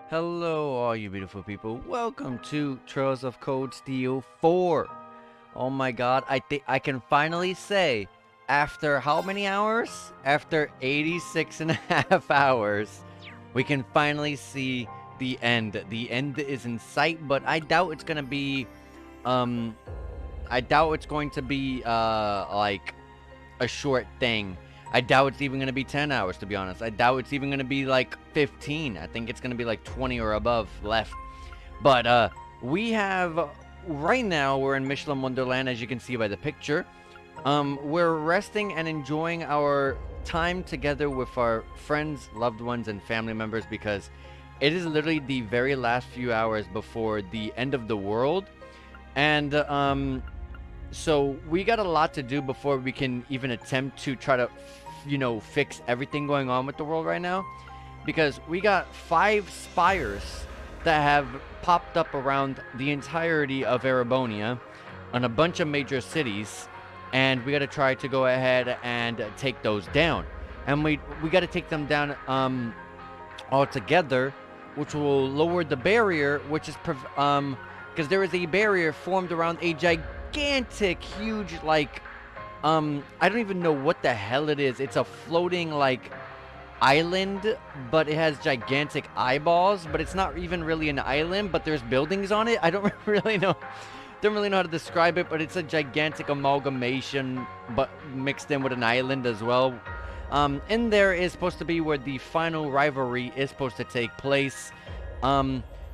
Hello, all you beautiful people. Welcome to Trails of Cold Steel 4. Oh my god, I think I can finally say, after how many hours? After 86 and a half hours, we can finally see the end. The end is in sight, but I doubt it's gonna be, um, I doubt it's going to be, like, a short thing. I doubt it's even going to be 10 hours, to be honest. I doubt it's even going to be like 15. I think it's going to be like 20 or above left. But we have, right now, we're in Mishelam Wonderland, as you can see by the picture. We're resting and enjoying our time together with our friends, loved ones, and family members because it is literally the very last few hours before the end of the world. And so we got a lot to do before we can even attempt to try to, fix everything going on with the world right now. Because we got 5 spires that have popped up around the entirety of Erebonia on a bunch of major cities. And we got to try to go ahead and take those down. And we got to take them down all together, which will lower the barrier, which is because there is a barrier formed around a gigantic, huge, like, I don't even know what the hell it is. It's a floating, like, island, but it has gigantic eyeballs, but it's not even really an island, but there's buildings on it. I don't really know. Don't really know how to describe it, but it's a gigantic amalgamation, but mixed in with an island as well. In there is supposed to be where the final rivalry is supposed to take place.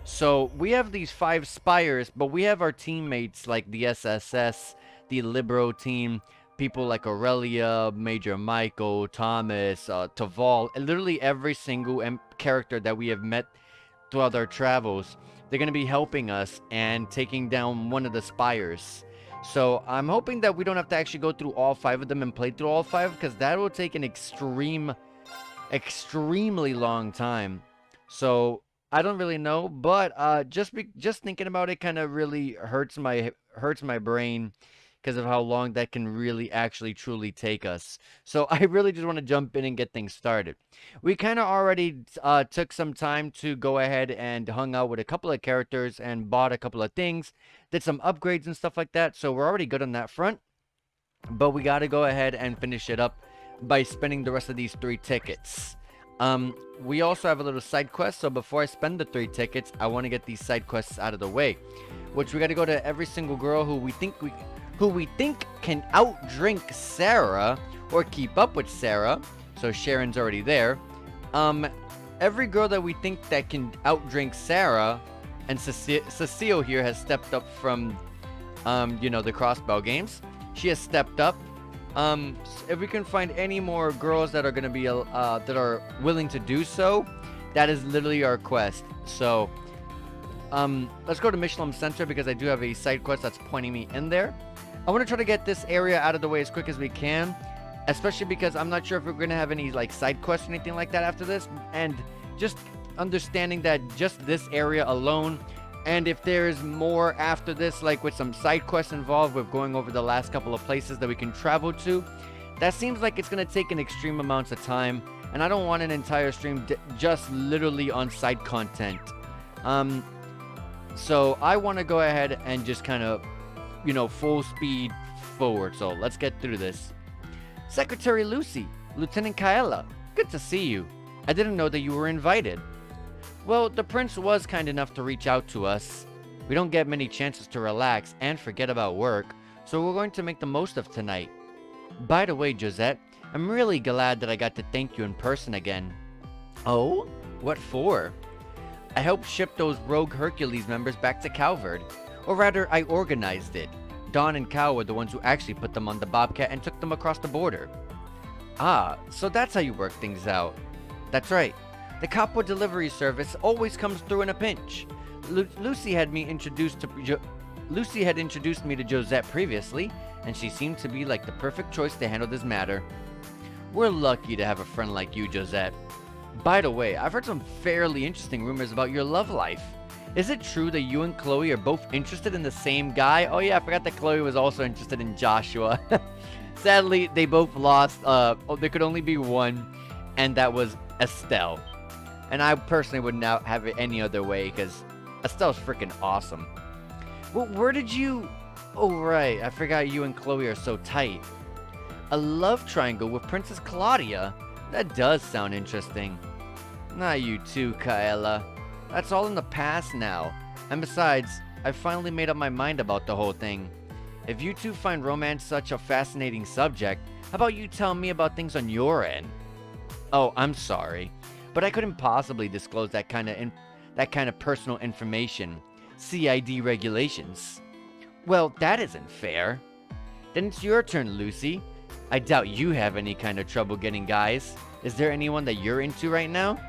So we have these 5 spires, but we have our teammates like the SSS, the Libero team, people like Aurelia, Major Michael, Thomas, Taval, and literally every single character that we have met throughout our travels. They're going to be helping us and taking down one of the spires. So I'm hoping that we don't have to actually go through all 5 of them and play through all 5, because that will take an extremely long time. So I don't really know, but just thinking about it kind of really hurts my brain because of how long that can really actually truly take us. So I really just want to jump in and get things started. We kind of already took some time to go ahead and hung out with a couple of characters and bought a couple of things, did some upgrades and stuff like that. So we're already good on that front. But we got to go ahead and finish it up by spending the rest of these 3 tickets. We also have a little side quest, so before I spend the 3 tickets, I want to get these side quests out of the way. Which we got to go to every single girl who we think can outdrink Sarah or keep up with Sarah. So Sharon's already there. Every girl that we think that can outdrink Sarah, and Cecile here has stepped up from, the crossbow games. She has stepped up. If we can find any more girls that are gonna be that are willing to do so, that is literally our quest. So, let's go to Mishelam Center because I do have a side quest that's pointing me in there. I want to try to get this area out of the way as quick as we can, especially because I'm not sure if we're gonna have any like side quests or anything like that after this, and just understanding that just this area alone. And if there's more after this, like with some side quests involved with going over the last couple of places that we can travel to, that seems like it's going to take an extreme amount of time. And I don't want an entire stream just literally on side content. So I want to go ahead and just kind of, full speed forward. So let's get through this. Secretary Lucy, Lieutenant Kaela, good to see you. I didn't know that you were invited. Well, the prince was kind enough to reach out to us. We don't get many chances to relax and forget about work, so we're going to make the most of tonight. By the way, Josette, I'm really glad that I got to thank you in person again. Oh? What for? I helped ship those rogue Hercules members back to Calvard. Or rather, I organized it. Dawn and Cal were the ones who actually put them on the Bobcat and took them across the border. Ah, so that's how you work things out. That's right. The Copwood delivery service always comes through in a pinch. Lucy had introduced me to Josette previously, and she seemed to be like the perfect choice to handle this matter. We're lucky to have a friend like you, Josette. By the way, I've heard some fairly interesting rumors about your love life. Is it true that you and Chloe are both interested in the same guy? Oh yeah, I forgot that Chloe was also interested in Joshua. Sadly, they both lost. There could only be one, and that was Estelle. And I personally would not have it any other way because Estelle's freaking awesome. Well, where did you... Oh, right. I forgot you and Chloe are so tight. A love triangle with Princess Claudia? That does sound interesting. Not you too, Kaela. That's all in the past now. And besides, I've finally made up my mind about the whole thing. If you two find romance such a fascinating subject, how about you tell me about things on your end? Oh, I'm sorry, but I couldn't possibly disclose that kind of personal information. CID regulations. Well, that isn't fair. Then it's your turn, Lucy. I doubt you have any kind of trouble getting guys. Is there anyone that you're into right now?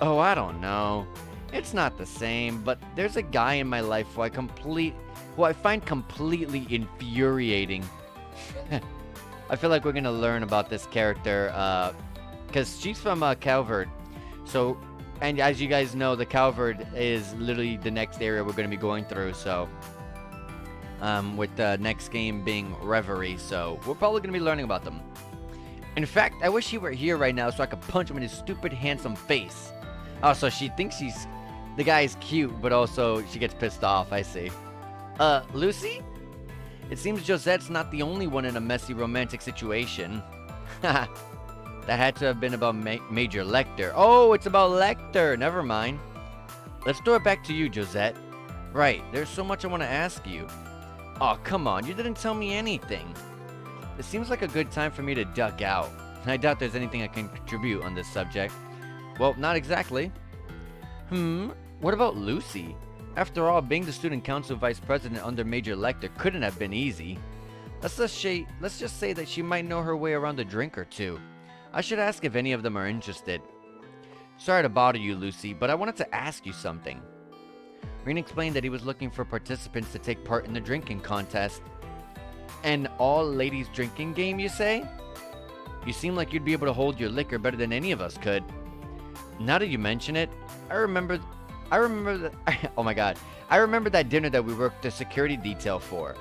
Oh, I don't know. It's not the same, but there's a guy in my life who I find completely infuriating. I feel like we're gonna learn about this character, because she's from Calvard. So, and as you guys know, the Calvard is literally the next area we're gonna be going through. So, with the next game being Reverie, so we're probably gonna be learning about them. In fact, I wish he were here right now so I could punch him in his stupid, handsome face. Oh, so she thinks the guy's cute, but also she gets pissed off. I see. Lucy? It seems Josette's not the only one in a messy romantic situation. Haha. That had to have been about Major Lecter. Oh, it's about Lecter. Never mind. Let's throw it back to you, Josette. Right, there's so much I want to ask you. Oh, come on. You didn't tell me anything. It seems like a good time for me to duck out. I doubt there's anything I can contribute on this subject. Well, not exactly. What about Lucy? After all, being the student council vice president under Major Lecter couldn't have been easy. Let's just say that she might know her way around a drink or two. I should ask if any of them are interested. Sorry to bother you, Lucy, but I wanted to ask you something. Green explained that he was looking for participants to take part in the drinking contest. An all-ladies drinking game, you say? You seem like you'd be able to hold your liquor better than any of us could. Now that you mention it, I remember that, oh my god, I remember that dinner that we worked the security detail for.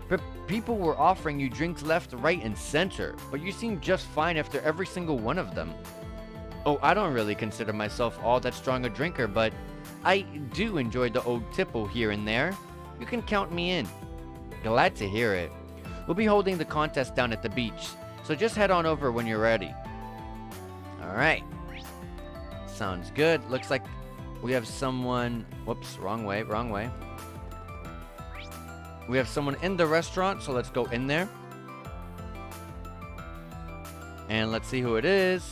But people were offering you drinks left, right, and center, but you seemed just fine after every single one of them. Oh, I don't really consider myself all that strong a drinker, but I do enjoy the old tipple here and there. You can count me in. Glad to hear it. We'll be holding the contest down at the beach, so just head on over when you're ready. Alright. Sounds good. Looks like we have someone... Whoops, wrong way. We have someone in the restaurant, so let's go in there. And let's see who it is.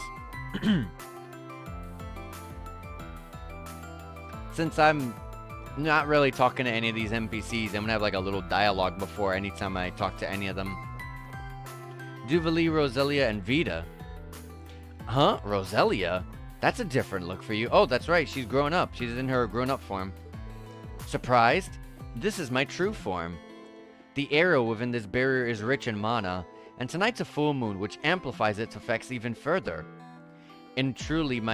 Since I'm not really talking to any of these NPCs, I'm gonna have like a little dialogue before anytime I talk to any of them. Duvali, Roselia, and Vita. Huh? Roselia? That's a different look for you. Oh, that's right. She's grown up. She's in her grown-up form. Surprised? This is my true form. The arrow within this barrier is rich in mana, and tonight's a full moon, which amplifies its effects even further. I'm truly in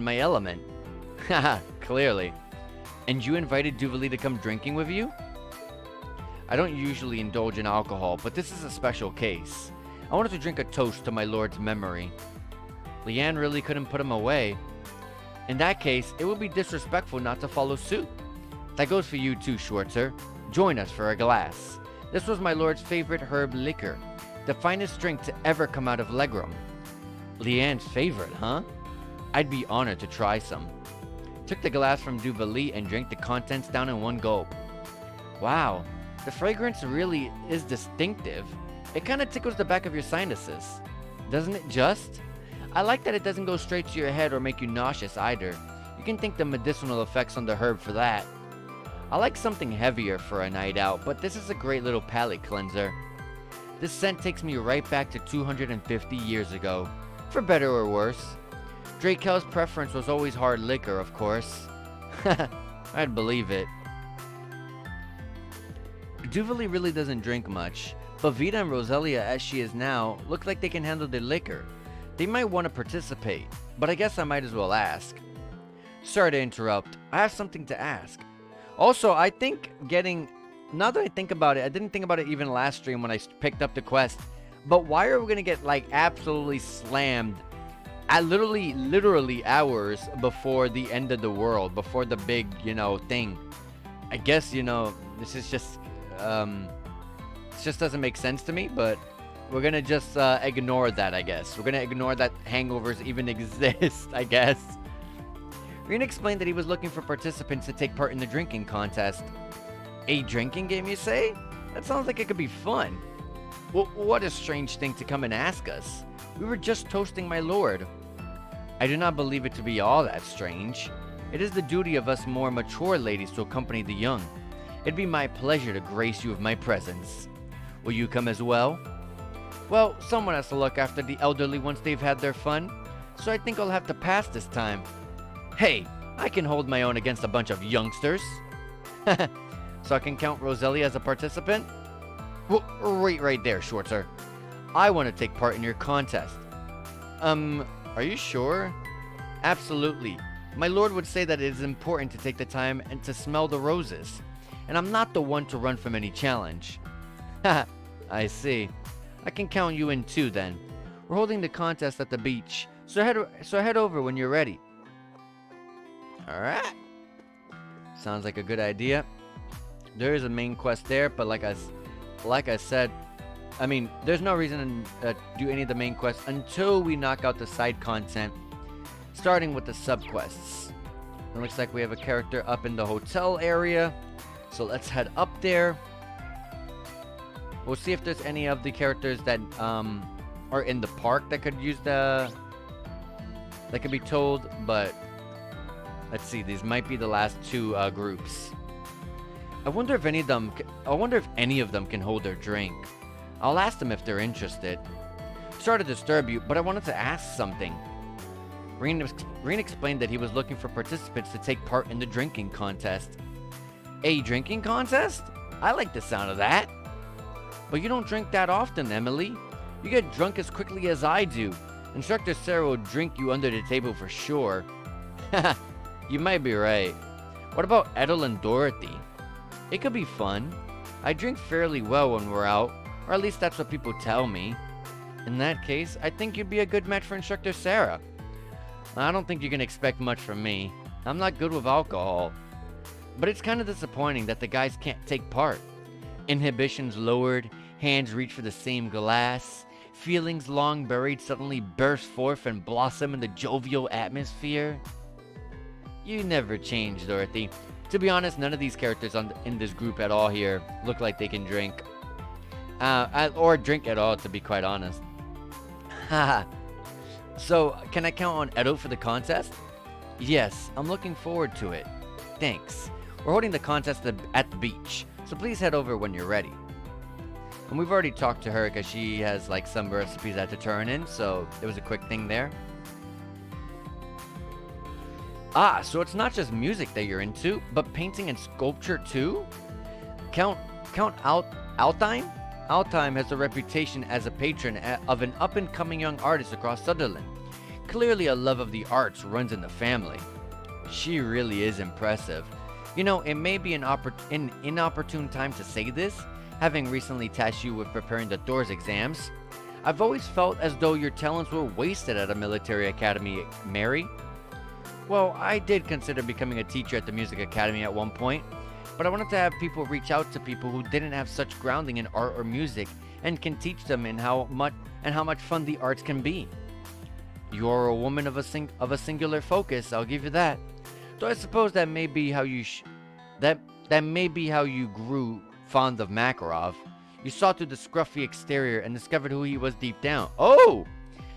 my element. Haha, clearly. And you invited Duvali to come drinking with you? I don't usually indulge in alcohol, but this is a special case. I wanted to drink a toast to my lord's memory. Leanne really couldn't put him away. In that case, it would be disrespectful not to follow suit. That goes for you too, Schwarzer. Join us for a glass. This was my lord's favorite herb liquor, the finest drink to ever come out of Legram. Leanne's favorite, huh? I'd be honored to try some. Took the glass from Duvali and drank the contents down in one gulp. Wow, the fragrance really is distinctive. It kind of tickles the back of your sinuses. Doesn't it just? I like that it doesn't go straight to your head or make you nauseous either. You can thank the medicinal effects on the herb for that. I like something heavier for a night out, but this is a great little palate cleanser. This scent takes me right back to 250 years ago, for better or worse. Drakel's preference was always hard liquor, of course. I'd believe it. Duvali really doesn't drink much, but Vita and Roselia, as she is now, look like they can handle their liquor. They might want to participate, but I guess I might as well ask. Sorry to interrupt, I have something to ask. Also, I think now that I think about it, I didn't think about it even last stream when I picked up the quest, but why are we going to get, like, absolutely slammed At literally hours before the end of the world, before the big, thing. I guess, this is just, this just doesn't make sense to me, but we're gonna just ignore that, I guess. We're gonna ignore that hangovers even exist, I guess. Reen explained that he was looking for participants to take part in the drinking contest. A drinking game, you say? That sounds like it could be fun. Well, what a strange thing to come and ask us. We were just toasting my lord. I do not believe it to be all that strange. It is the duty of us more mature ladies to accompany the young. It'd be my pleasure to grace you with my presence. Will you come as well? Well, someone has to look after the elderly once they've had their fun, so I think I'll have to pass this time. Hey, I can hold my own against a bunch of youngsters. So I can count Roselia as a participant? Well, wait right there, Schwarzer. I want to take part in your contest. Are you sure? Absolutely. My lord would say that it is important to take the time and to smell the roses. And I'm not the one to run from any challenge. Haha, I see. I can count you in too then. We're holding the contest at the beach, so head over when you're ready. Alright. Sounds like a good idea. There is a main quest there, but like I said, I mean, there's no reason to do any of the main quests until we knock out the side content, starting with the sub-quests. It looks like we have a character up in the hotel area, so let's head up there. We'll see if there's any of the characters that are in the park that could use that could be told, but let's see. These might be the last two groups. I wonder if any of them can hold their drink. I'll ask them if they're interested. Sorry to disturb you, but I wanted to ask something. Reen explained that he was looking for participants to take part in the drinking contest. A drinking contest? I like the sound of that. But you don't drink that often, Emily. You get drunk as quickly as I do. Instructor Sarah will drink you under the table for sure. Haha, you might be right. What about Edel and Dorothy? It could be fun. I drink fairly well when we're out, or at least that's what people tell me. In that case, I think you'd be a good match for Instructor Sarah. I don't think you can expect much from me. I'm not good with alcohol. But it's kind of disappointing that the guys can't take part. Inhibitions lowered, hands reach for the same glass, feelings long buried suddenly burst forth and blossom in the jovial atmosphere. You never change, Dorothy. To be honest, none of these characters in this group at all here look like they can drink. Or drink at all, to be quite honest. Haha. So, can I count on Edo for the contest? Yes, I'm looking forward to it. Thanks. We're holding the contest at the beach, so please head over when you're ready. And we've already talked to her because she has like some recipes that to turn in, so it was a quick thing there. Ah, so it's not just music that you're into, but painting and sculpture too? Count Altheim? Altheim has a reputation as a patron of an up-and-coming young artist across Sutherland. Clearly a love of the arts runs in the family. She really is impressive. You know, it may be an inopportune time to say this, having recently tasked you with preparing the Doors exams. I've always felt as though your talents were wasted at a military academy, Mary. Well, I did consider becoming a teacher at the music academy at one point, but I wanted to have people reach out to people who didn't have such grounding in art or music and can teach them in how much fun the arts can be. You're a woman of a singular focus, I'll give you that. Though I suppose that may be how you that may be how you grew fond of Makarov. You saw through the scruffy exterior and discovered who he was deep down. Oh!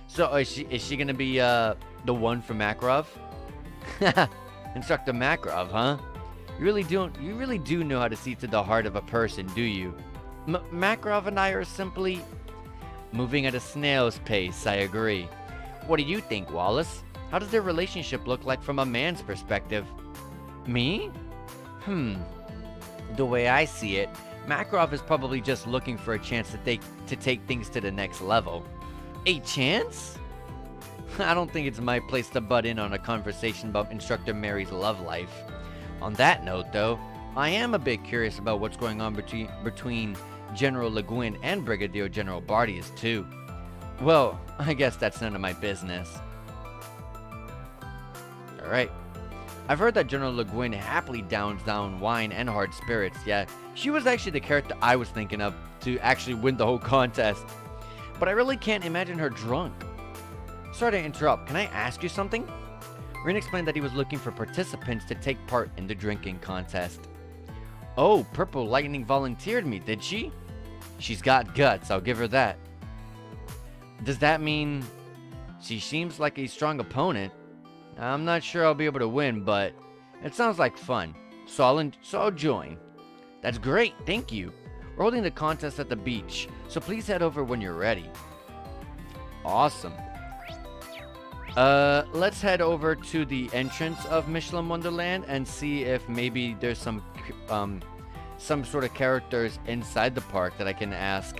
So is she gonna be the one from Makarov? Instructor Makarov, huh? You really do know how to see to the heart of a person, do you? Makarov and I are simply moving at a snail's pace, I agree. What do you think, Wallace? How does their relationship look like from a man's perspective? Me? The way I see it, Makarov is probably just looking for a chance to take things to the next level. A chance? I don't think it's my place to butt in on a conversation about Instructor Mary's love life. On that note, though, I am a bit curious about what's going on between General Le Guin and Brigadier General Bardius, too. Well, I guess that's none of my business. Alright. I've heard that General Le Guin happily downs down wine and hard spirits. Yeah, she was actually the character I was thinking of to actually win the whole contest. But I really can't imagine her drunk. Sorry to interrupt, can I ask you something? Rin explained that he was looking for participants to take part in the drinking contest. Oh, Purple Lightning volunteered me, did she? She's got guts, I'll give her that. Does that mean she seems like a strong opponent? I'm not sure I'll be able to win, but it sounds like fun. So I'll join. That's great, thank you. We're holding the contest at the beach, so please head over when you're ready. Awesome. Let's head over to the entrance of Mishelam Wonderland and see if maybe there's some sort of characters inside the park that I can ask.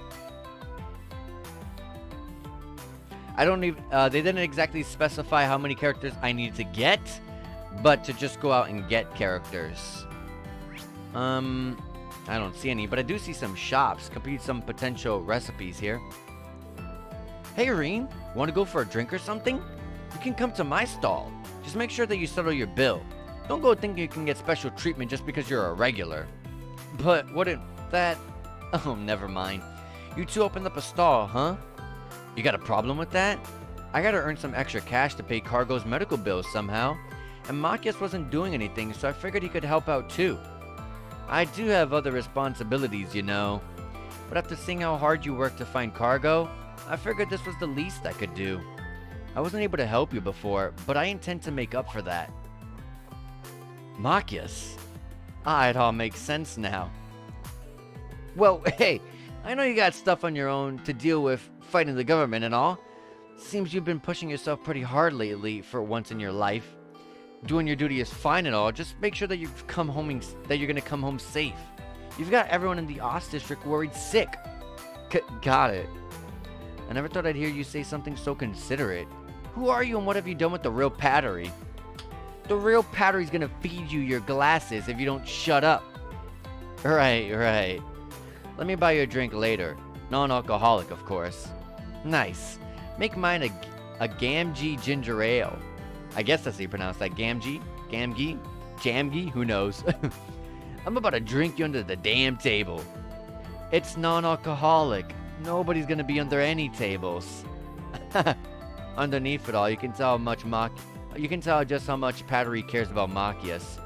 I don't even, they didn't exactly specify how many characters I need to get, but to just go out and get characters. I don't see any, but I do see some shops. Complete some potential recipes here. Hey, Reen, want to go for a drink or something? You can come to my stall. Just make sure that you settle your bill. Don't go thinking you can get special treatment just because you're a regular. But wouldn't that... Oh, never mind. You two opened up a stall, huh? You got a problem with that? I gotta earn some extra cash to pay Cargo's medical bills somehow. And Machias wasn't doing anything, so I figured he could help out too. I do have other responsibilities, you know. But after seeing how hard you worked to find Cargo, I figured this was the least I could do. I wasn't able to help you before, but I intend to make up for that. Machias? It all makes sense now. Well, hey, I know you got stuff on your own to deal with fighting the government and all. Seems you've been pushing yourself pretty hard lately for once in your life. Doing your duty is fine and all, just make sure that you're gonna come home safe. You've got everyone in the Ost district worried sick. Got it. I never thought I'd hear you say something so considerate. Who are you and what have you done with the real Pattery? The real Pattery's gonna feed you your glasses if you don't shut up. Right. Let me buy you a drink later. Non-alcoholic, of course. Nice. Make mine a Gamgee ginger ale. I guess that's how you pronounce that. Gamgee? Gamgee? Jamgee? Who knows? I'm about to drink you under the damn table. It's non-alcoholic. Nobody's gonna be under any tables. Underneath it all, you can tell just how much Pattery cares about Machias.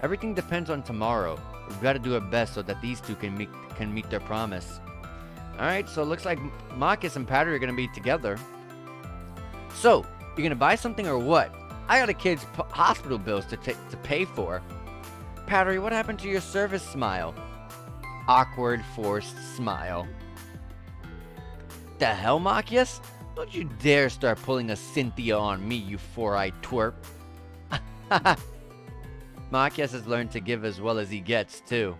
Everything depends on tomorrow. We've got to do our best so that these two can meet their promise. Alright, so it looks like Machias and Pattery are gonna be together. So, you gonna buy something or what? I got a kid's hospital bills to pay for. Pattery, what happened to your service smile? Awkward, forced smile. The hell, Machias? Don't you dare start pulling a Cynthia on me, you four-eyed twerp. Machias has learned to give as well as he gets, too.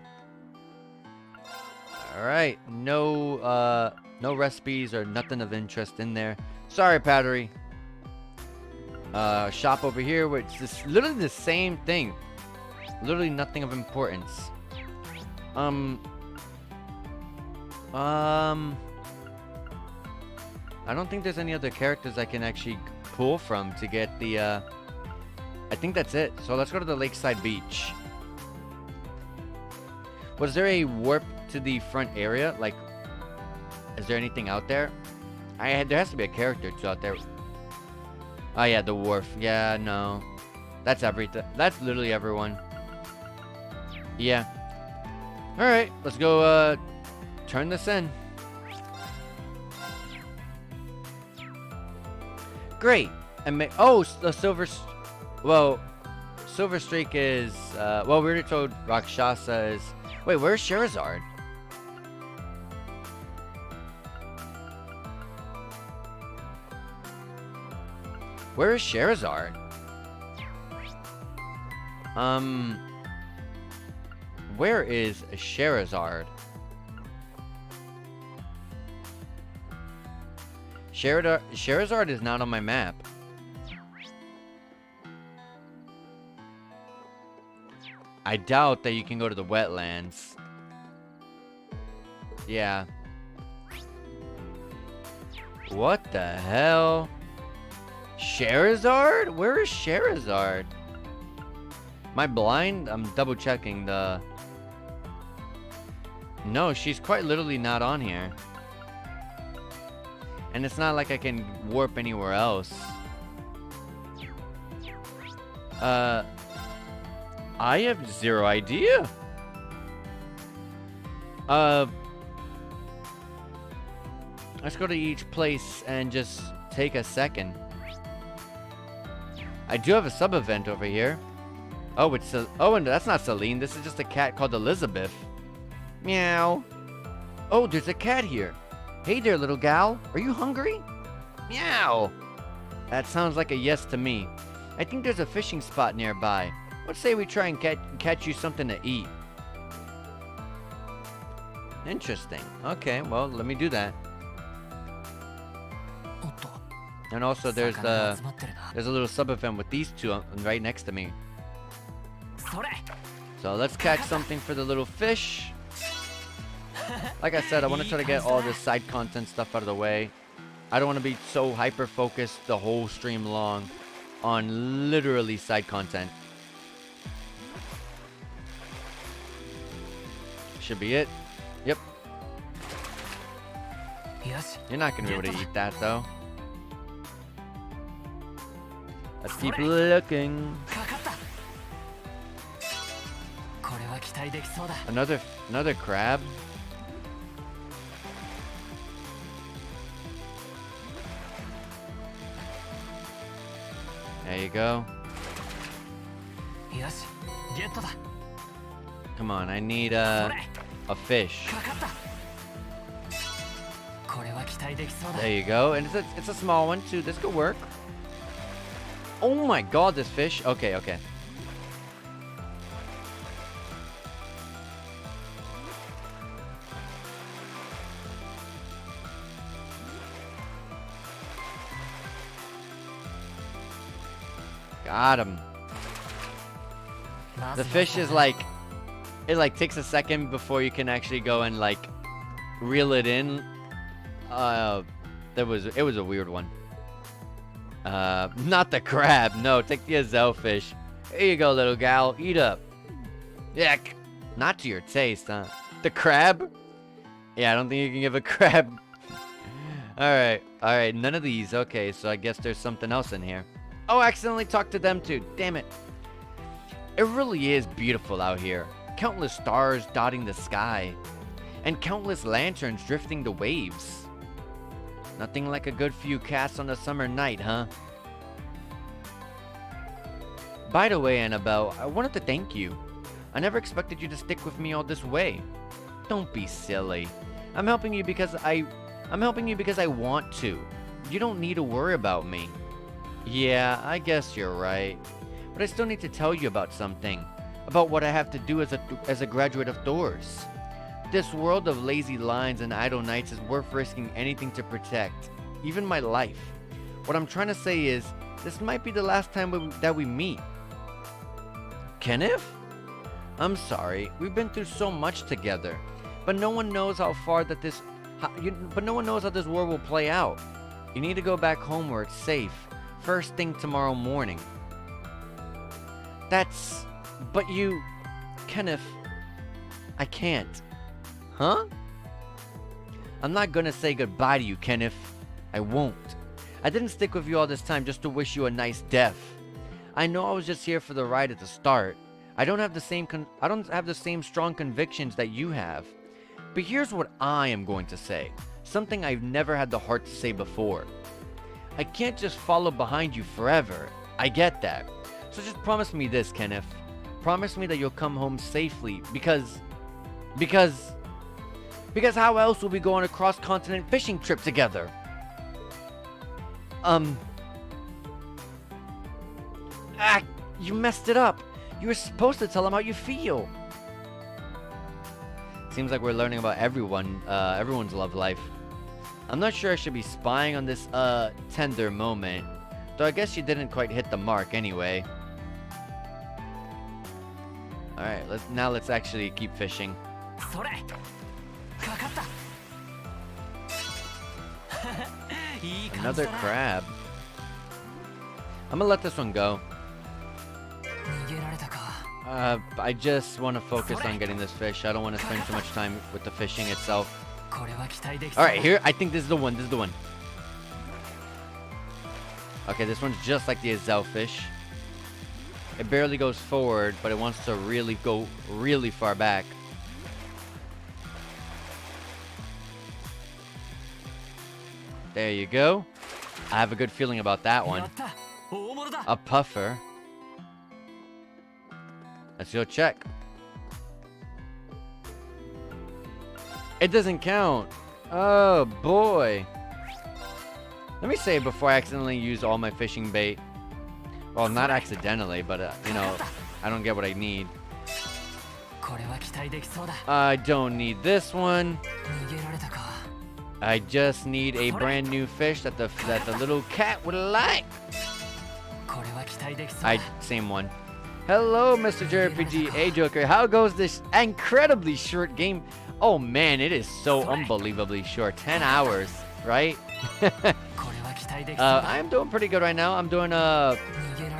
Alright, no recipes or nothing of interest in there. Sorry, Pattery. Shop over here, where it's just literally the same thing. Literally nothing of importance. I don't think there's any other characters I can actually pull from to get the, I think that's it. So let's go to the Lakeside Beach. Was there a warp to the front area? Like, is there anything out there? There has to be a character or two out there. Oh yeah, the wharf. Yeah, no. That's everything. That's literally everyone. Yeah. Alright, let's go, turn this in. Great. And the Silver Streak is, well, we already told Rakshasa is... Wait, where's Sherazard? Where is Sherazard? Where is Sherazard? Sherazard is not on my map. I doubt that you can go to the wetlands. Yeah. What the hell? Sherazard? Where is Sherazard? Am I blind? I'm double checking the... No, she's quite literally not on here. And it's not like I can warp anywhere else. I have zero idea. Let's go to each place and just take a second. I do have a sub-event over here. Oh, it's a... Oh, and that's not Celine. This is just a cat called Elizabeth. Meow. Oh, there's a cat here. Hey there, little gal. Are you hungry? Meow. That sounds like a yes to me. I think there's a fishing spot nearby. Let's say we try and catch you something to eat. Interesting. Okay, well, let me do that. And also, there's a little sub-event with these two right next to me. So let's catch something for the little fish. Like I said, I want to try to get all this side content stuff out of the way. I don't want to be so hyper-focused the whole stream long on literally side content. Should be it. Yep. You're not going to be able to eat that, though. Let's keep looking. Another crab. There you go. Come on, I need a fish. There you go, and it's a small one too. This could work. Oh my god, this fish. Okay, okay. Got him. The fish is like, it like takes a second before you can actually go and like reel it in. It was a weird one. Not the crab. No, take the Azel fish. Here you go, little gal. Eat up. Yuck. Not to your taste, huh? The crab? Yeah, I don't think you can give a crab. Alright, alright. None of these. Okay, so I guess there's something else in here. Oh, I accidentally talked to them too. Damn it. It really is beautiful out here. Countless stars dotting the sky. And countless lanterns drifting the waves. Nothing like a good few casts on a summer night, huh? By the way, Annabelle, I wanted to thank you. I never expected you to stick with me all this way. Don't be silly. I'm helping you because I want to. You don't need to worry about me. Yeah, I guess you're right. But I still need to tell you about something. About what I have to do as a graduate of doors. This world of lazy lines and idle nights is worth risking anything to protect. Even my life. What I'm trying to say is, this might be the last time that we meet. Kenneth? I'm sorry, we've been through so much together. But no one knows how this world will play out. You need to go back home where it's safe. First thing tomorrow morning. But you... Kenneth... I can't. Huh? I'm not gonna say goodbye to you, Kenneth. I won't. I didn't stick with you all this time just to wish you a nice death. I know I was just here for the ride at the start. I don't have the same strong convictions that you have. But here's what I am going to say. Something I've never had the heart to say before. I can't just follow behind you forever. I get that. So just promise me this, Kenneth. Promise me that you'll come home safely, because how else will we go on a cross-continent fishing trip together? You messed it up. You were supposed to tell him how you feel. Seems like we're learning about everyone's love life. I'm not sure I should be spying on this, tender moment. Though I guess you didn't quite hit the mark anyway. Alright, let's actually keep fishing. Another crab. I'm gonna let this one go. I just want to focus on getting this fish. I don't want to spend too much time with the fishing itself. Alright, here, I think this is the one. This is the one. Okay, this one's just like the Azel fish. It barely goes forward, but it wants to really go really far back. There you go. I have a good feeling about that one. A puffer. Let's go check. It doesn't count. Oh boy. Let me say before I accidentally use all my fishing bait. Well, not accidentally, but you know, I don't get what I need. I don't need this one. I just need a brand new fish that the little cat would like. Same one. Hello, Mr. JRPG. Hey, Joker. How goes this incredibly short game? Oh man, it is so unbelievably short. 10 hours, right? I'm doing pretty good right now. I'm doing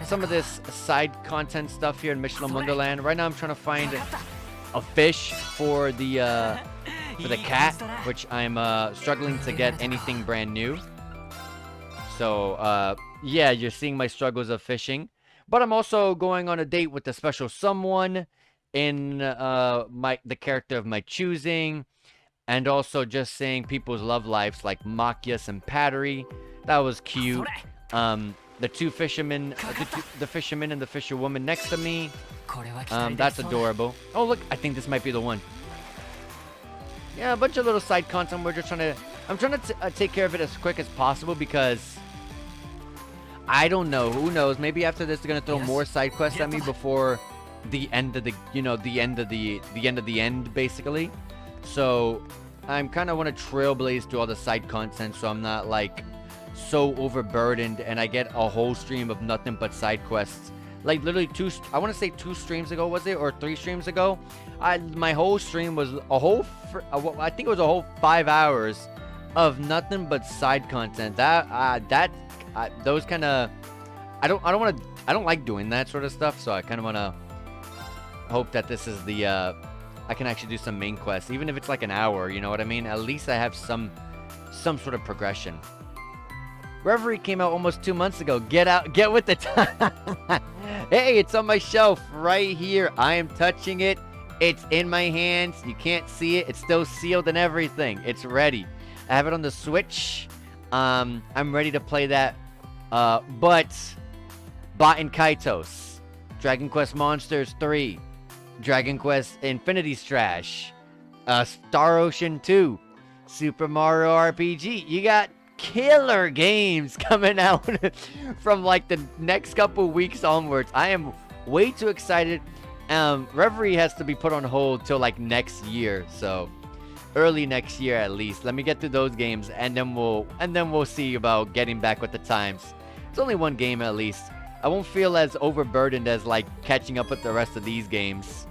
some of this side content stuff here in Mishelam Wonderland. Right now, I'm trying to find a fish for the cat, which I'm struggling to get anything brand new. So yeah, you're seeing my struggles of fishing, but I'm also going on a date with a special someone in the character of my choosing, and also just seeing people's love lives like Machias and Pattery. That was cute. The two fishermen, the fisherman and the fisherwoman next to me. That's adorable. Oh look, I think this might be the one. Yeah, a bunch of little side content. I'm trying to take care of it as quick as possible because I don't know. Who knows? Maybe after this, they're gonna throw more side quests at me before the end of the, the end of the end, basically. So I'm kind of want to trailblaze through all the side content, so I'm not like so overburdened, and I get a whole stream of nothing but side quests. Like literally I want to say 2 streams ago, was it, or 3 streams ago? My whole stream was a whole, I think it was a whole 5 hours of nothing but side content. Those kind of, I don't like doing that sort of stuff. So I kind of want to hope that this is the, I can actually do some main quests, even if it's like an hour. You know what I mean? At least I have some sort of progression. Reverie came out almost 2 months ago. Get with the time. Hey, it's on my shelf right here. I am touching it. It's in my hands. You can't see it. It's still sealed and everything. It's ready. I have it on the Switch. I'm ready to play that. But Bot Kaitos, Dragon Quest Monsters 3, Dragon Quest Infinity Strash, Star Ocean 2, Super Mario RPG. You got killer games coming out from like the next couple weeks onwards. I am way too excited. Reverie has to be put on hold till like next year, so early next year at least. Let me get through those games, and then we'll see about getting back with the times. It's only one game at least. I won't feel as overburdened as like catching up with the rest of these games.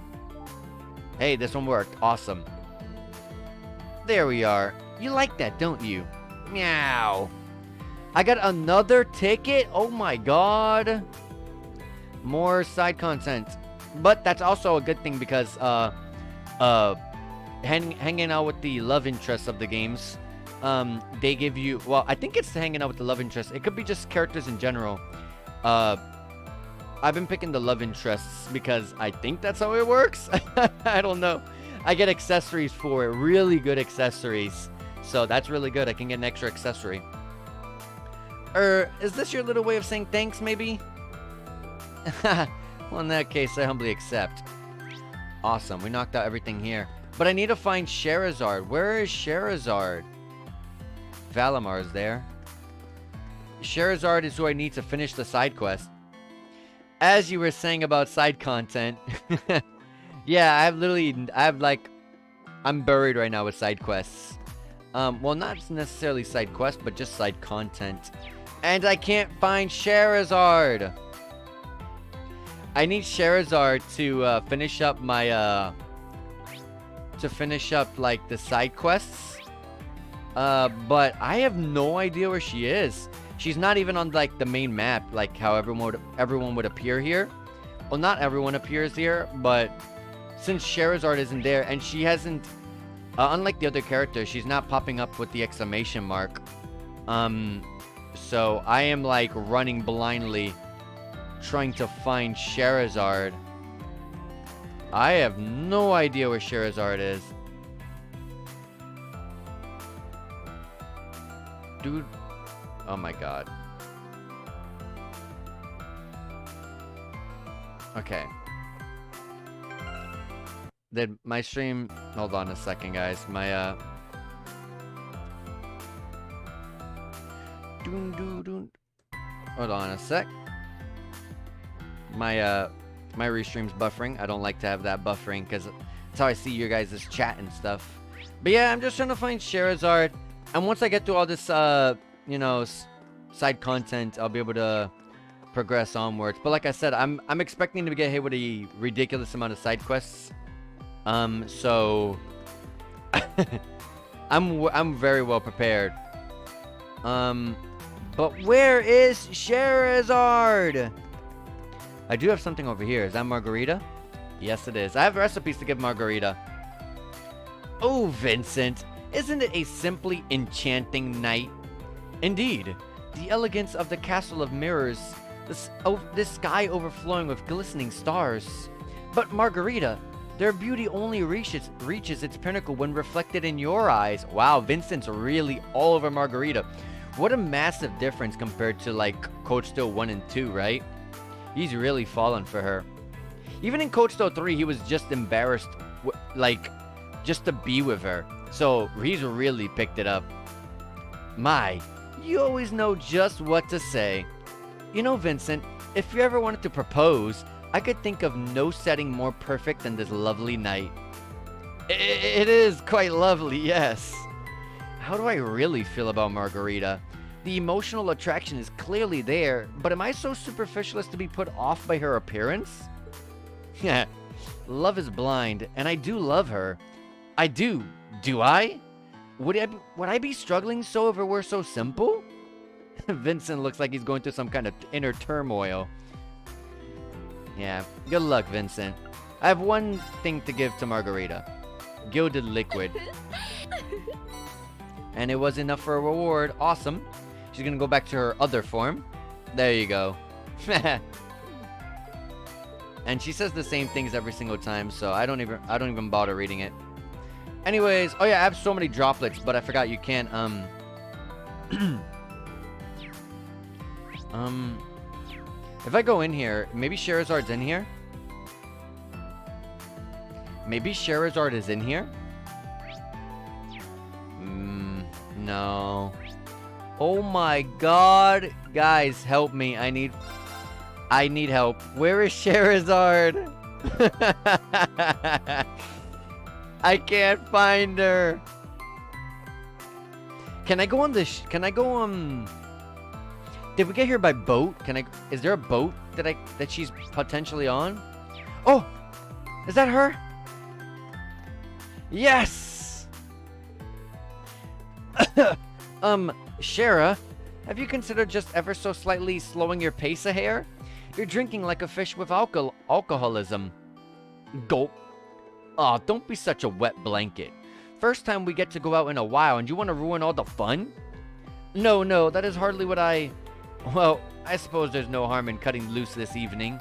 Hey, this one worked. Awesome. There we are. You like that, don't you? Meow. I got another ticket. Oh my god. More side content. But that's also a good thing because hanging out with the love interest of the games, they give you, well, I think it's hanging out with the love interest. It could be just characters in general. I've been picking the love interests because I think that's how it works. I don't know. I get accessories for it, really good accessories. So that's really good. I can get an extra accessory. Is this your little way of saying thanks, maybe? Well, in that case, I humbly accept. Awesome. We knocked out everything here. But I need to find Charizard. Where is Charizard? Valamar's there. Charizard is who I need to finish the side quest. As you were saying about side content. Yeah, I'm buried right now with side quests. Well, not necessarily side quests, but just side content. And I can't find Charizard. I need Charizard to finish up my, like, the side quests. But I have no idea where she is. She's not even on, like, the main map, like how everyone would appear here. well, not everyone appears here, but since Sherazard isn't there, and she hasn't, unlike the other characters, she's not popping up with the exclamation mark. So I am like running blindly, trying to find Sherazard. I have no idea where Sherazard is. Dude, oh my god. Okay. Did my stream... Hold on a second, guys. My, Hold on a sec. My restream's buffering. I don't like to have that buffering because that's how I see your guys' chat and stuff. But yeah, I'm just trying to find Sherazard. And once I get through all this, you know, side content, I'll be able to progress onwards. But like I said, I'm expecting to get hit with a ridiculous amount of side quests. So I'm very well prepared. But where is Sherazard? I do have something over here. Is that Margarita? Yes, it is. I have recipes to give Margarita. Oh, Vincent. Isn't it a simply enchanting night? Indeed. The elegance of the castle of mirrors. This sky overflowing with glistening stars. But Margarita, their beauty only reaches its pinnacle when reflected in your eyes. Wow, Vincent's really all over Margarita. What a massive difference compared to, like, Coach Steel 1 and 2, right? He's really fallen for her. Even in Coach Steel 3, he was just embarrassed, like, just to be with her. So, he's really picked it up. My, you always know just what to say. You know, Vincent, if you ever wanted to propose, I could think of no setting more perfect than this lovely night. It is quite lovely, yes. How do I really feel about Margarita? The emotional attraction is clearly there, but am I so superficial as to be put off by her appearance? Yeah, love is blind, and I do love her. I do. Do I? Would I be struggling so if it were so simple? Vincent looks like he's going through some kind of inner turmoil. Yeah, good luck, Vincent. I have one thing to give to Margarita. Gilded liquid. And it was enough for a reward. Awesome. She's gonna go back to her other form. There you go. And she says the same things every single time, so I don't even bother reading it. Anyways, oh yeah, I have so many droplets, but I forgot you can't if I go in here, maybe Sherazard's in here? Maybe Sherazard is in here? No. Oh my god. Guys, help me. I need help. Where is Sherazard? I can't find her. Can I go on this? Did we get here by boat? Is there a boat that she's potentially on? Oh! Is that her? Yes! Shara, have you considered just ever so slightly slowing your pace a hair? You're drinking like a fish with alcoholism. Gulp. Aw, don't be such a wet blanket. First time we get to go out in a while and you want to ruin all the fun? No, that is hardly what I... Well, I suppose there's no harm in cutting loose this evening.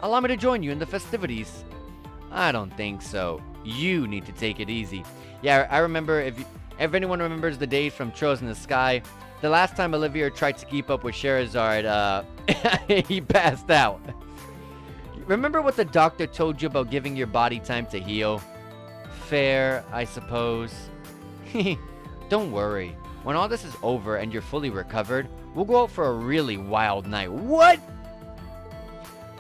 Allow me to join you in the festivities. I don't think so. You need to take it easy. Yeah, I remember, if anyone remembers the days from Trails in the Sky, the last time Olivier tried to keep up with Sherazard, he passed out. Remember what the doctor told you about giving your body time to heal? Fair, I suppose. Don't worry. When all this is over and you're fully recovered, we'll go out for a really wild night. What?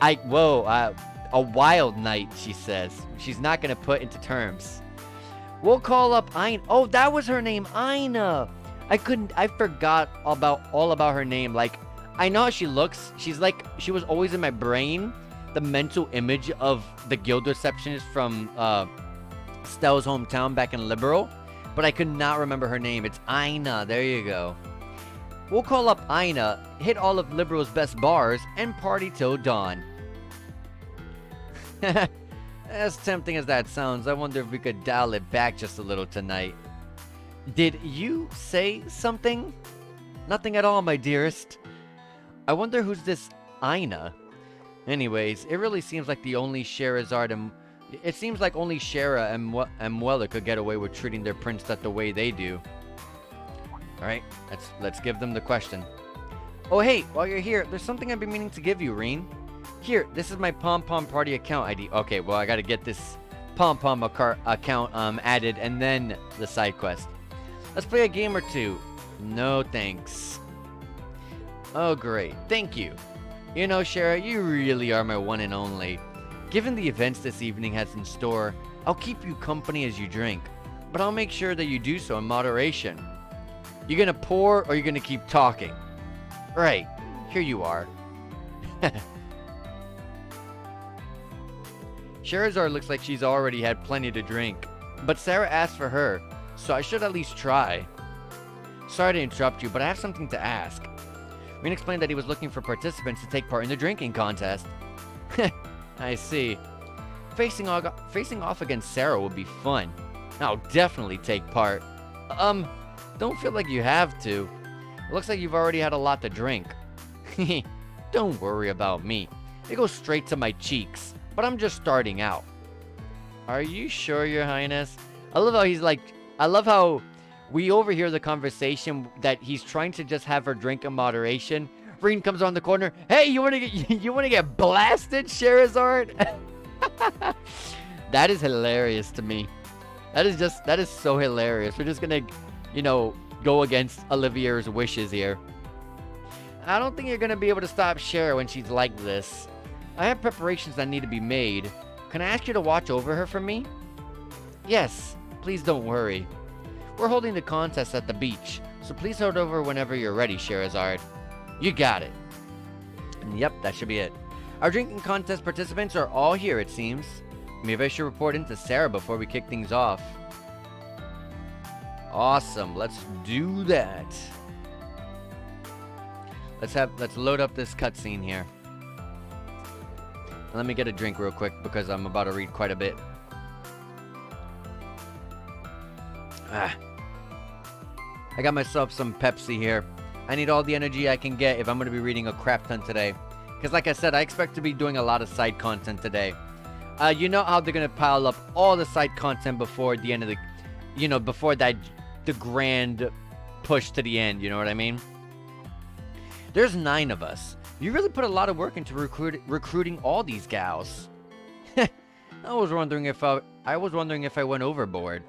A wild night, she says. She's not going to put into terms. We'll call up Aina. Oh, that was her name, Aina. I forgot all about her name. Like, I know how she looks. She was always in my brain. The mental image of the guild receptionist from Stell's hometown back in Liberal. But I could not remember her name. It's Aina. There you go. We'll call up Aina, hit all of Liberal's best bars, and party till dawn. As tempting as that sounds, I wonder if we could dial it back just a little tonight. Did you say something? Nothing at all, my dearest. I wonder who's this Aina. Anyways, it really seems like only Shara and Mueller could get away with treating their princess the way they do. Alright, let's give them the question. Oh hey, while you're here, there's something I've been meaning to give you, Reen. Here, this is my Pom Pom Party account ID. Okay, well I gotta get this Pom Pom account added and then the side quest. Let's play a game or two. No thanks. Oh great, thank you. You know, Shara, you really are my one and only. Given the events this evening has in store, I'll keep you company as you drink, but I'll make sure that you do so in moderation. You gonna pour or you gonna keep talking? Right, here you are. Sherazard looks like she's already had plenty to drink, but Sarah asked for her, so I should at least try. Sorry to interrupt you, but I have something to ask. Reen explained that he was looking for participants to take part in the drinking contest. I see. Facing off against Sarah would be fun. I'll definitely take part. Don't feel like you have to. It looks like you've already had a lot to drink. Don't worry about me. It goes straight to my cheeks, but I'm just starting out. Are you sure, Your Highness? I love how we overhear the conversation that he's trying to just have her drink in moderation. Reen comes around the corner. Hey, you wanna get blasted, Sherazard? That is hilarious to me. That is so hilarious. We're just gonna, go against Olivier's wishes here. I don't think you're gonna be able to stop Shara when she's like this. I have preparations that need to be made. Can I ask you to watch over her for me? Yes, please don't worry. We're holding the contest at the beach, so please hold over whenever you're ready, Sherazard. You got it. And yep, that should be it. Our drinking contest participants are all here, it seems. Maybe I should report into Sarah before we kick things off. Awesome, let's do that. Let's load up this cutscene here. Let me get a drink real quick because I'm about to read quite a bit. I got myself some Pepsi here. I need all the energy I can get if I'm going to be reading a crap ton today. Because like I said, I expect to be doing a lot of side content today. You know how they're going to pile up all the side content before the end of the... before the grand push to the end, you know what I mean? There's 9 of us. You really put a lot of work into recruiting all these gals. I was wondering if I went overboard.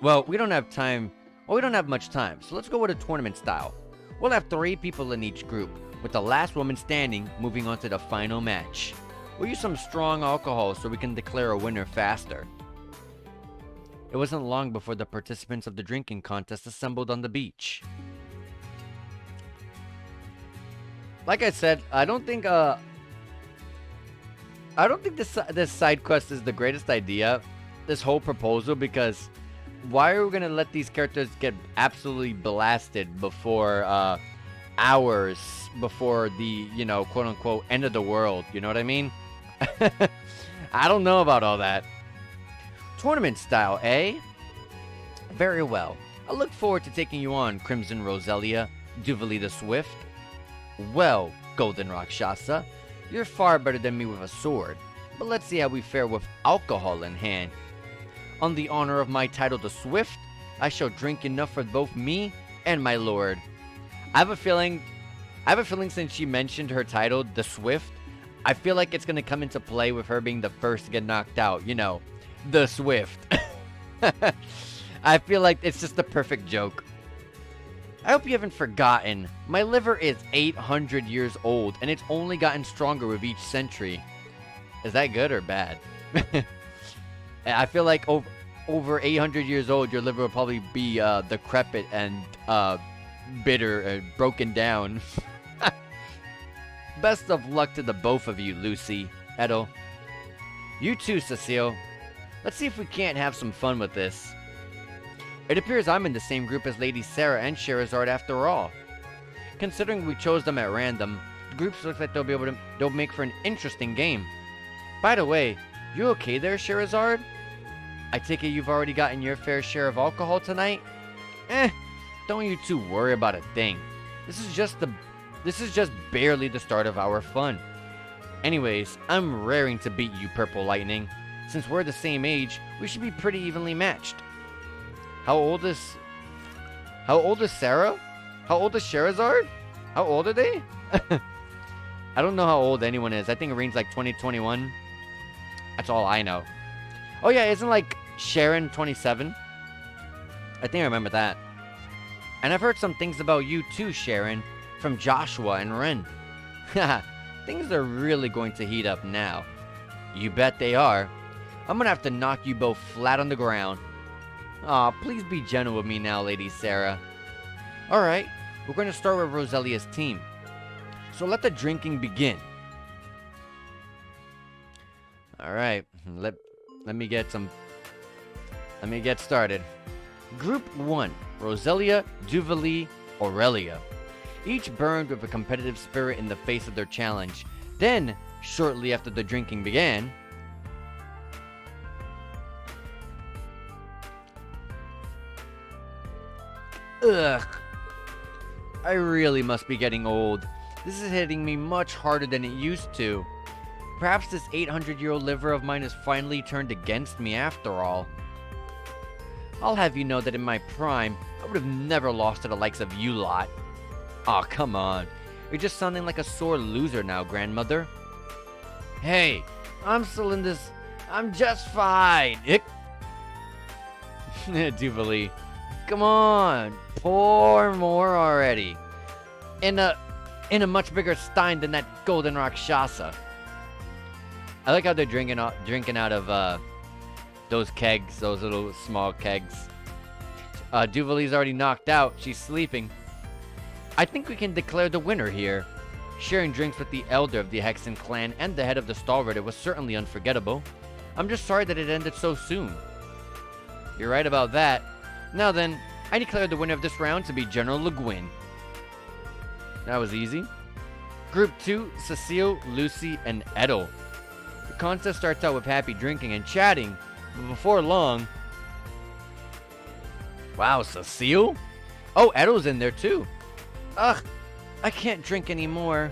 Well, we don't have time. Well, we don't have much time, so let's go with a tournament style. We'll have 3 people in each group, with the last woman standing moving on to the final match. We'll use some strong alcohol so we can declare a winner faster. It wasn't long before the participants of the drinking contest assembled on the beach. Like I said, I don't think this side quest is the greatest idea, this whole proposal, because why are we gonna let these characters get absolutely blasted before hours before the quote unquote end of the world? You know what I mean? I don't know about all that. Tournament style, eh? Very well. I look forward to taking you on, Crimson Roselia, Duvali the Swift. Well, Golden Rakshasa, you're far better than me with a sword, but let's see how we fare with alcohol in hand. On the honor of my title, the Swift, I shall drink enough for both me and my lord. I have a feeling since she mentioned her title, the Swift, I feel like it's gonna come into play with her being the first to get knocked out, the Swift. I feel like it's just the perfect joke. I hope you haven't forgotten, my liver is 800 years old, and it's only gotten stronger with each century. Is that good or bad? I feel like over 800 years old, your liver will probably be decrepit and bitter and broken down. Best of luck to the both of you, Lucy, Edel. You too, Cecile. Let's see if we can't have some fun with this. It appears I'm in the same group as Lady Sarah and Sherazard after all. Considering we chose them at random, the groups look like they'll make for an interesting game. By the way, you okay there, Sherazard? I take it you've already gotten your fair share of alcohol tonight? Don't you two worry about a thing. This is just barely the start of our fun. Anyways, I'm raring to beat you, Purple Lightning. Since we're the same age, we should be pretty evenly matched. How old is Sarah? How old is Sherazard? How old are they? I don't know how old anyone is. I think Irene's like 2021. That's all I know. Oh yeah, isn't like Sharon 27? I think I remember that. And I've heard some things about you too, Sharon, from Joshua and Ren. Haha, things are really going to heat up now. You bet they are. I'm gonna have to knock you both flat on the ground. Aw, please be gentle with me now, Lady Sarah. Alright, we're gonna start with Roselia's team. So let the drinking begin. Alright, let me get started. Group 1, Roselia, Duvalie, Aurelia. Each burned with a competitive spirit in the face of their challenge. Then, shortly after the drinking began, ugh, I really must be getting old. This is hitting me much harder than it used to. Perhaps this 800-year-old liver of mine has finally turned against me after all. I'll have you know that in my prime, I would have never lost to the likes of you lot. Aw, come on. You're just sounding like a sore loser now, grandmother. Hey, I'm still in this. I'm just fine. Duvalie, come on. Pour more already. In a much bigger stein than that golden Rakshasa. I like how they're drinking out of those kegs, those little small kegs. Duvalie's already knocked out. She's sleeping. I think we can declare the winner here. Sharing drinks with the elder of the Hexen clan and the head of the Stalwart was certainly unforgettable. I'm just sorry that it ended so soon. You're right about that. Now then, I declare the winner of this round to be General Le Guin. That was easy. Group 2, Cecile, Lucy, and Edel. The contest starts out with happy drinking and chatting, but before long... Wow, Cecile? Oh, Edel's in there too. Ugh, I can't drink anymore.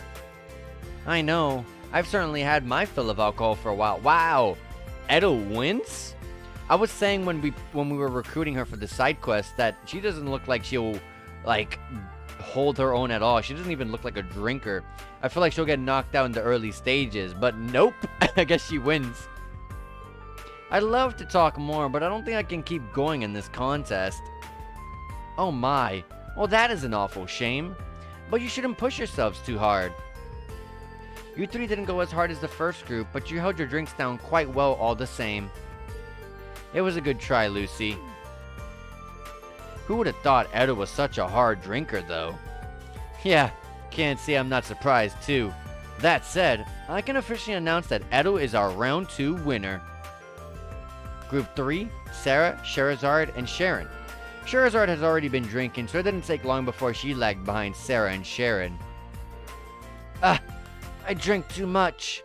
I know. I've certainly had my fill of alcohol for a while. Wow, Edel wins? I was saying when we were recruiting her for the side quest that she doesn't look like she'll, like, hold her own at all. She doesn't even look like a drinker. I feel like she'll get knocked out in the early stages, but nope. I guess she wins. I'd love to talk more, but I don't think I can keep going in this contest. Oh my. Well, that is an awful shame. But you shouldn't push yourselves too hard. You three didn't go as hard as the first group, but you held your drinks down quite well all the same. It was a good try, Lucy. Who would have thought Edel was such a hard drinker, though? Yeah, can't say I'm not surprised, too. That said, I can officially announce that Edel is our round 2 winner. Group 3, Sarah, Sherazard, and Sharon. Sherazard has already been drinking, so it didn't take long before she lagged behind Sarah and Sharon. I drink too much.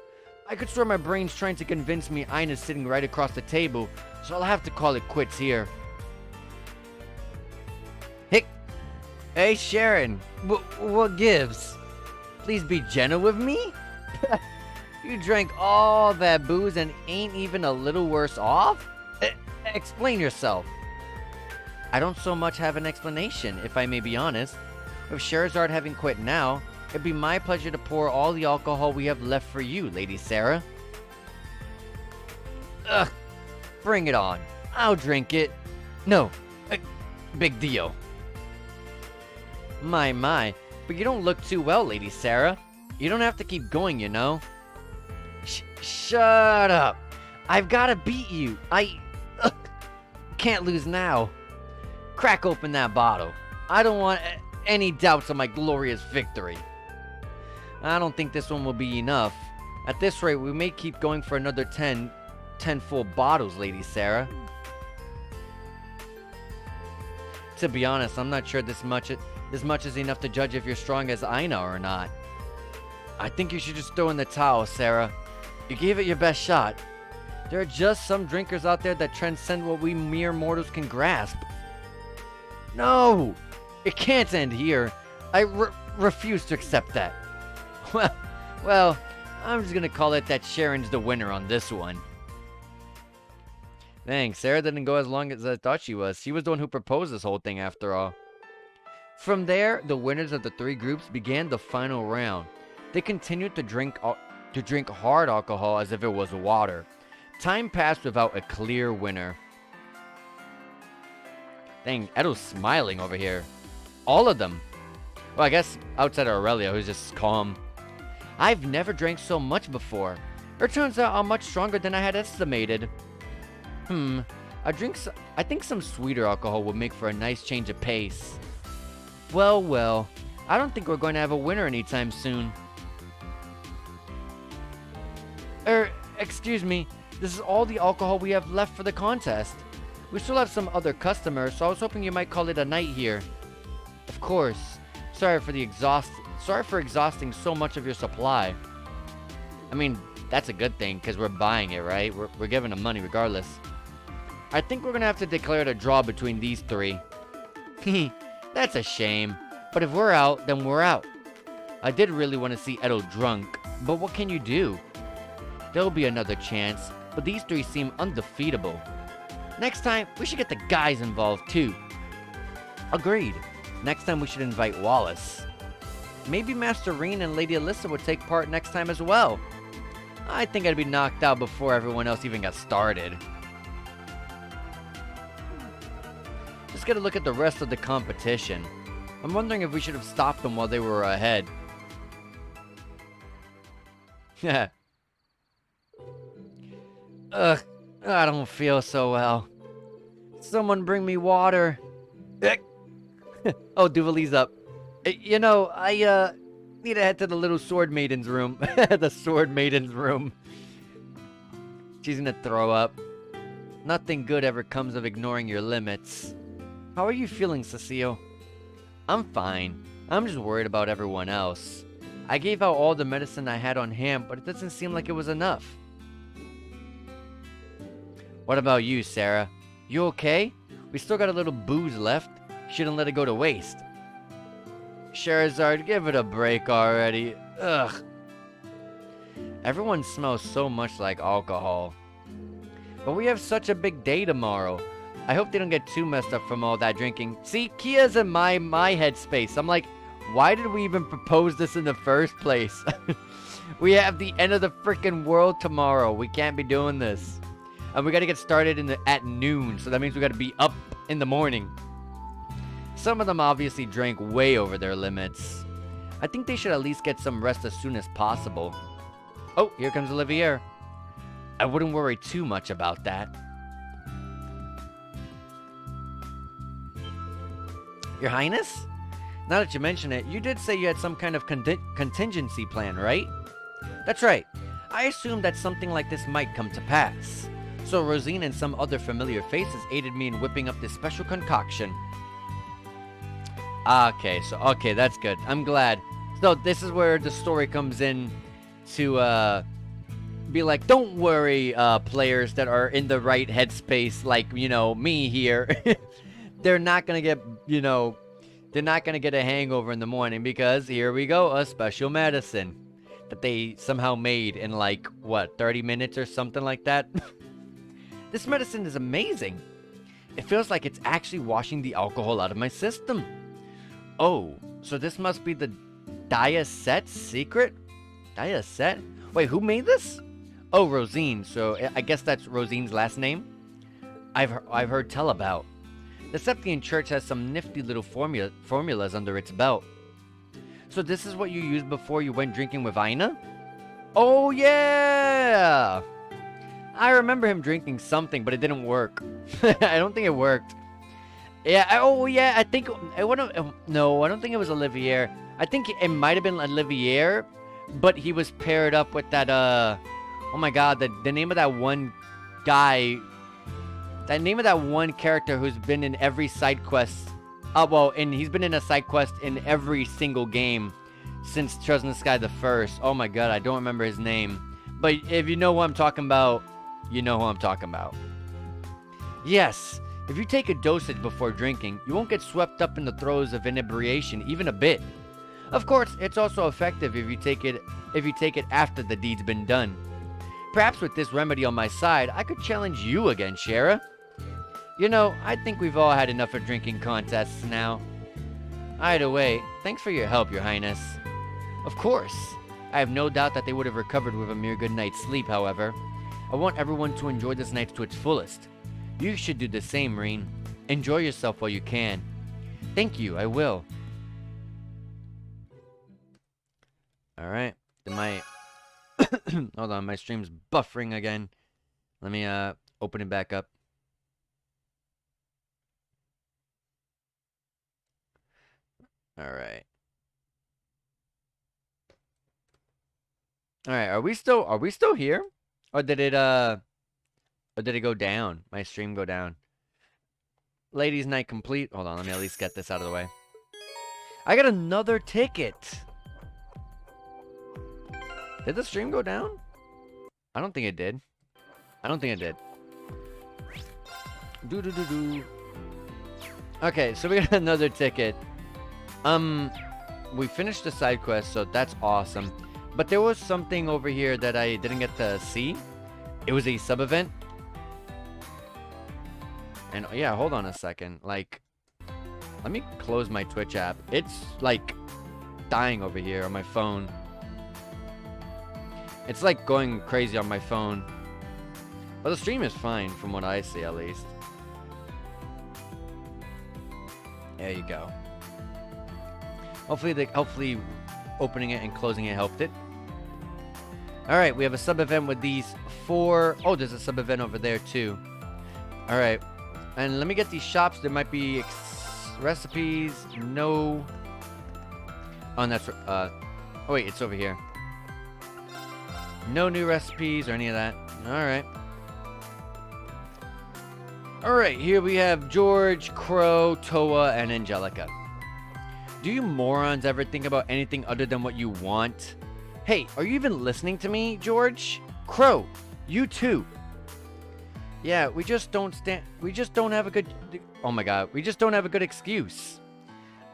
I could swear my brain's trying to convince me Ina's sitting right across the table, so I'll have to call it quits here. Hey, Sharon, what gives? Please be gentle with me? You drank all that booze and ain't even a little worse off? Explain yourself. I don't so much have an explanation, if I may be honest. With Sherazard having quit now, it'd be my pleasure to pour all the alcohol we have left for you, Lady Sarah. Ugh, bring it on. I'll drink it. No, big deal. My, but you don't look too well, Lady Sarah. You don't have to keep going, you know. Shut up. I've got to beat you. I can't lose now. Crack open that bottle. I don't want any doubts of my glorious victory. I don't think this one will be enough. At this rate, we may keep going for another 10 full bottles, Lady Sarah. To be honest, I'm not sure this much is enough to judge if you're strong as Ina or not. I think you should just throw in the towel, Sarah. You gave it your best shot. There are just some drinkers out there that transcend what we mere mortals can grasp. No! It can't end here. I refuse to accept that. Well, I'm just gonna call it that Sharon's the winner on this one. Thanks, Sarah didn't go as long as I thought she was. She was the one who proposed this whole thing after all. From there, the winners of the three groups began the final round. They continued to drink hard alcohol as if it was water. Time passed without a clear winner. Dang, Edo's smiling over here. All of them. Well, I guess outside of Aurelia, who's just calm. I've never drank so much before. It turns out I'm much stronger than I had estimated. I think some sweeter alcohol would make for a nice change of pace. Well, I don't think we're going to have a winner anytime soon. Excuse me, this is all the alcohol we have left for the contest. We still have some other customers, so I was hoping you might call it a night here. Of course. Sorry for exhausting so much of your supply. I mean, that's a good thing, because we're buying it, right? We're giving them money regardless. I think we're going to have to declare it a draw between these three. That's a shame. But if we're out, then we're out. I did really want to see Edo drunk, but what can you do? There'll be another chance, but these three seem undefeatable. Next time, we should get the guys involved too. Agreed. Next time we should invite Wallace. Maybe Master Reen and Lady Alyssa would take part next time as well. I think I'd be knocked out before everyone else even got started. Just gotta look at the rest of the competition. I'm wondering if we should have stopped them while they were ahead. Ugh, I don't feel so well. Someone bring me water. Oh, Duvali's up. You know, I need to head to the little sword maiden's room. The sword maiden's room. She's gonna throw up. Nothing good ever comes of ignoring your limits. How are you feeling, Cecile? I'm fine. I'm just worried about everyone else. I gave out all the medicine I had on hand, but it doesn't seem like it was enough. What about you, Sarah? You okay? We still got a little booze left. Shouldn't let it go to waste. Scheherazade, give it a break already. Ugh. Everyone smells so much like alcohol. But we have such a big day tomorrow. I hope they don't get too messed up from all that drinking. See, Kia's in my headspace. I'm like, why did we even propose this in the first place? We have the end of the freaking world tomorrow. We can't be doing this. And we gotta get started at noon, so that means we gotta be up in the morning. Some of them obviously drank way over their limits. I think they should at least get some rest as soon as possible. Oh, here comes Olivier. I wouldn't worry too much about that. Your Highness? Now that you mention it, you did say you had some kind of contingency plan, right? That's right. I assumed that something like this might come to pass. So Rosine and some other familiar faces aided me in whipping up this special concoction. Okay, that's good. I'm glad. So this is where the story comes in to be like, don't worry, players that are in the right headspace, like, you know, me here. They're not gonna get, you know, they're not gonna get a hangover in the morning because here we go, a special medicine that they somehow made in like, what, 30 minutes or something like that? This medicine is amazing. It feels like it's actually washing the alcohol out of my system. Oh, so this must be the Diacet secret? Diacet? Wait, who made this? Oh, Rosine. So I guess that's Rosine's last name? I've heard tell about. The Septian Church has some nifty little formulas under its belt. So this is what you used before you went drinking with Aina? Oh, yeah! I remember him drinking something, but it didn't work. I don't think it worked. Yeah, I think... No, I don't think it was Olivier. I think it might have been Olivier, but he was paired up with that, oh my god, the name of that one guy... That name of that one character who's been in every side quest. And he's been in a side quest in every single game since Trails in the Sky the First. Oh my god, I don't remember his name. But if you know what I'm talking about, you know who I'm talking about. Yes, if you take a dosage before drinking, you won't get swept up in the throes of inebriation even a bit. Of course, it's also effective if you take it after the deed's been done. Perhaps with this remedy on my side, I could challenge you again, Shara. You know, I think we've all had enough of drinking contests now. Either way, thanks for your help, Your Highness. Of course. I have no doubt that they would have recovered with a mere good night's sleep, however. I want everyone to enjoy this night to its fullest. You should do the same, Reen. Enjoy yourself while you can. Thank you, I will. Alright. Hold on, my stream's buffering again. Let me open it back up. Alright. Alright, are we still here? Or did it go down? My stream go down. Ladies' night complete. Hold on, let me at least get this out of the way. I got another ticket. Did the stream go down? I don't think it did. Okay, so we got another ticket. We finished the side quest, so that's awesome. But there was something over here that I didn't get to see. It was a sub-event. And yeah, hold on a second. Like, let me close my Twitch app. It's like dying over here on my phone. It's like going crazy on my phone. But the stream is fine from what I see, at least. There you go. Hopefully opening it and closing it helped it. Alright, we have a sub-event with these 4... Oh, there's a sub-event over there, too. Alright. And let me get these shops. There might be recipes. No. Oh, and that's... Oh, wait, it's over here. No new recipes or any of that. Alright. Alright, here we have George, Crow, Toa, and Angelica. Do you morons ever think about anything other than what you want? Hey, are you even listening to me, George? Crow, you too. Yeah, we just don't have a good... Oh my god, we just don't have a good excuse.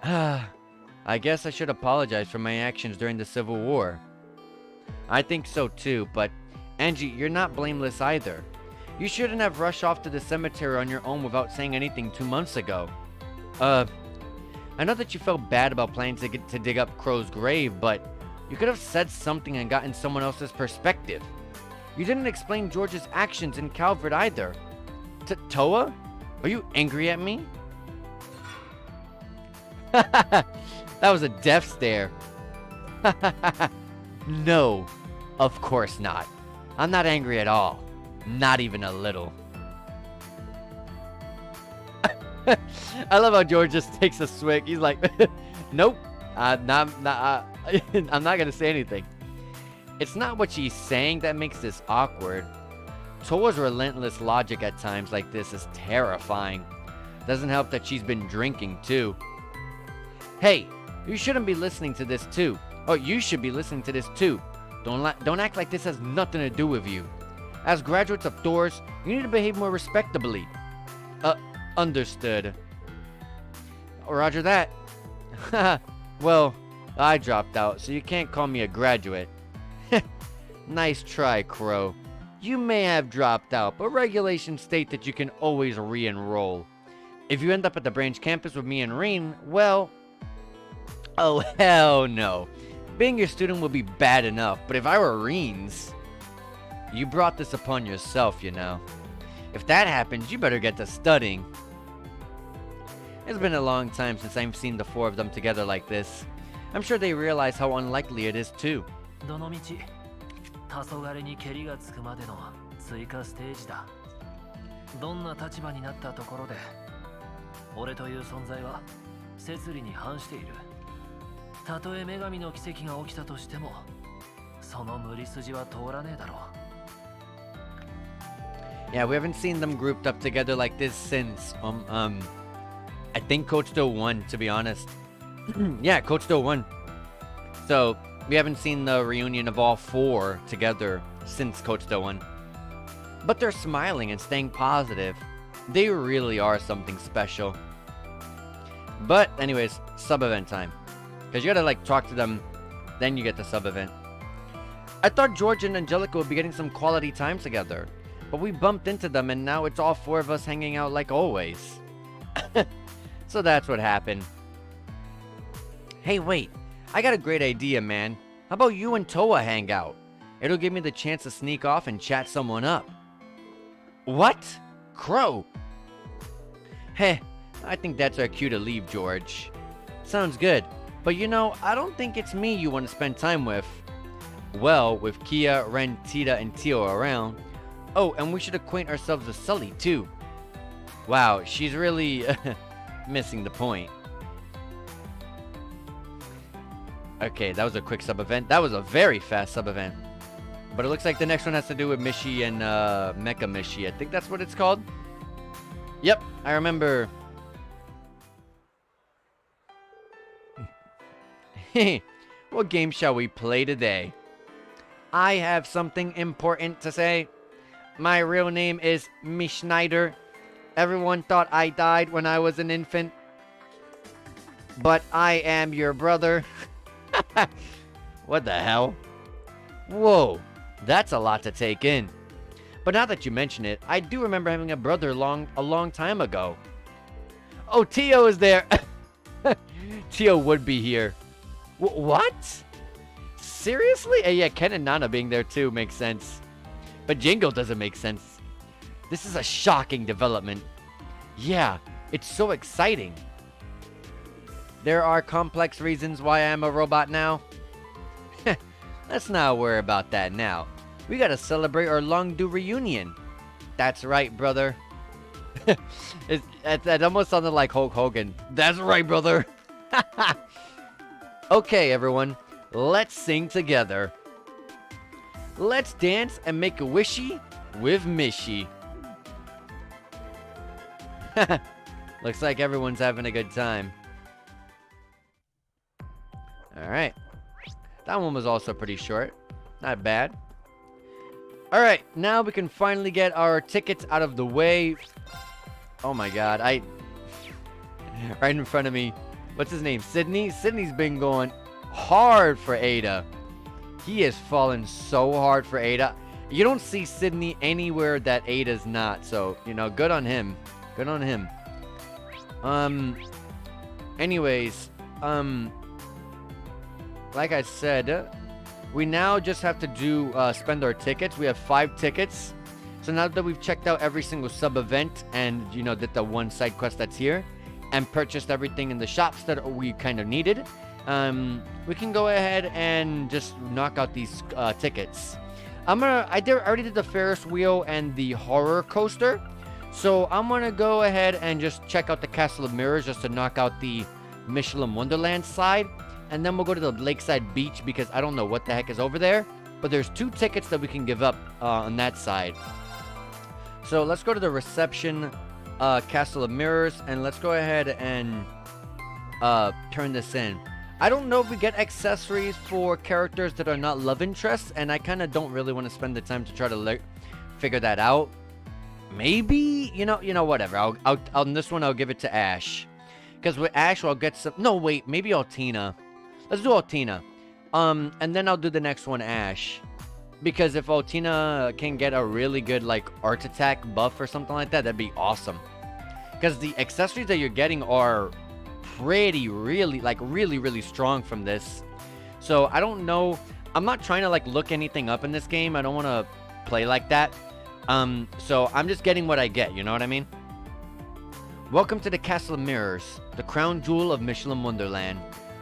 I guess I should apologize for my actions during the Civil War. I think so too, but Angie, you're not blameless either. You shouldn't have rushed off to the cemetery on your own without saying anything 2 months ago. I know that you felt bad about planning to dig up Crow's grave, but you could have said something and gotten someone else's perspective. You didn't explain George's actions in Calvert either. Toa? Are you angry at me? That was a death stare. No, of course not. I'm not angry at all. Not even a little. I love how George just takes a swig. He's like, nope. I'm not going to say anything. It's not what she's saying that makes this awkward. Toa's relentless logic at times like this is terrifying. Doesn't help that she's been drinking too. Hey, you shouldn't be listening to this too. Oh, you should be listening to this too. Don't act like this has nothing to do with you. As graduates of Thors, you need to behave more respectably. Understood. Roger that. Well, I dropped out, so you can't call me a graduate. Nice try, Crow. You may have dropped out, but regulations state that you can always re-enroll. If you end up at the branch campus with me and Reen, well... Oh, hell no. Being your student will be bad enough, but if I were Reen's... You brought this upon yourself, you know. If that happens, you better get to studying. It's been a long time since I've seen the 4 of them together like this. I'm sure they realize how unlikely it is too. どの道、黄昏にケリがつくまでの追加ステージだ。どんな立場になったところで、俺という存在は摂理に反している。たとえ女神の奇跡が起きたとしても、その無理筋は通らねえだろう。Yeah, we haven't seen them grouped up together like this since I think Coach Do 1, to be honest. Yeah, Coach Do 1. So We haven't seen the reunion of all 4 together since Coach Doan. But they're smiling and staying positive. They really are something special. But anyways, sub-event time. Because you gotta like talk to them, then you get the sub-event. I thought George and Angelica would be getting some quality time together. But we bumped into them and now it's all 4 of us hanging out like always. So that's what happened. Hey, wait. I got a great idea, man. How about you and Toa hang out? It'll give me the chance to sneak off and chat someone up. What? Crow? Heh, I think that's our cue to leave, George. Sounds good. But you know, I don't think it's me you want to spend time with. Well, with Kia, Ren, Tita, and Tio around. Oh, and we should acquaint ourselves with Sully, too. Wow, she's really missing the point. Okay, that was a quick sub-event. That was a very fast sub-event. But it looks like the next one has to do with Mishi and Mecha Mishi. I think that's what it's called. Yep, I remember. What game shall we play today? I have something important to say. My real name is Schneider. Everyone thought I died when I was an infant. But I am your brother. What the hell? Whoa, that's a lot to take in. But now that you mention it, I do remember having a brother a long time ago. Oh, Tio is there. Tio would be here. What? Seriously? Yeah, Ken and Nana being there too makes sense. But Jingle doesn't make sense. This is a shocking development. Yeah, it's so exciting. There are complex reasons why I'm a robot now. Let's not worry about that now. We gotta celebrate our long-due reunion. That's right, brother. That almost sounded like Hulk Hogan. That's right, brother. Okay, everyone. Let's sing together. Let's dance and make a wishy with Mishi. Looks like everyone's having a good time. Alright. That one was also pretty short. Not bad. Alright, now we can finally get our tickets out of the way. Oh my god, right in front of me. What's his name? Sydney? Sydney's been going hard for Ada. He has fallen so hard for Ada. You don't see Sydney anywhere that Ada's not. So, you know, good on him. Good on him. Anyways, like I said, we now just have to do spend our tickets. We have 5 tickets. So now that we've checked out every single sub-event and, you know, did the one side quest that's here and purchased everything in the shops that we kind of needed, we can go ahead and just knock out these tickets. I already did the Ferris wheel and the horror coaster. So I'm going to go ahead and just check out the Castle of Mirrors just to knock out the Mishelam Wonderland side. And then we'll go to the Lakeside Beach because I don't know what the heck is over there. But there's 2 tickets that we can give up on that side. So let's go to the reception Castle of Mirrors. And let's go ahead and turn this in. I don't know if we get accessories for characters that are not love interests. And I kind of don't really want to spend the time to try to figure that out. Maybe? You know, whatever. On this one, I'll give it to Ash. Because with Ash, I'll get some... No, wait. Maybe Altina. Let's do Altina. And then I'll do the next one, Ash. Because if Altina can get a really good, like, art attack buff or something like that, that'd be awesome. Because the accessories that you're getting are really strong from this. So, I don't know. I'm not trying to, like, look anything up in this game. I don't want to play like that. So, I'm just getting what I get. You know what I mean? Welcome to the Castle of Mirrors, the crown jewel of Mishelam Wonderland.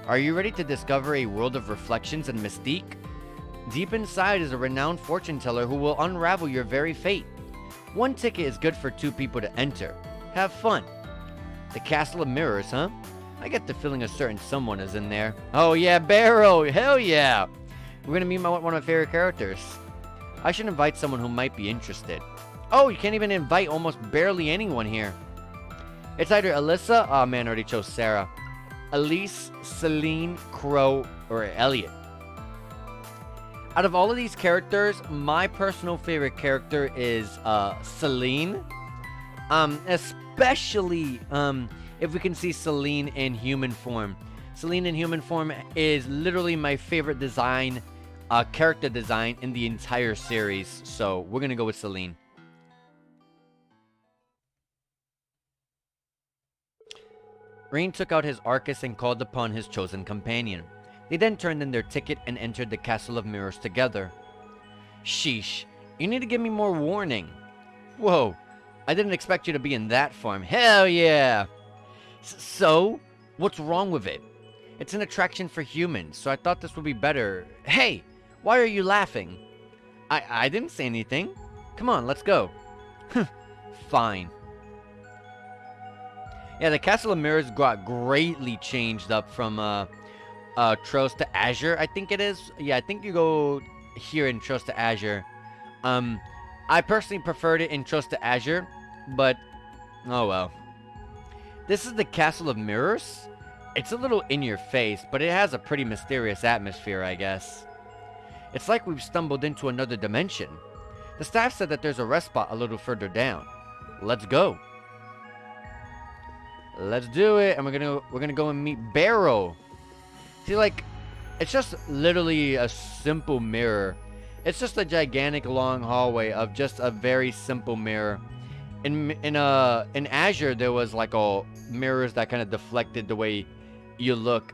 Are you ready to discover a world of reflections and mystique? Deep inside is a renowned fortune teller who will unravel your very fate. 1 ticket is good for 2 people to enter. Have fun. The Castle of Mirrors, huh? I get the feeling a certain someone is in there. Oh yeah, Barrow! Hell yeah! We're gonna meet one of my favorite characters. I should invite someone who might be interested. Oh, you can't even invite almost barely anyone here. It's either Alyssa, oh man, I already chose Sarah, Elise, Celine, Crow, or Elliot. Out of all of these characters, my personal favorite character is Celine. Especially if we can see Celine in human form. Celine in human form is literally my favorite design, character design in the entire series. So we're gonna go with Celine. Rain took out his Arcus and called upon his chosen companion. They then turned in their ticket and entered the Castle of Mirrors together. Sheesh, you need to give me more warning. Whoa, I didn't expect you to be in that form. Hell yeah! So, what's wrong with it? It's an attraction for humans, so I thought this would be better. Hey, why are you laughing? I didn't say anything. Come on, let's go. Fine. Yeah, the Castle of Mirrors got greatly changed up from Trails to Azure, I think it is. Yeah, I think you go here in Trails to Azure. I personally preferred it in Trails to Azure, but oh well. This is the Castle of Mirrors. It's a little in your face, but it has a pretty mysterious atmosphere, I guess. It's like we've stumbled into another dimension. The staff said that there's a rest spot a little further down. Let's go. Let's do it, and we're gonna go and meet Barrow. See, like, it's just literally a simple mirror. It's just a gigantic long hallway of just a very simple mirror. In Azure, there was like all mirrors that kind of deflected the way you look.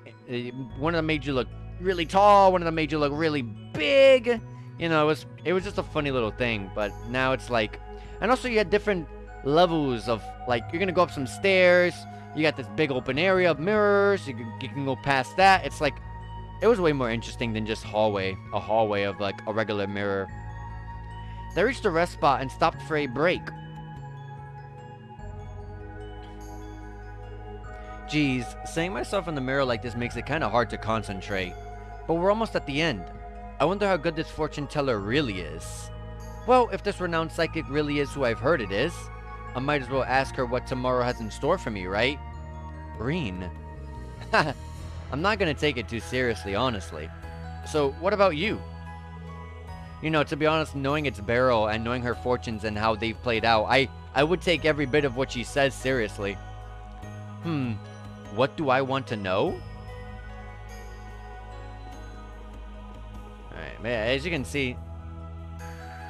One of them made you look really tall. One of them made you look really big. You know, it was just a funny little thing. But now it's like, and also you had different levels of, like, you're gonna go up some stairs. You got this big open area of mirrors. You can go past that. It's like, it was way more interesting than just a hallway of like a regular mirror. They reached a rest spot and stopped for a break. Geez, seeing myself in the mirror like this makes it kind of hard to concentrate. But we're almost at the end. I wonder how good this fortune teller really is. Well, if this renowned psychic really is who I've heard it is, I might as well ask her what tomorrow has in store for me, right? Green. I'm not gonna take it too seriously, honestly. So, what about you? You know, to be honest, knowing it's Beryl and knowing her fortunes and how they've played out, I would take every bit of what she says seriously. What do I want to know? Alright, as you can see...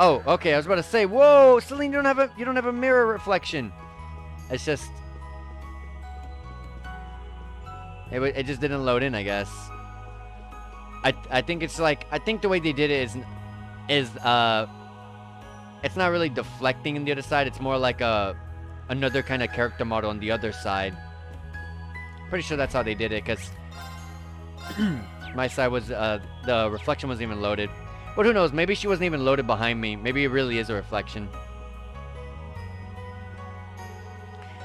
Oh, okay, I was about to say, whoa, Celine, you don't have a mirror reflection. It's just... It just didn't load in, I guess. I think it's like, I think the way they did it is it's not really deflecting in the other side. It's more like another kind of character model on the other side. Pretty sure that's how they did it, because my side was, the reflection wasn't even loaded. But who knows, maybe she wasn't even loaded behind me. Maybe it really is a reflection.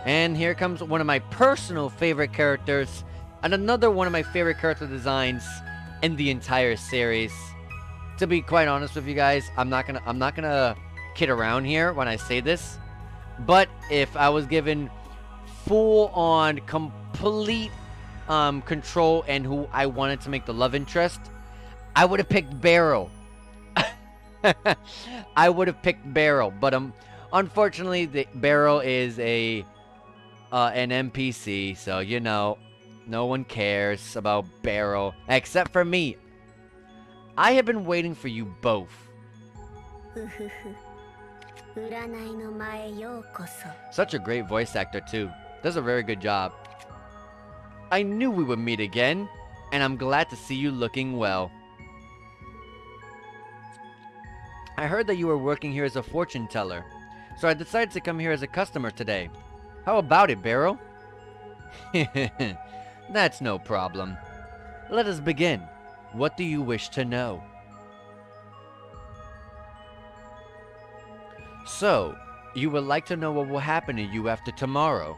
And here comes one of my personal favorite characters, and another one of my favorite character designs in the entire series. To be quite honest with you guys, I'm not gonna kid around here when I say this. But if I was given full-on, complete control and who I wanted to make the love interest, I would have picked Beryl. I would have picked Beryl, but unfortunately, Beryl is an NPC, so you know, no one cares about Beryl except for me. I have been waiting for you both. Such a great voice actor too. Does a very good job. I knew we would meet again, and I'm glad to see you looking well. I heard that you were working here as a fortune teller, so I decided to come here as a customer today. How about it, Beryl? That's no problem. Let us begin. What do you wish to know? So, you would like to know what will happen to you after tomorrow.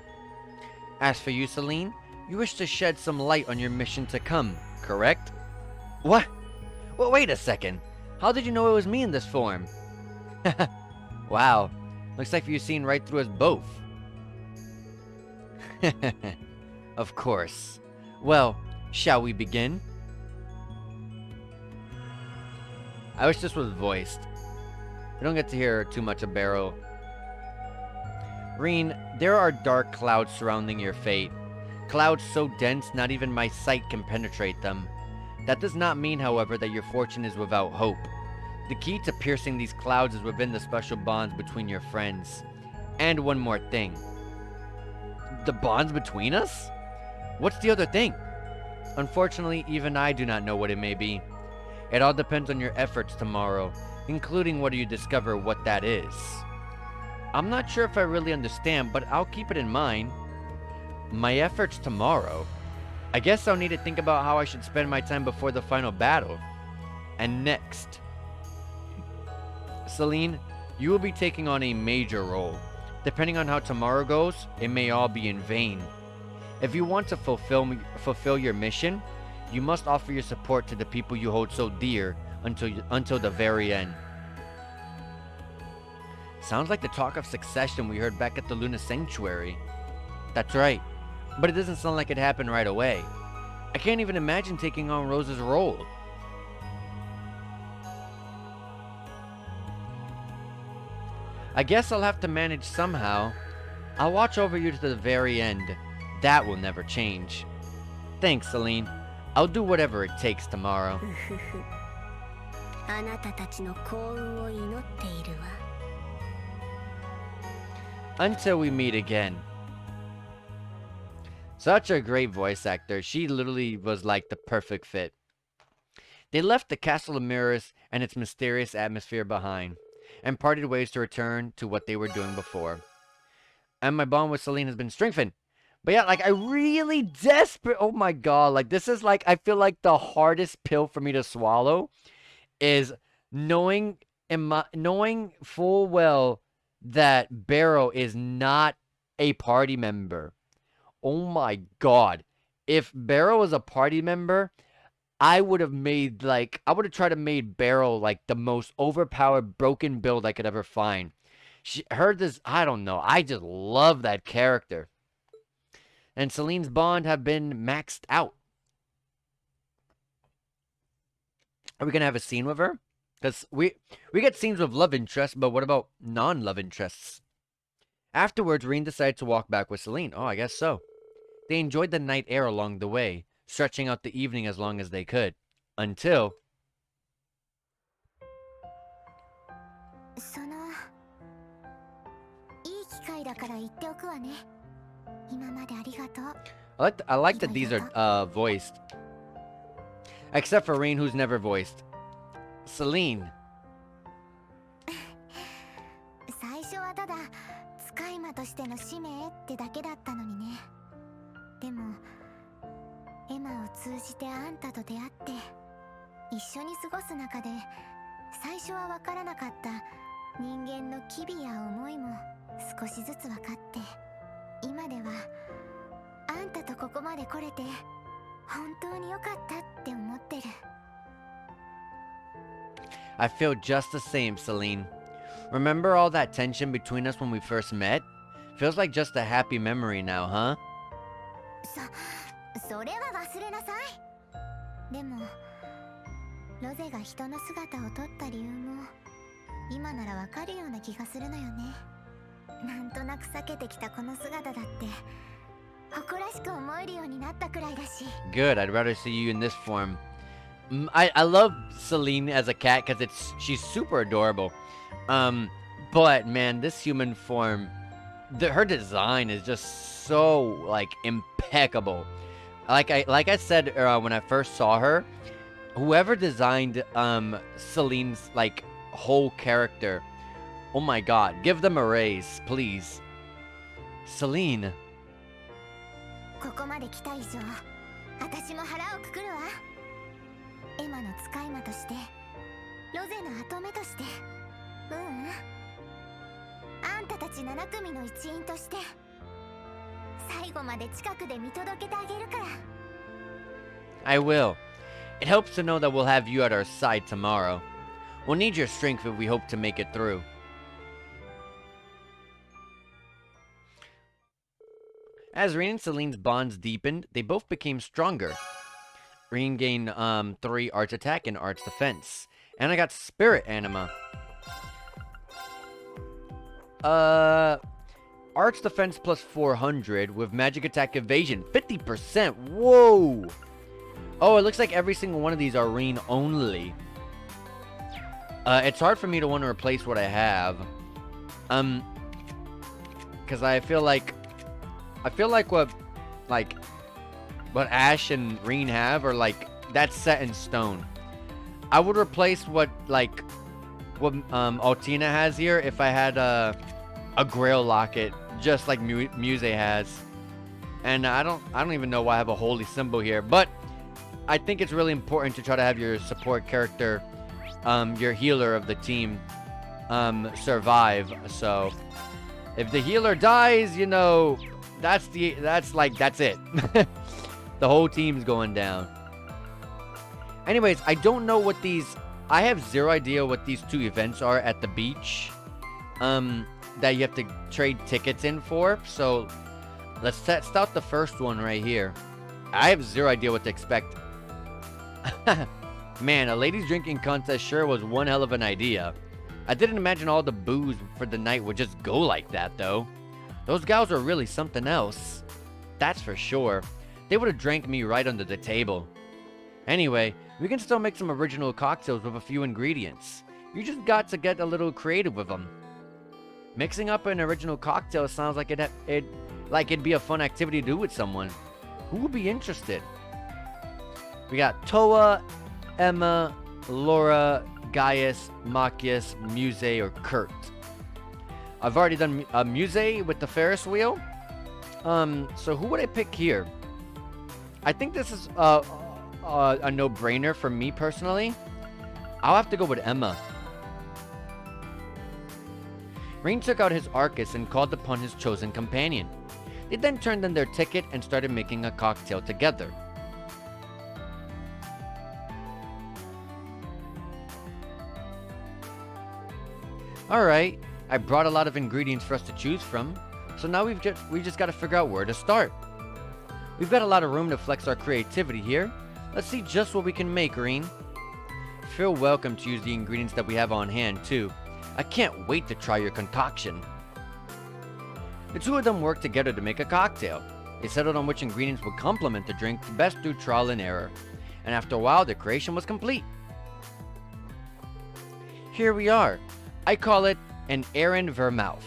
As for you, Celine, you wish to shed some light on your mission to come, correct? What? Well, wait a second. How did you know it was me in this form? Wow. Looks like you've seen right through us both. Of course. Well, shall we begin? I wish this was voiced. We don't get to hear too much of Barrow. Reen, there are dark clouds surrounding your fate. Clouds so dense not even my sight can penetrate them. That does not mean, however, that your fortune is without hope. The key to piercing these clouds is within the special bonds between your friends. And one more thing. The bonds between us? What's the other thing? Unfortunately, even I do not know what it may be. It all depends on your efforts tomorrow, including whether you discover what that is. I'm not sure if I really understand, but I'll keep it in mind. My efforts tomorrow? I guess I'll need to think about how I should spend my time before the final battle. And next. Celine, you will be taking on a major role. Depending on how tomorrow goes, it may all be in vain. If you want to fulfill your mission, you must offer your support to the people you hold so dear until the very end. Sounds like the talk of succession we heard back at the Luna Sanctuary. That's right, but it doesn't sound like it happened right away. I can't even imagine taking on Rose's role. I guess I'll have to manage somehow. I'll watch over you to the very end. That will never change. Thanks, Celine. I'll do whatever it takes tomorrow. Until we meet again. Such a great voice actor. She literally was like the perfect fit. They left the Castle of Mirrors and its mysterious atmosphere behind, and parted ways to return to what they were doing before. And my bond with Celine has been strengthened. But yeah, like, I really desperate. Oh my god, like, this is like, I feel like the hardest pill for me to swallow is knowing full well that Barrow is not a party member. Oh my god. If Barrow was a party member, I would have tried to make Barrow like the most overpowered broken build I could ever find. I don't know. I just love that character. And Celine's bond have been maxed out. Are we gonna have a scene with her? Because we get scenes with love interests, but what about non-love interests? Afterwards, Reen decided to walk back with Celine. Oh, I guess so. They enjoyed the night air along the way, stretching out the evening as long as they could. Until... I like that these are voiced. Except for Reen, who's never voiced. Celine. I feel just the same, Celine. Remember all that tension between us when we first met? Feels like just a happy memory now, huh? Good, I'd rather see you in this form. I love Celine as a cat because she's super adorable. But man, this human form, her design is just so like impeccable. Like I said when I first saw her, whoever designed Celine's like whole character, oh my god, give them a raise, please. Celine. I will. It helps to know that we'll have you at our side tomorrow. We'll need your strength if we hope to make it through. As Reen and Celine's bonds deepened, they both became stronger. Reen gained 3 arts attack and arts defense, And I got spirit anima. Arch defense plus 400 with magic attack evasion 50%. Whoa. Oh, it looks like every single one of these are rain only. It's hard for me to want to replace what I have. Because I feel like what Ash and Reen have are like that's set in stone. I would replace what Altina has here if I had a Grail locket, just like Muse has. And I don't even know why I have a holy symbol here, but I think it's really important to try to have your support character, your healer of the team, survive. So if the healer dies, you know, that's it. The whole team's going down. Anyways, I don't know what I have zero idea what these two events are at the beach, that you have to trade tickets in for. So let's test out the first one right here. I have zero idea what to expect. Man, a ladies drinking contest sure was one hell of an idea. I didn't imagine all the booze for the night would just go like that, though. Those gals are really something else. That's for sure. They would have drank me right under the table. Anyway, we can still make some original cocktails with a few ingredients. You just got to get a little creative with them. Mixing up an original cocktail sounds like it'd be a fun activity to do with someone. Who would be interested? We got Toa, Emma, Laura, Gaius, Machias, Muse, or Kurt. I've already done Muse with the Ferris wheel. So who would I pick here? I think this is a no-brainer for me personally. I'll have to go with Emma. Rain took out his Arcus and called upon his chosen companion. They then turned in their ticket and started making a cocktail together. Alright, I brought a lot of ingredients for us to choose from, so now we just gotta figure out where to start. We've got a lot of room to flex our creativity here. Let's see just what we can make, Reen. Feel welcome to use the ingredients that we have on hand, too. I can't wait to try your concoction. The two of them worked together to make a cocktail. They settled on which ingredients would complement the drink best through trial and error. And after a while, the creation was complete. Here we are. I call it an Aran Vermouth.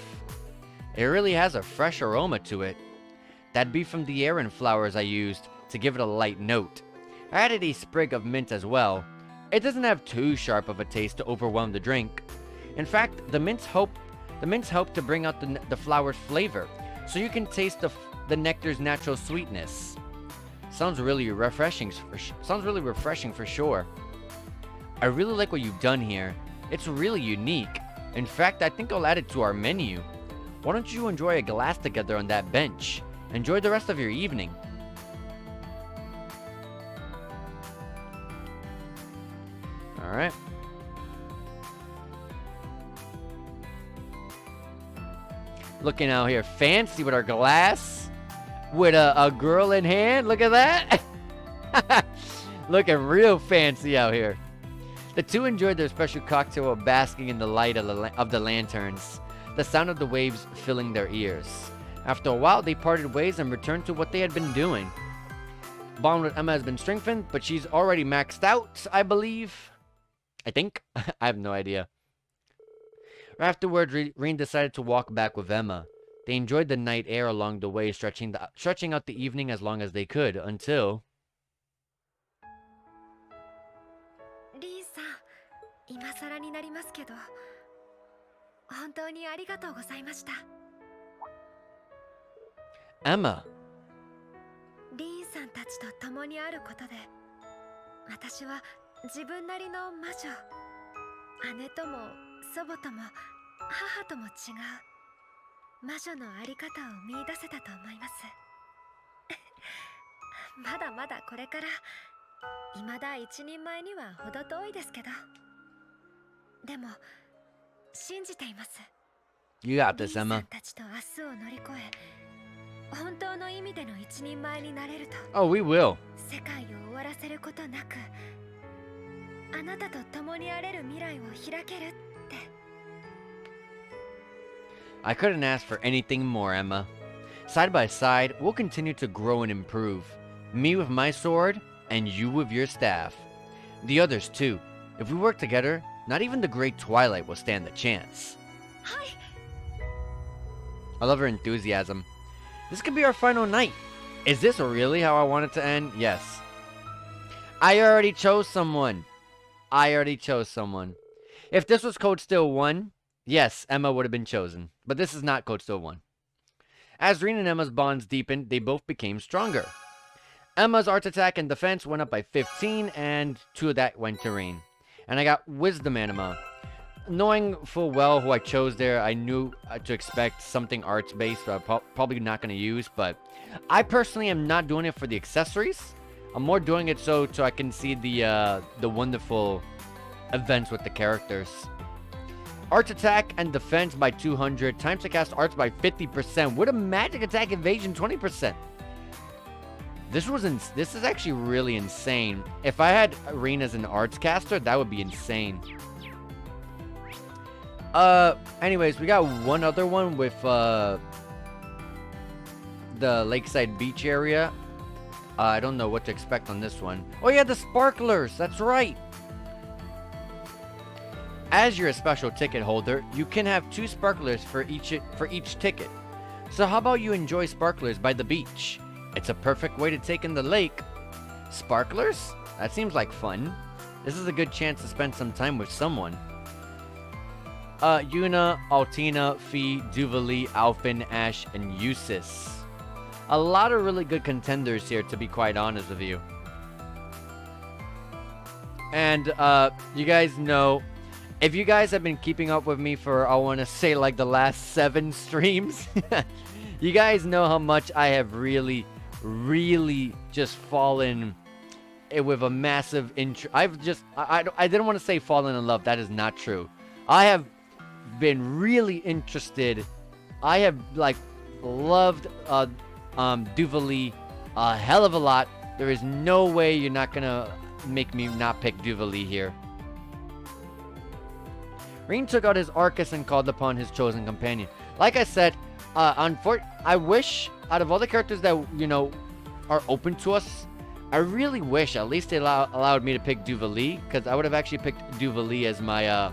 It really has a fresh aroma to it. That'd be from the Aran flowers I used to give it a light note. I added a sprig of mint as well. It doesn't have too sharp of a taste to overwhelm the drink. In fact, the mints help to bring out the flower's flavor, so you can taste the nectar's natural sweetness. Sounds really refreshing for sure. I really like what you've done here. It's really unique. In fact, I think I'll add it to our menu. Why don't you enjoy a glass together on that bench? Enjoy the rest of your evening. Alright. Looking out here fancy with our glass. With a girl in hand. Look at that. Looking real fancy out here. The two enjoyed their special cocktail while basking in the light of the lanterns, the sound of the waves filling their ears. After a while, they parted ways and returned to what they had been doing. Bond with Emma has been strengthened, but she's already maxed out, I believe. I think. I have no idea. Afterwards, Reen decided to walk back with Emma. They enjoyed the night air along the way, stretching out the evening as long as they could, until... リーさん、今更になりますけど、本当にありがとうございました。Emma. リーンさんたちと共にあることで、私は自分なりの魔女、姉とも祖母とも母とも違う魔女のあり方を見出せたと思います。まだまだこれから未だ一人前には程遠いですけど、でも信じています。 You got this, リーさ Emma. んたちと明日を乗り越え、本当の意味での一人前になれると。 Oh, we will. 世界を終わらせることなくあなたと共にあれる未来を開けるって。 I couldn't ask for anything more, Emma. Side by side, we'll continue to grow and improve. Me with my sword, and you with your staff. The others too. If we work together, not even the great Twilight will stand a chance. はい。 I love her enthusiasm. This could be our final night. Is this really how I want it to end? Yes. I already chose someone. If this was Code Steel 1, yes, Emma would have been chosen. But this is not Code Steel 1. As Rin and Emma's bonds deepened, they both became stronger. Emma's arts attack and defense went up by 15, and 2 of that went to Rin. And I got Wisdom Anima. Knowing full well who I chose there, I knew to expect something arts-based, but I'm probably not going to use. But I personally am not doing it for the accessories. I'm more doing it so I can see the wonderful events with the characters. Arts attack and defense by 200. Time to cast arts by 50%. With a magic attack evasion 20%. This is actually really insane. If I had Rin as an arts caster, that would be insane. Anyways, we got one other one with the Lakeside Beach area. I don't know what to expect on this one. Oh yeah, the sparklers. That's right. As you're a special ticket holder, you can have 2 sparklers for each ticket. So how about you enjoy sparklers by the beach? It's a perfect way to take in the lake. Sparklers? That seems like fun. This is a good chance to spend some time with someone. Yuna, Altina, Fee, Duvali, Alphin, Ash, and Eusis. A lot of really good contenders here, to be quite honest with you. And, you guys know, if you guys have been keeping up with me for, I want to say, like, the last 7 streams, you guys know how much I have really just fallen with a massive interest. I didn't want to say fallen in love. That is not true. I have been really interested. I have, like, loved, Duvali a hell of a lot. There is no way you're not gonna make me not pick Duvali here. Rin took out his Arcus and called upon his chosen companion. Like I said, I wish, out of all the characters that, you know, are open to us, I really wish at least they allowed me to pick Duvali, because I would have actually picked Duvali as my,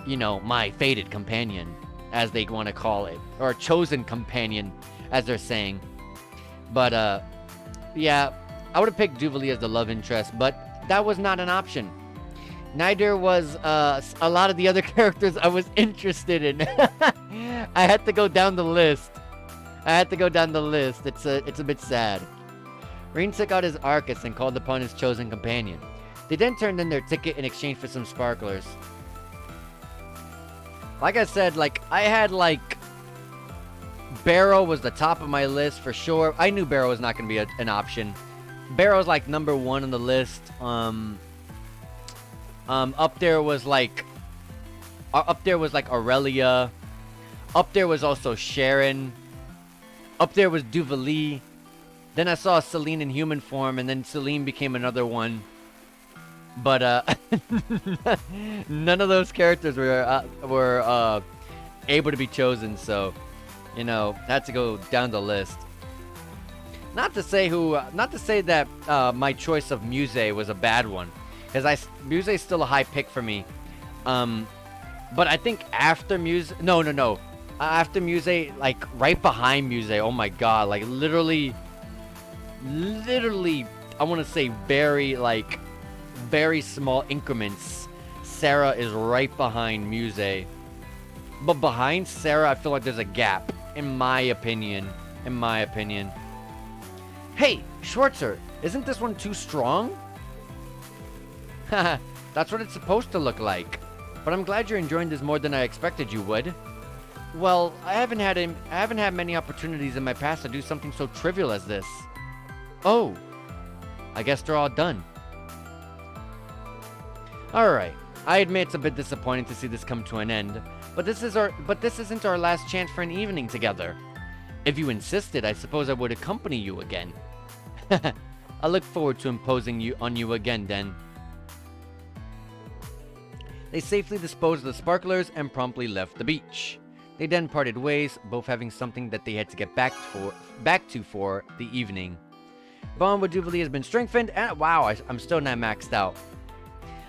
you know, my fated companion, as they want to call it, or chosen companion, as they're saying. But, yeah, I would have picked Duvali as the love interest, but that was not an option. Neither was a lot of the other characters I was interested in. I had to go down the list. It's a bit sad. Rin took out his Arcus and called upon his chosen companion. They then turned in their ticket in exchange for some sparklers. Like I said, like, I had, like, Barrow was the top of my list for sure. I knew Barrow was not going to be an option. Barrow's, like, number 1 on the list. Up there was like Aurelia. Up there was also Sharon. Up there was Duvali. Then I saw Celine in human form, and then Celine became another one. But none of those characters were able to be chosen, so, you know, had to go down the list. Not to say that my choice of Muse was a bad one, because Muse is still a high pick for me. But I think after Muse, no, after Muse, like right behind Muse, oh my god, like literally, I want to say very small increments, Sarah is right behind Muse. But behind Sarah, I feel like there's a gap, in my opinion. Hey, Schwarzer, isn't this one too strong? Haha, that's what it's supposed to look like. But I'm glad you're enjoying this more than I expected you would. Well, I haven't had many opportunities in my past to do something so trivial as this. Oh, I guess they're all done. Alright, I admit it's a bit disappointing to see this come to an end, but this isn't our last chance for an evening together. If you insisted, I suppose I would accompany you again. I look forward to imposing on you again, then. They safely disposed of the sparklers and promptly left the beach. They then parted ways, both having something that they had to get back to for the evening. Bond with Duvalie has been strengthened, and wow, I'm still not maxed out.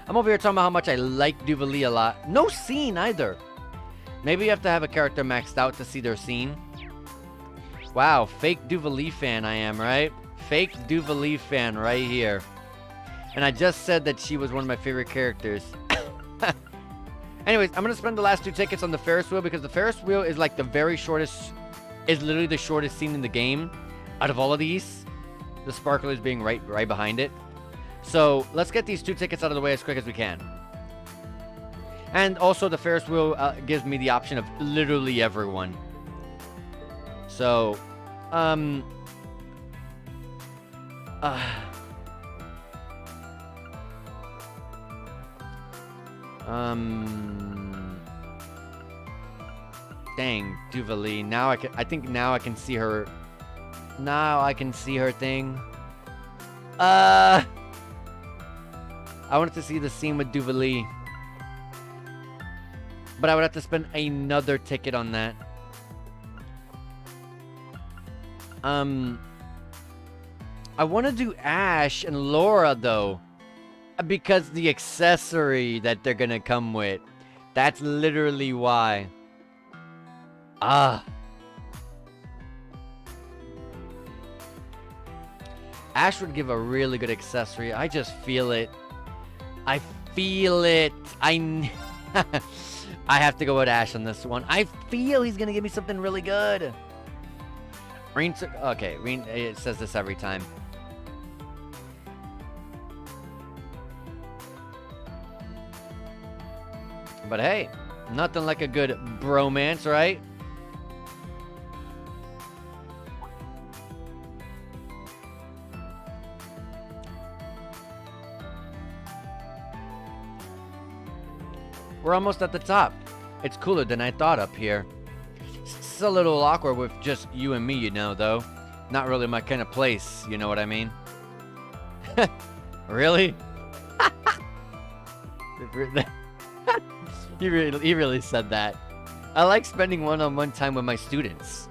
I'm over here talking about how much I like Duvalie a lot. No scene either. Maybe you have to have a character maxed out to see their scene. Wow, fake Duvalie fan I am, right? Fake Duvalie fan right here. And I just said that she was one of my favorite characters. Anyways, I'm going to spend the last 2 tickets on the Ferris wheel because the Ferris wheel is like the very shortest, is literally the shortest scene in the game out of all of these. The sparklers being right behind it. So let's get these 2 tickets out of the way as quick as we can. And also the Ferris wheel gives me the option of literally everyone. So, dang, Duvalie. Now I think now I can see her. Now I can see her thing. I wanted to see the scene with Duvalie. But I would have to spend another ticket on that. I want to do Ash and Laura, though. Because the accessory that they're gonna come with. That's literally why. Ash would give a really good accessory. I just feel it. I feel it. I have to go with Ash on this one. I feel he's gonna give me something really good. Okay, it says this every time. But hey, nothing like a good bromance, right? We're almost at the top. It's cooler than I thought up here. It's a little awkward with just you and me, you know, though. Not really my kind of place, you know what I mean? Really? He really said that. I like spending one-on-one time with my students.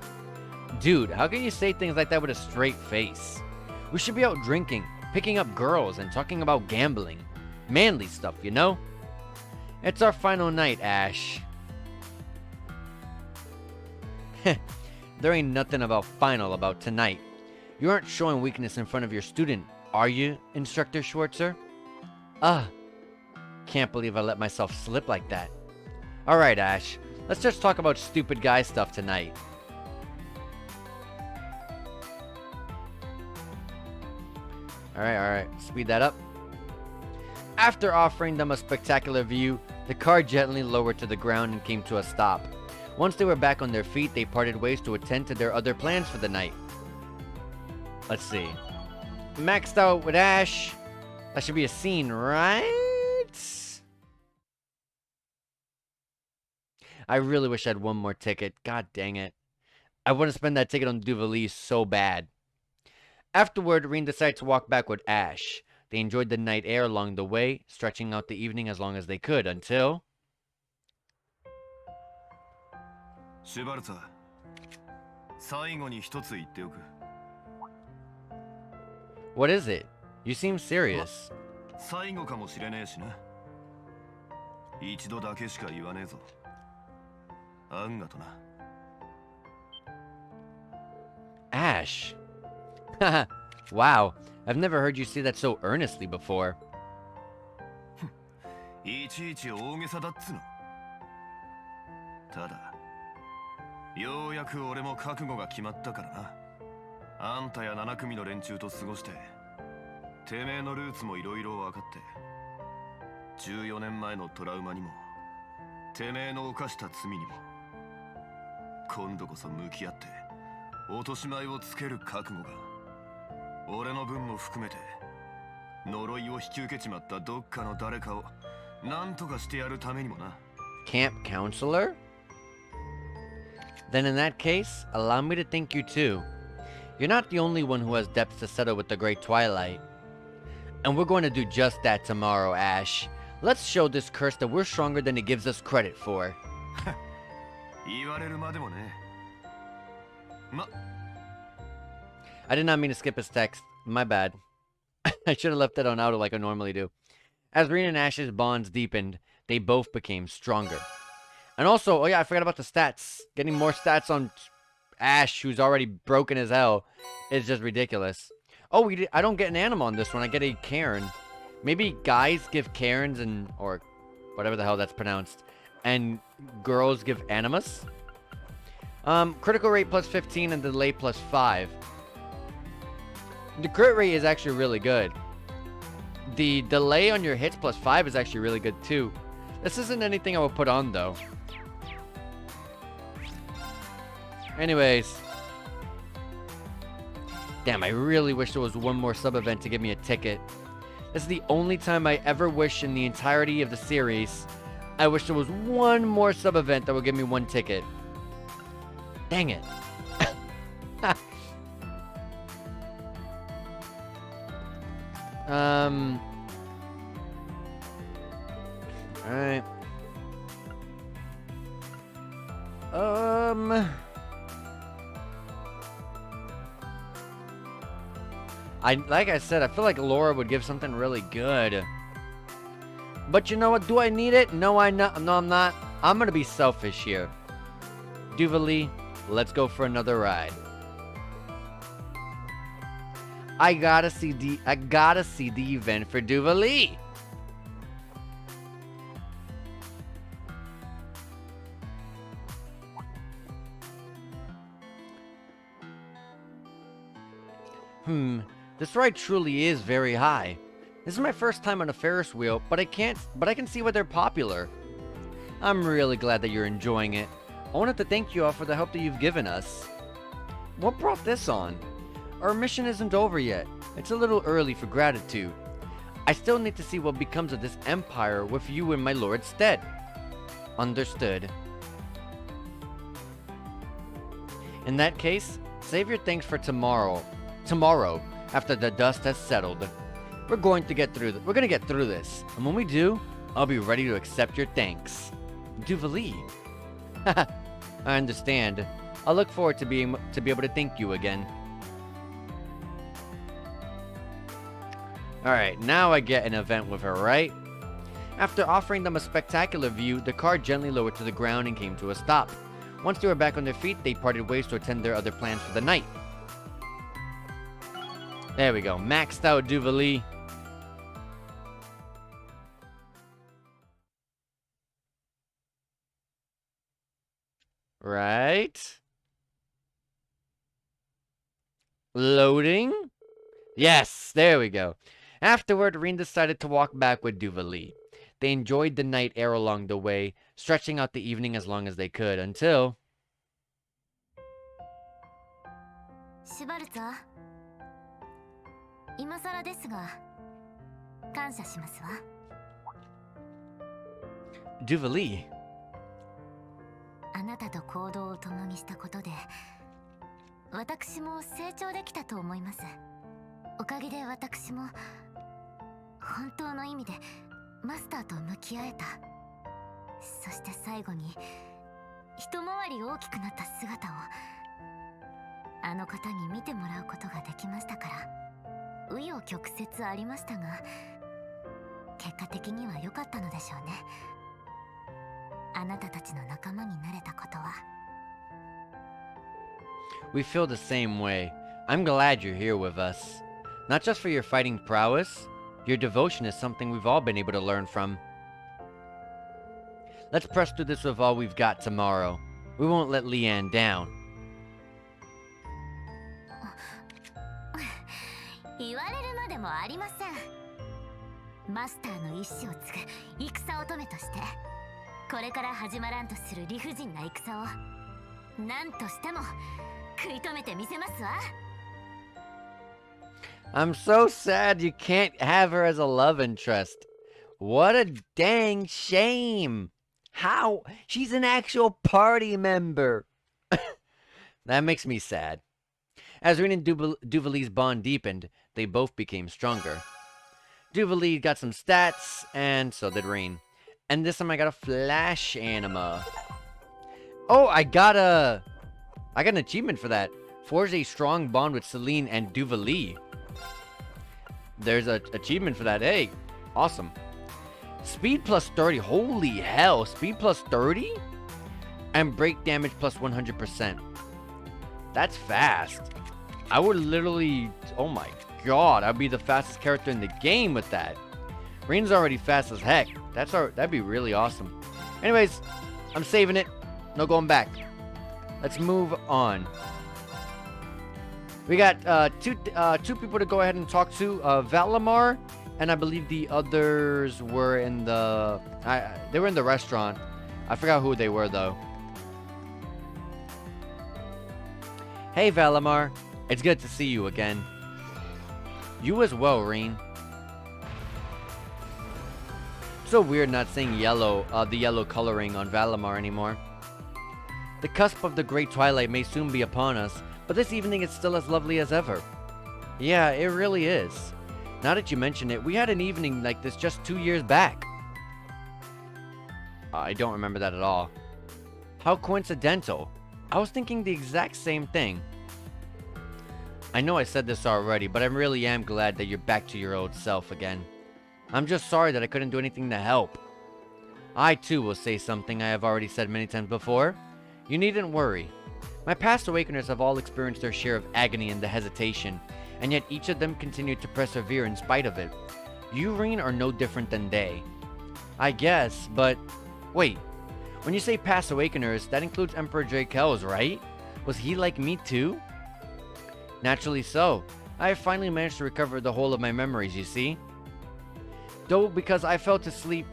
Dude, how can you say things like that with a straight face? We should be out drinking, picking up girls, and talking about gambling. Manly stuff, you know? It's our final night, Ash. There ain't nothing about final about tonight. You aren't showing weakness in front of your student, are you, Instructor Schwartzer? Can't believe I let myself slip like that. Alright, Ash. Let's just talk about stupid guy stuff tonight. Alright. Speed that up. After offering them a spectacular view, the car gently lowered to the ground and came to a stop. Once they were back on their feet, they parted ways to attend to their other plans for the night. Let's see. Maxed out with Ash. That should be a scene, right? I really wish I had one more ticket. God dang it. I want to spend that ticket on Duvalie so bad. Afterward, Reen decided to walk back with Ash. They enjoyed the night air along the way, stretching out the evening as long as they could, until... What is it? You seem serious. Ash. Wow, I've never heard you say that so earnestly before. Camp counselor? Then in that case, allow me to thank you too. You're not the only one who has depths to settle with the Great Twilight. And we're going to do just that tomorrow, Ash. Let's show this curse that we're stronger than it gives us credit for. 言われるまでもね。ま、 I did not mean to skip his text. My bad. I should have left it on auto like I normally do. As Rin and Ash's bonds deepened, they both became stronger. And also, oh yeah, I forgot about the stats. Getting more stats on Ash, who's already broken as hell, is just ridiculous. Oh, I don't get an anima on this one. I get a Karen. Maybe guys give Karens or whatever the hell that's pronounced, and girls give animus. Critical rate plus 15 and delay plus 5. The crit rate is actually really good. The delay on your hits plus 5 is actually really good too. This isn't anything I would put on though. Anyways. Damn, I really wish there was one more sub-event to give me a ticket. This is the only time I ever wish in the entirety of the series. I wish there was one more sub-event that would give me one ticket. Dang it. Alright. Like I said, I feel like Laura would give something really good. But you know what? Do I need it? No, I'm not. I'm gonna be selfish here. Duvalie, let's go for another ride. I gotta see the event for Duvalie. This ride truly is very high. This is my first time on a Ferris wheel, but I can see why they're popular. I'm really glad that you're enjoying it. I wanted to thank you all for the help that you've given us. What brought this on? Our mission isn't over yet. It's a little early for gratitude. I still need to see what becomes of this empire with you in my lord's stead. Understood. In that case, save your thanks for tomorrow. After the dust has settled. We're going to get through this. And when we do, I'll be ready to accept your thanks. Duvalie. I understand. I'll look forward to be able to thank you again. Alright, now I get an event with her, right? After offering them a spectacular view, the car gently lowered to the ground and came to a stop. Once they were back on their feet, they parted ways to attend their other plans for the night. There we go. Maxed out Duvalie. Right. Loading. Yes, there we go. Afterward, Rin decided to walk back with Duvalie. They enjoyed the night air along the way, stretching out the evening as long as they could, until... Duvalie. あなたと行動を共にしたことで私も成長できたと思います。おかげで私も本当の意味でマスターと向き合えた。そして最後に一回り大きくなった姿をあの方に見てもらうことができましたから、紆余曲折ありましたが結果的には良かったのでしょうね。あなたたちの仲間になれたことは。 We feel the same way. I'm glad you're here with us. Not just for your fighting prowess, your devotion is something we've all been able to learn from. Let's press through this with all we've got tomorrow. We won't let Leanne down. 言われるまでもありません。マスターの意志を継ぐ戦乙女として、これから始まらんとする理不尽な戦を何としても食い止めてみせますわ。 I'm so sad you can't have her as a love interest. What a dang shame. How? She's an actual party member. That makes me sad. As Rin and Duvalie's bond deepened, they both became stronger. Duvalie got some stats, and so did Rain. And this time I got a flash anima. Oh, I got an achievement for that. Forge a strong bond with Celine and Duvalie. There's an achievement for that. Hey, awesome. Speed plus 30. Holy hell. Speed plus 30? And break damage plus 100%. That's fast. I would literally... Oh my god. I'd be the fastest character in the game with that. Rain's already fast as heck. That'd be really awesome. Anyways, I'm saving it. No going back. Let's move on. We got two people to go ahead and talk to. Valimar, and I believe the others were in the... they were in the restaurant. I forgot who they were, though. Hey, Valimar. It's good to see you again. You as well, Rain. So weird not seeing yellow, the yellow coloring on Valimar anymore. The cusp of the great twilight may soon be upon us, but this evening is still as lovely as ever. Yeah, it really is. Now that you mention it, we had an evening like this just 2 years back. I don't remember that at all. How coincidental. I was thinking the exact same thing. I know I said this already, but I really am glad that you're back to your old self again. I'm just sorry that I couldn't do anything to help. I too will say something I have already said many times before. You needn't worry. My past awakeners have all experienced their share of agony and the hesitation, and yet each of them continued to persevere in spite of it. You, Rain, are no different than they. I guess, but... Wait. When you say past awakeners, that includes Emperor Drakel's, right? Was he like me too? Naturally so. I have finally managed to recover the whole of my memories, you see? Though because I fell asleep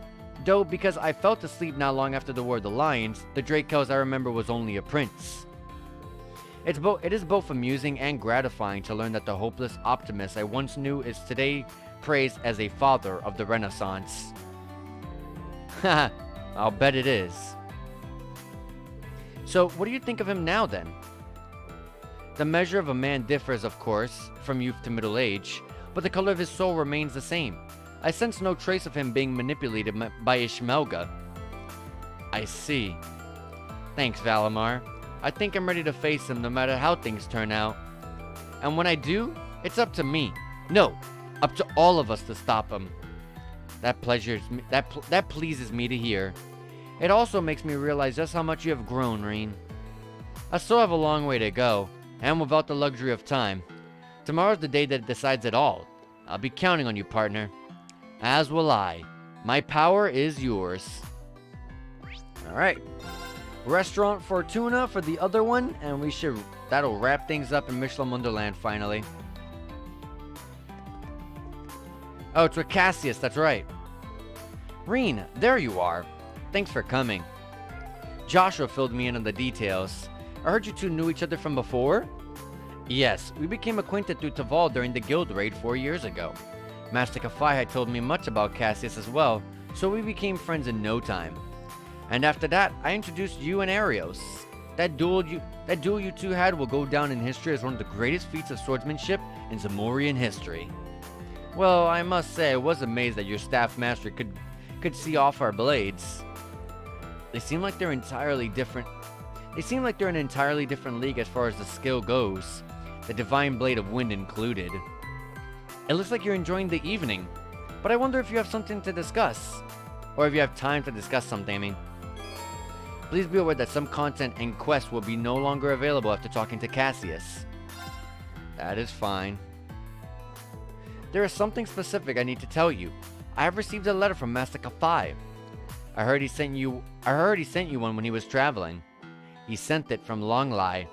not long after the War of the Lions, the Drakels I remember was only a prince. It is both amusing and gratifying to learn that the hopeless optimist I once knew is today praised as a father of the Renaissance. Haha, I'll bet it is. So, what do you think of him now then? The measure of a man differs, of course, from youth to middle age, but the color of his soul remains the same. I sense no trace of him being manipulated by Ishmelga. I see. Thanks, Valimar. I think I'm ready to face him no matter how things turn out. And when I do, it's up to me. No, up to all of us to stop him. That pleases me to hear. It also makes me realize just how much you have grown, Rain. I still have a long way to go, and without the luxury of time. Tomorrow's the day that decides it all. I'll be counting on you, partner. As will I. My power is yours. Alright. Restaurant Fortuna for the other one, and that'll wrap things up in Mishelam Wonderland finally. Oh, it's with Cassius, that's right. Reen, there you are. Thanks for coming. Joshua filled me in on the details. I heard you two knew each other from before? Yes, we became acquainted through Taval during the guild raid 4 years ago. Master Kafai had told me much about Cassius as well, so we became friends in no time. And after that, I introduced you and Arios. That duel you two had will go down in history as one of the greatest feats of swordsmanship in Zamorian history. Well, I must say I was amazed that your staff master could see off our blades. They seem like they're entirely different. They seem like they're in an entirely different league as far as the skill goes, the Divine Blade of Wind included. It looks like you're enjoying the evening, but I wonder if you have something to discuss. Or if you have time to discuss something, I mean. Please be aware that some content and quests will be no longer available after talking to Cassius. That is fine. There is something specific I need to tell you. I have received a letter from Master Kafai. I heard he sent you one when he was traveling. He sent it from Longlai.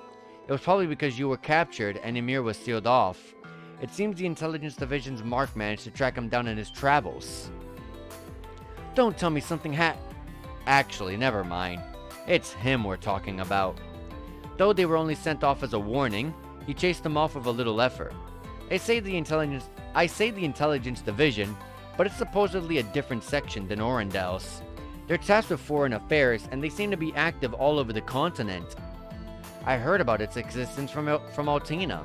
It was probably because you were captured and Ymir was sealed off. It seems the Intelligence Division's Mark managed to track him down in his travels. Don't tell me something Actually, never mind. It's him we're talking about. Though they were only sent off as a warning, he chased them off with a little effort. I say the Intelligence Division, but it's supposedly a different section than Orendel's. They're tasked with foreign affairs, and they seem to be active all over the continent. I heard about its existence from Altina.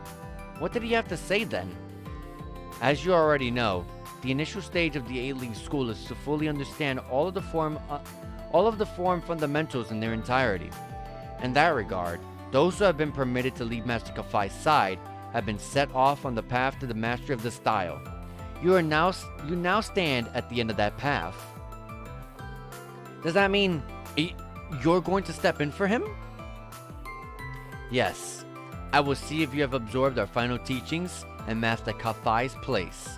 What did he have to say then? As you already know, the initial stage of the 8 League School is to fully understand all of the form fundamentals in their entirety. In that regard, those who have been permitted to leave Master Kafai's side have been set off on the path to the mastery of the style. You now stand at the end of that path. Does that mean you're going to step in for him? Yes. I will see if you have absorbed our final teachings and Master Kafai's place.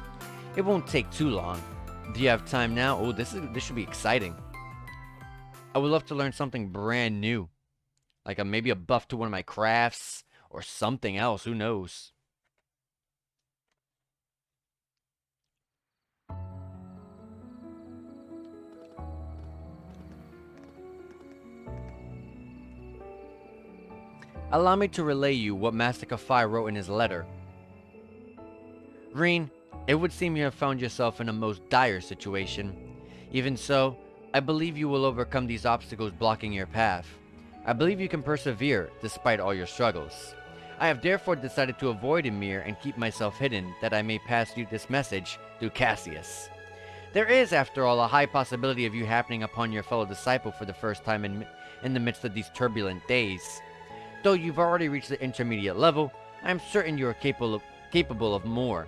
It won't take too long. Do you have time now? Oh, this should be exciting. I would love to learn something brand new. Like maybe a buff to one of my crafts or something else. Who knows? Allow me to relay you what Master Kafai wrote in his letter. Rin, it would seem you have found yourself in a most dire situation. Even so, I believe you will overcome these obstacles blocking your path. I believe you can persevere despite all your struggles. I have therefore decided to avoid Emir and keep myself hidden that I may pass you this message through Cassius. There is, after all, a high possibility of you happening upon your fellow disciple for the first time in the midst of these turbulent days. Though you've already reached the intermediate level, I am certain you are capable of more.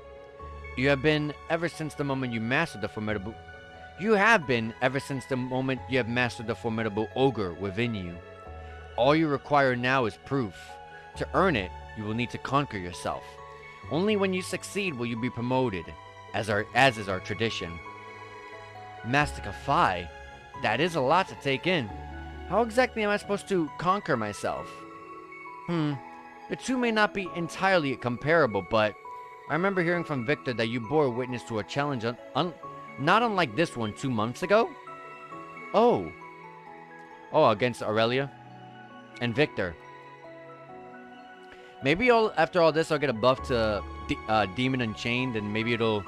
You have been ever since the moment you mastered the formidable... You have been ever since the moment you have mastered the formidable ogre within you. All you require now is proof. To earn it, you will need to conquer yourself. Only when you succeed will you be promoted, as is our tradition. Master Kafai? That is a lot to take in. How exactly am I supposed to conquer myself? The two may not be entirely comparable, but I remember hearing from Victor that you bore witness to a challenge not unlike this one 2 months ago? Oh, against Aurelia and Victor. Maybe after all this I'll get a buff to Demon Unchained, and maybe it'll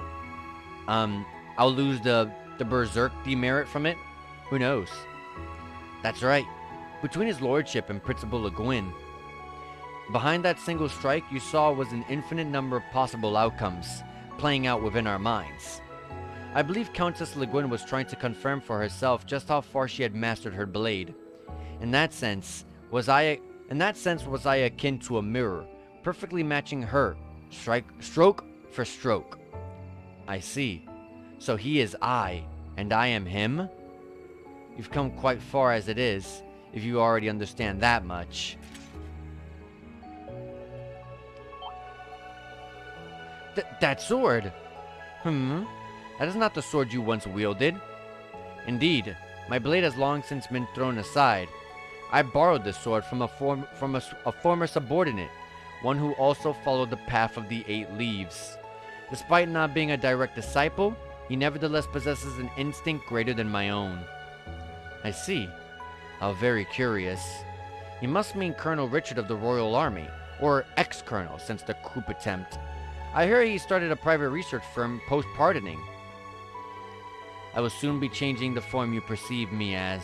I'll lose the Berserk demerit from it. Who knows? That's right. Between his lordship and Principal Le Guin, behind that single strike you saw was an infinite number of possible outcomes playing out within our minds. I believe Countess Le Guin was trying to confirm for herself just how far she had mastered her blade. In that sense, was I akin to a mirror, perfectly matching her, stroke for stroke. I see. So he is I, and I am him? You've come quite far as it is, if you already understand that much. That sword? That is not the sword you once wielded. Indeed, my blade has long since been thrown aside. I borrowed this sword from a former subordinate, one who also followed the path of the 8 Leaves. Despite not being a direct disciple, he nevertheless possesses an instinct greater than my own. I see. How very curious. He must mean Colonel Richard of the Royal Army, or ex-colonel since the coup attempt. I hear he started a private research firm post-pardoning. I will soon be changing the form you perceive me as.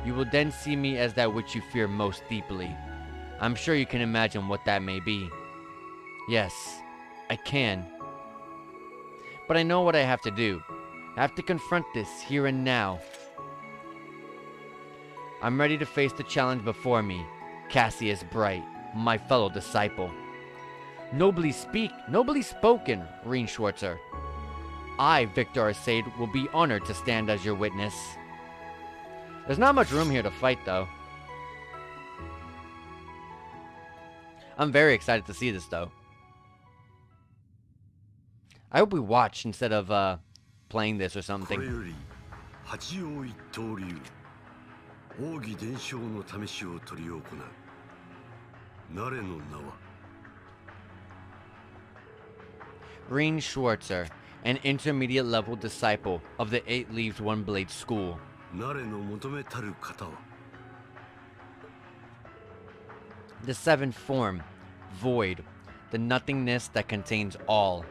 You will then see me as that which you fear most deeply. I'm sure you can imagine what that may be. Yes, I can. But I know what I have to do. I have to confront this here and now. I'm ready to face the challenge before me, Cassius Bright, my fellow disciple. Nobly spoken, Rin Schwarzer. I, Victor Arcade, will be honored to stand as your witness. There's not much room here to fight, though. I'm very excited to see this, though. I hope we watch instead of playing this or something. Rin Schwarzer, an intermediate level disciple of the 8 Leaves One Blade School. The 7th form, Void, the nothingness that contains all.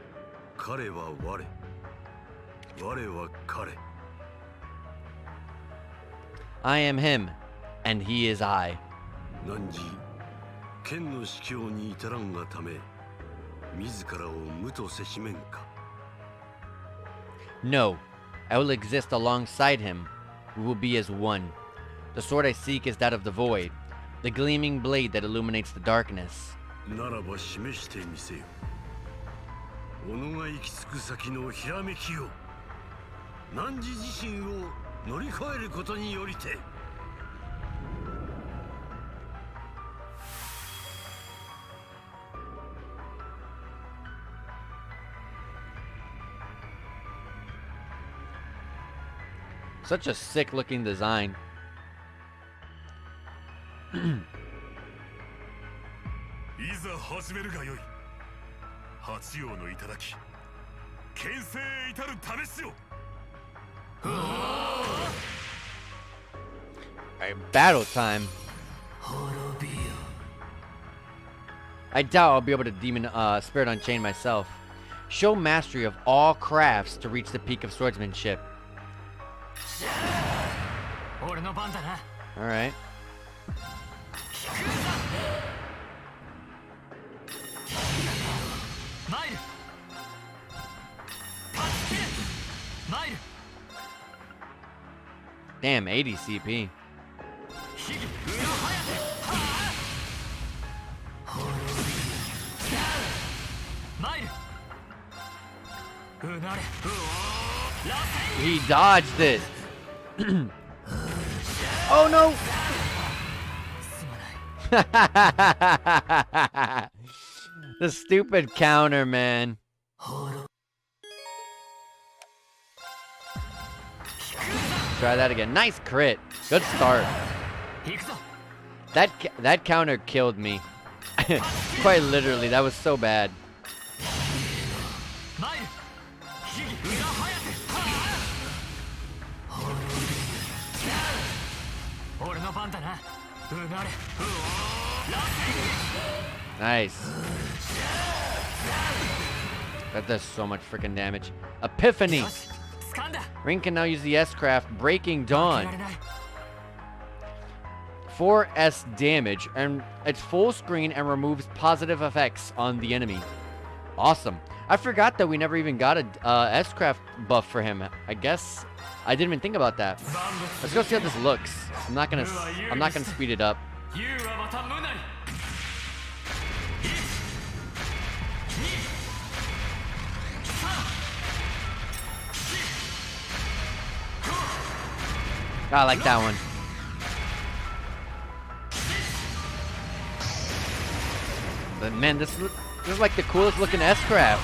I am him, and he is I. No, I will exist alongside him. We will be as one. The sword I seek is that of the void, the gleaming blade that illuminates the darkness. ならば示してみせよ。己が行き着く先のひらめきを、汝自身を乗り越えることによりて。Such a sick looking design. いざ始めるがよい。八葉の頂き、牽制へ至る試しを。Alright, battle time. I doubt I'll be able to demon spirit unchain myself. Show mastery of all crafts to reach the peak of swordsmanship. Alright. Damn, 80 CP. He dodged it. Oh no! The stupid counter, man. Try that again. Nice crit. Good start. That counter killed me. Quite literally, that was so bad. Nice. That does so much freaking damage. Epiphany. Ring can now use the S-Craft Breaking Dawn. 4S damage, and it's full screen and removes positive effects on the enemy. Awesome. I forgot that we never even got a S-Craft buff for him. I guess I didn't even think about that. Let's go see how this looks. I'm not gonna speed it up. I like that one. But man, this is like the coolest looking S-Craft.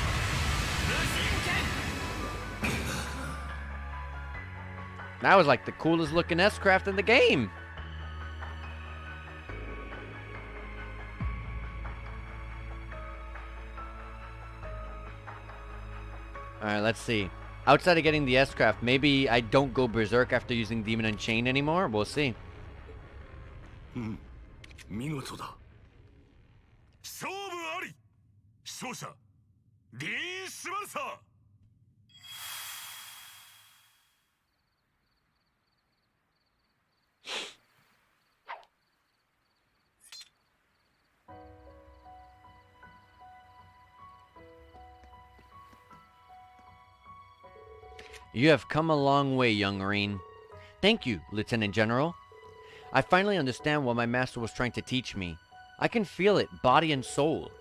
That was like the coolest looking S-Craft in the game. Alright, let's see. Outside of getting the S-Craft, maybe I don't go berserk after using Demon Unchained anymore. We'll see. 見事だ。勝負あり。勝者、ディーン・シュバルサー。You have come a long way, young Rin. Thank you, Lieutenant General. I finally understand what my master was trying to teach me. I can feel it, body and soul.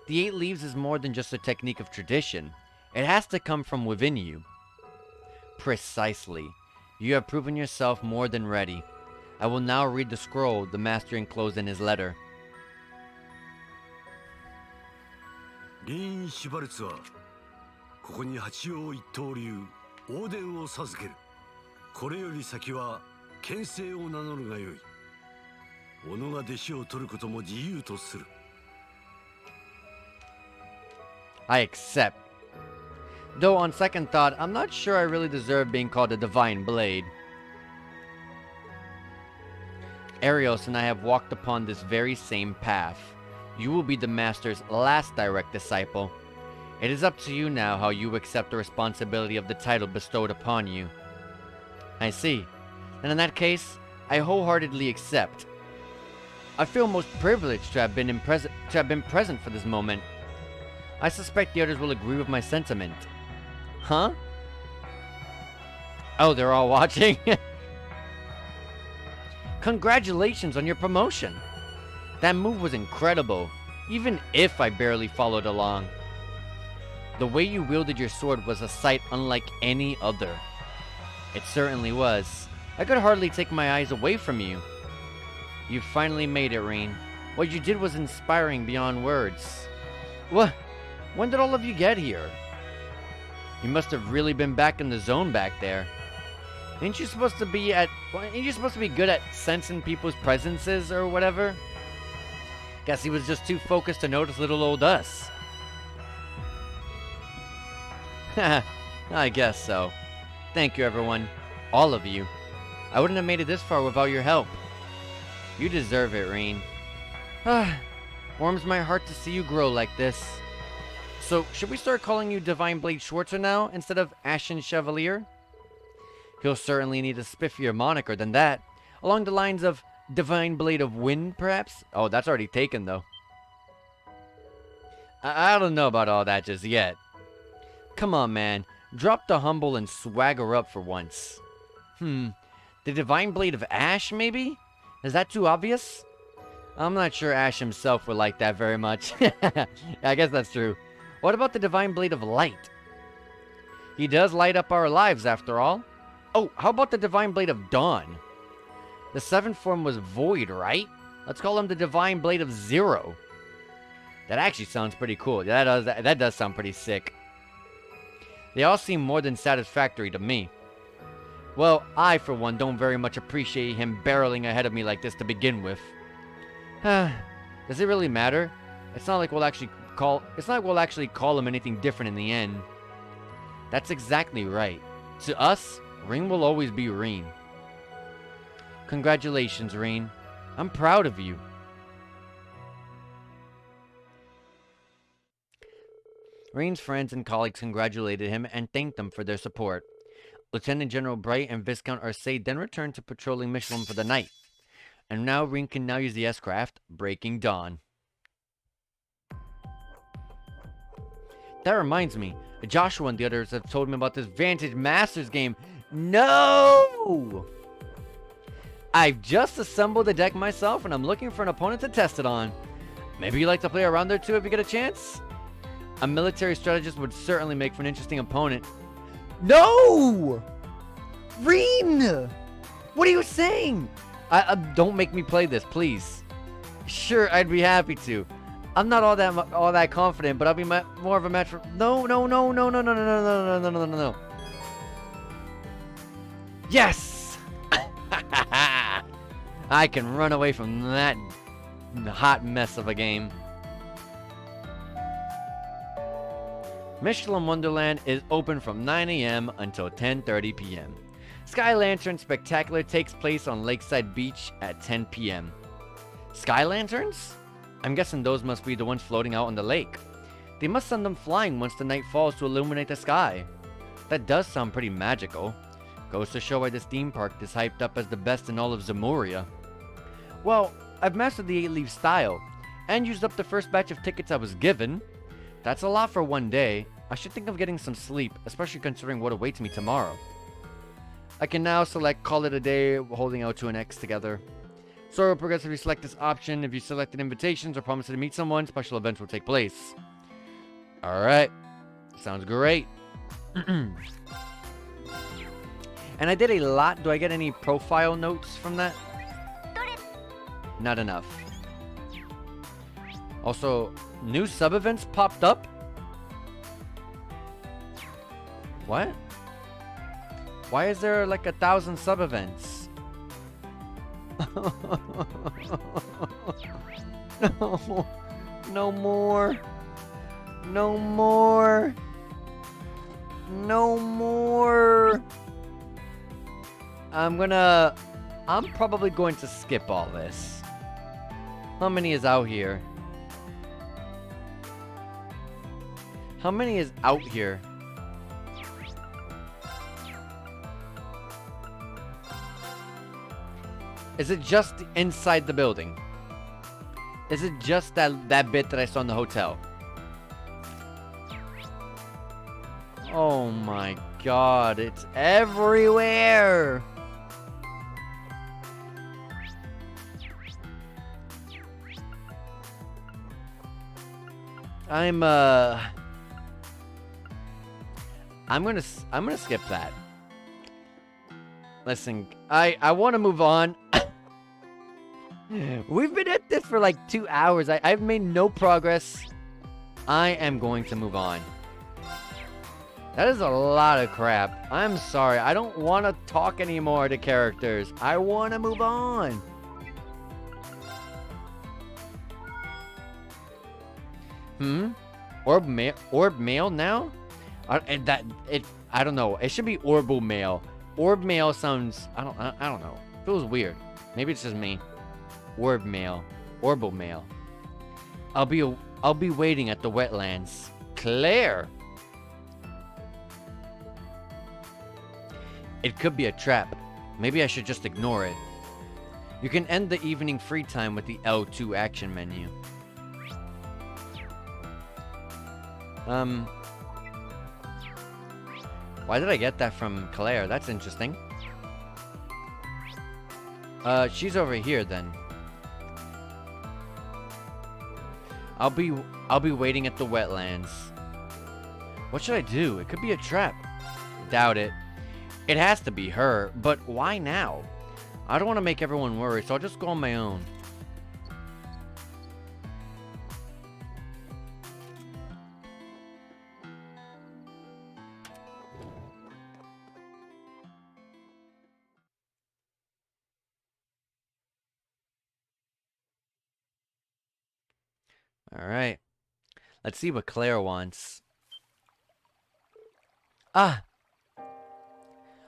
The 8 Leaves is more than just a technique of tradition. It has to come from within you. Precisely. You have proven yourself more than ready. I will now read the scroll the master enclosed in his letter. ディーン・シュバルツはここに八王一刀流王伝を授ける。これより先は剣聖を名乗るがよい。己が弟子を取ることも自由とする。I accept. Though on second thought, I'm not sure I really deserve being called a divine blade. Arios and I have walked upon this very same path. You will be the master's last direct disciple. It is up to you now how you accept the responsibility of the title bestowed upon you. I see. And in that case, I wholeheartedly accept. I feel most privileged to have been present for this moment. I suspect the others will agree with my sentiment. Huh? Oh, they're all watching? Congratulations on your promotion. That move was incredible, even if I barely followed along. The way you wielded your sword was a sight unlike any other. It certainly was. I could hardly take my eyes away from you. You finally made it, Reen. What you did was inspiring beyond words. What? When did all of you get here? You must have really been back in the zone back there. Ain't you supposed to be good at sensing people's presences or whatever? Guess he was just too focused to notice little old us. I guess so. Thank you, everyone. All of you. I wouldn't have made it this far without your help. You deserve it, Reen. Warms my heart to see you grow like this. So, should we start calling you Divine Blade Schwarzer now, instead of Ashen Chevalier? He'll certainly need a spiffier moniker than that. Along the lines of Divine Blade of Wind, perhaps? Oh, that's already taken, though. I don't know about all that just yet. Come on, man. Drop the humble and swagger up for once. The Divine Blade of Ash, maybe? Is that too obvious? I'm not sure Ash himself would like that very much. I guess that's true. What about the Divine Blade of Light? He does light up our lives, after all. Oh, how about the Divine Blade of Dawn? The 7th form was Void, right? Let's call him the Divine Blade of Zero. That actually sounds pretty cool. That does sound pretty sick. They all seem more than satisfactory to me. Well, I, for one, don't very much appreciate him barreling ahead of me like this to begin with. Does it really matter? It's not like we'll actually call him anything different in the end. That's exactly right. To us, Reen will always be Reen. Congratulations, Reen. I'm proud of you. Reen's friends and colleagues congratulated him and thanked them for their support. Lieutenant General Bright and Viscount Arcade then returned to patrolling Mishelam for the night. And now Reen can now use the S-Craft, Breaking Dawn. That reminds me, Joshua and the others have told me about this Vantage Masters game. No! I've just assembled the deck myself and I'm looking for an opponent to test it on. Maybe you'd like to play around there too if you get a chance? A military strategist would certainly make for an interesting opponent. No! Reen! What are you saying? Don't make me play this, please. Sure, I'd be happy to. I'm not all that confident, but I'll be more of a match for... No. Yes! I can run away from that hot mess of a game. Mishelam Wonderland is open from 9 a.m. until 10:30 p.m. Sky Lantern Spectacular takes place on Lakeside Beach at 10 p.m. Sky Lanterns? I'm guessing those must be the ones floating out on the lake. They must send them flying once the night falls to illuminate the sky. That does sound pretty magical. Goes to show why this theme park is hyped up as the best in all of Zemuria. Well, I've mastered the 8-leaf style, and used up the first batch of tickets I was given. That's a lot for one day. I should think of getting some sleep, especially considering what awaits me tomorrow. I can now select Call It a Day, holding out to an X together. Story will progressively select this option. If you selected invitations or promised to meet someone, special events will take place. Alright. Sounds great. And I did a lot. Do I get any profile notes from that? Not enough. Also, new sub-events popped up? What? Why is there like 1,000 sub-events? No. No more. No more. No more. I'm probably going to skip all this. How many is out here? How many is out here? Is it just inside the building? Is it just that bit that I saw in the hotel? Oh my god, it's everywhere! I'm gonna skip that. Listen, I want to move on. We've been at this for like 2 hours. I've made no progress. I am going to move on. That is a lot of crap. I'm sorry. I don't want to talk anymore to characters. I want to move on. Orb mail now? I don't know. It should be orbal mail. Orb mail sounds I don't know. It feels weird. Maybe it's just me. Orb mail. Orbal mail. I'll be waiting at the wetlands. Claire. It could be a trap. Maybe I should just ignore it. You can end the evening free time with the L2 action menu. Why did I get that from Claire? That's interesting. She's over here then. I'll be waiting at the wetlands. What should I do? It could be a trap. Doubt it. It has to be her, but why now? I don't want to make everyone worry, so I'll just go on my own. Alright. Let's see what Claire wants. Ah!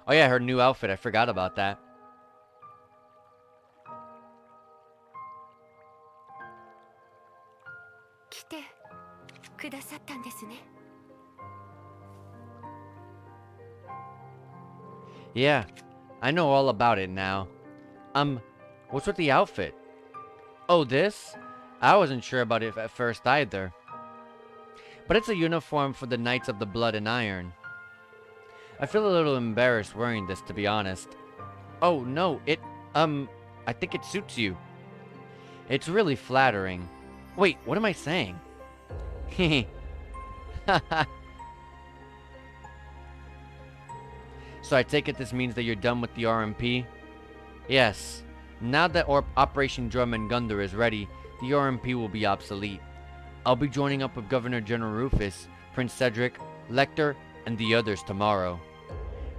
Oh yeah, her new outfit. I forgot about that. Yeah, I know all about it now. What's with the outfit? Oh, this? I wasn't sure about it at first either. But it's a uniform for the Knights of the Blood and Iron. I feel a little embarrassed wearing this, to be honest. Oh, no, I think it suits you. It's really flattering. Wait, what am I saying? Hehe. So I take it this means that you're done with the RMP? Yes. Now that Operation Drum and Gunder is ready, the RMP will be obsolete. I'll be joining up with Governor General Rufus, Prince Cedric, Lecter, and the others tomorrow.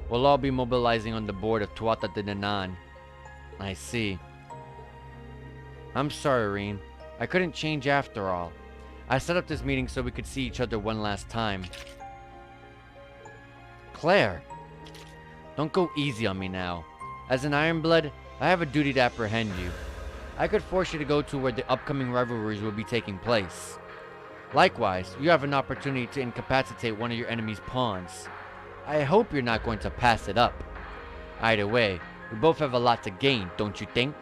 We'll all be mobilizing on the board of Tuatha De Danann. I see. I'm sorry, Reen. I couldn't change after all. I set up this meeting so we could see each other one last time. Claire! Don't go easy on me now. As an Ironblood, I have a duty to apprehend you. I could force you to go to where the upcoming rivalries will be taking place. Likewise, you have an opportunity to incapacitate one of your enemy's pawns. I hope you're not going to pass it up. Either way, we both have a lot to gain, don't you think?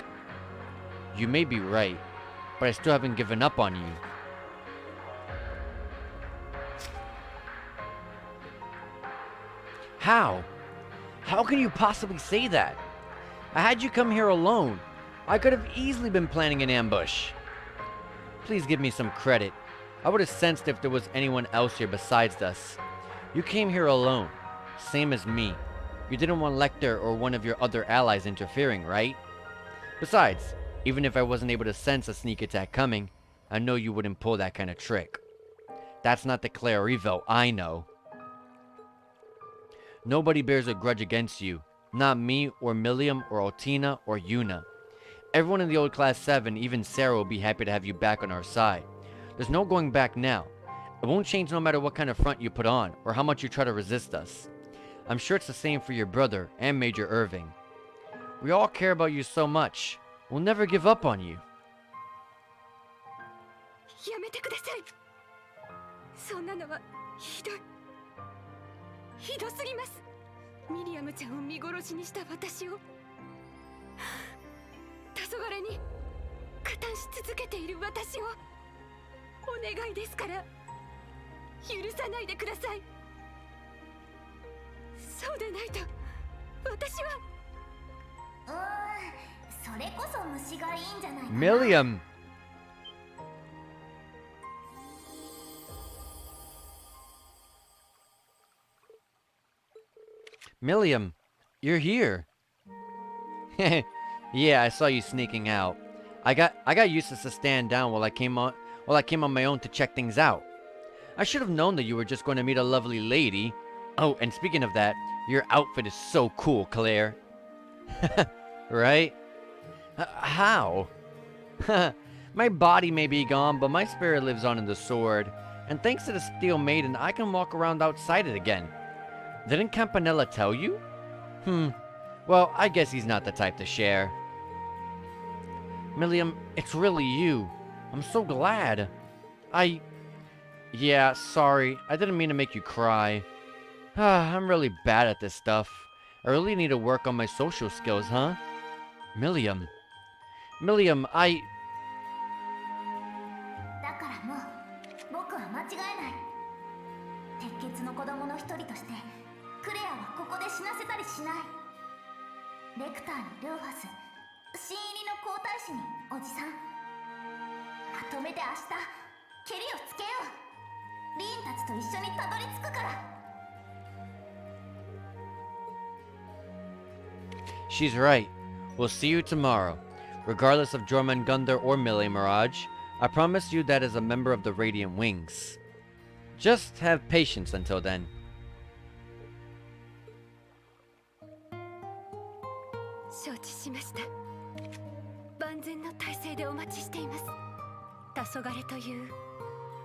You may be right, but I still haven't given up on you. How? How can you possibly say that? I had you come here alone. I could have easily been planning an ambush. Please give me some credit. I would have sensed if there was anyone else here besides us. You came here alone, same as me. You didn't want Lecter or one of your other allies interfering, right? Besides, even if I wasn't able to sense a sneak attack coming, I know you wouldn't pull that kind of trick. That's not the Claire Revo, I know. Nobody bears a grudge against you. Not me, or Milliam, or Altina, or Yuna. Everyone in the old Class 7, even Sarah, will be happy to have you back on our side. There's no going back now. It won't change no matter what kind of front you put on, or how much you try to resist us. I'm sure it's the same for your brother, and Major Irving. We all care about you so much. We'll never give up on you. やめてください。そんなのはひどい。ひどすぎます。ミリアムちゃんを見殺しにした私を、黄昏に加担し続けている私を、お願いですから許さないでください。そうでないと私は。それこそ虫がいいんじゃないかな。 Milliam. Milliam, you're here. Yeah, I saw you sneaking out. I got Eustace to stand down while I came on my own to check things out. I should have known that you were just going to meet a lovely lady. Oh, and speaking of that, your outfit is so cool, Claire. Right? How? My body may be gone, but my spirit lives on in the sword. And thanks to the Steel Maiden, I can walk around outside it again. Didn't Campanella tell you? Well, I guess he's not the type to share. Milliam, it's really you. I'm so glad. Yeah, sorry. I didn't mean to make you cry. I'm really bad at this stuff. I really need to work on my social skills, huh? Milliam, I... だからもう僕は間違えない。鉄血の子供の一人としてクレアはここで死なせたりしない。レクターにルーファス、新入りの皇太子におじさん、まとめて明日ケリをつけよう。リーンたちと一緒にたどり着くから。 She's right. We'll see you tomorrow. Regardless of Jormungandr or Melee Mirage, I promise you that as a member of the Radiant Wings. Just have patience until then. 承知しました。万全の体制でお待ちしています。黄昏という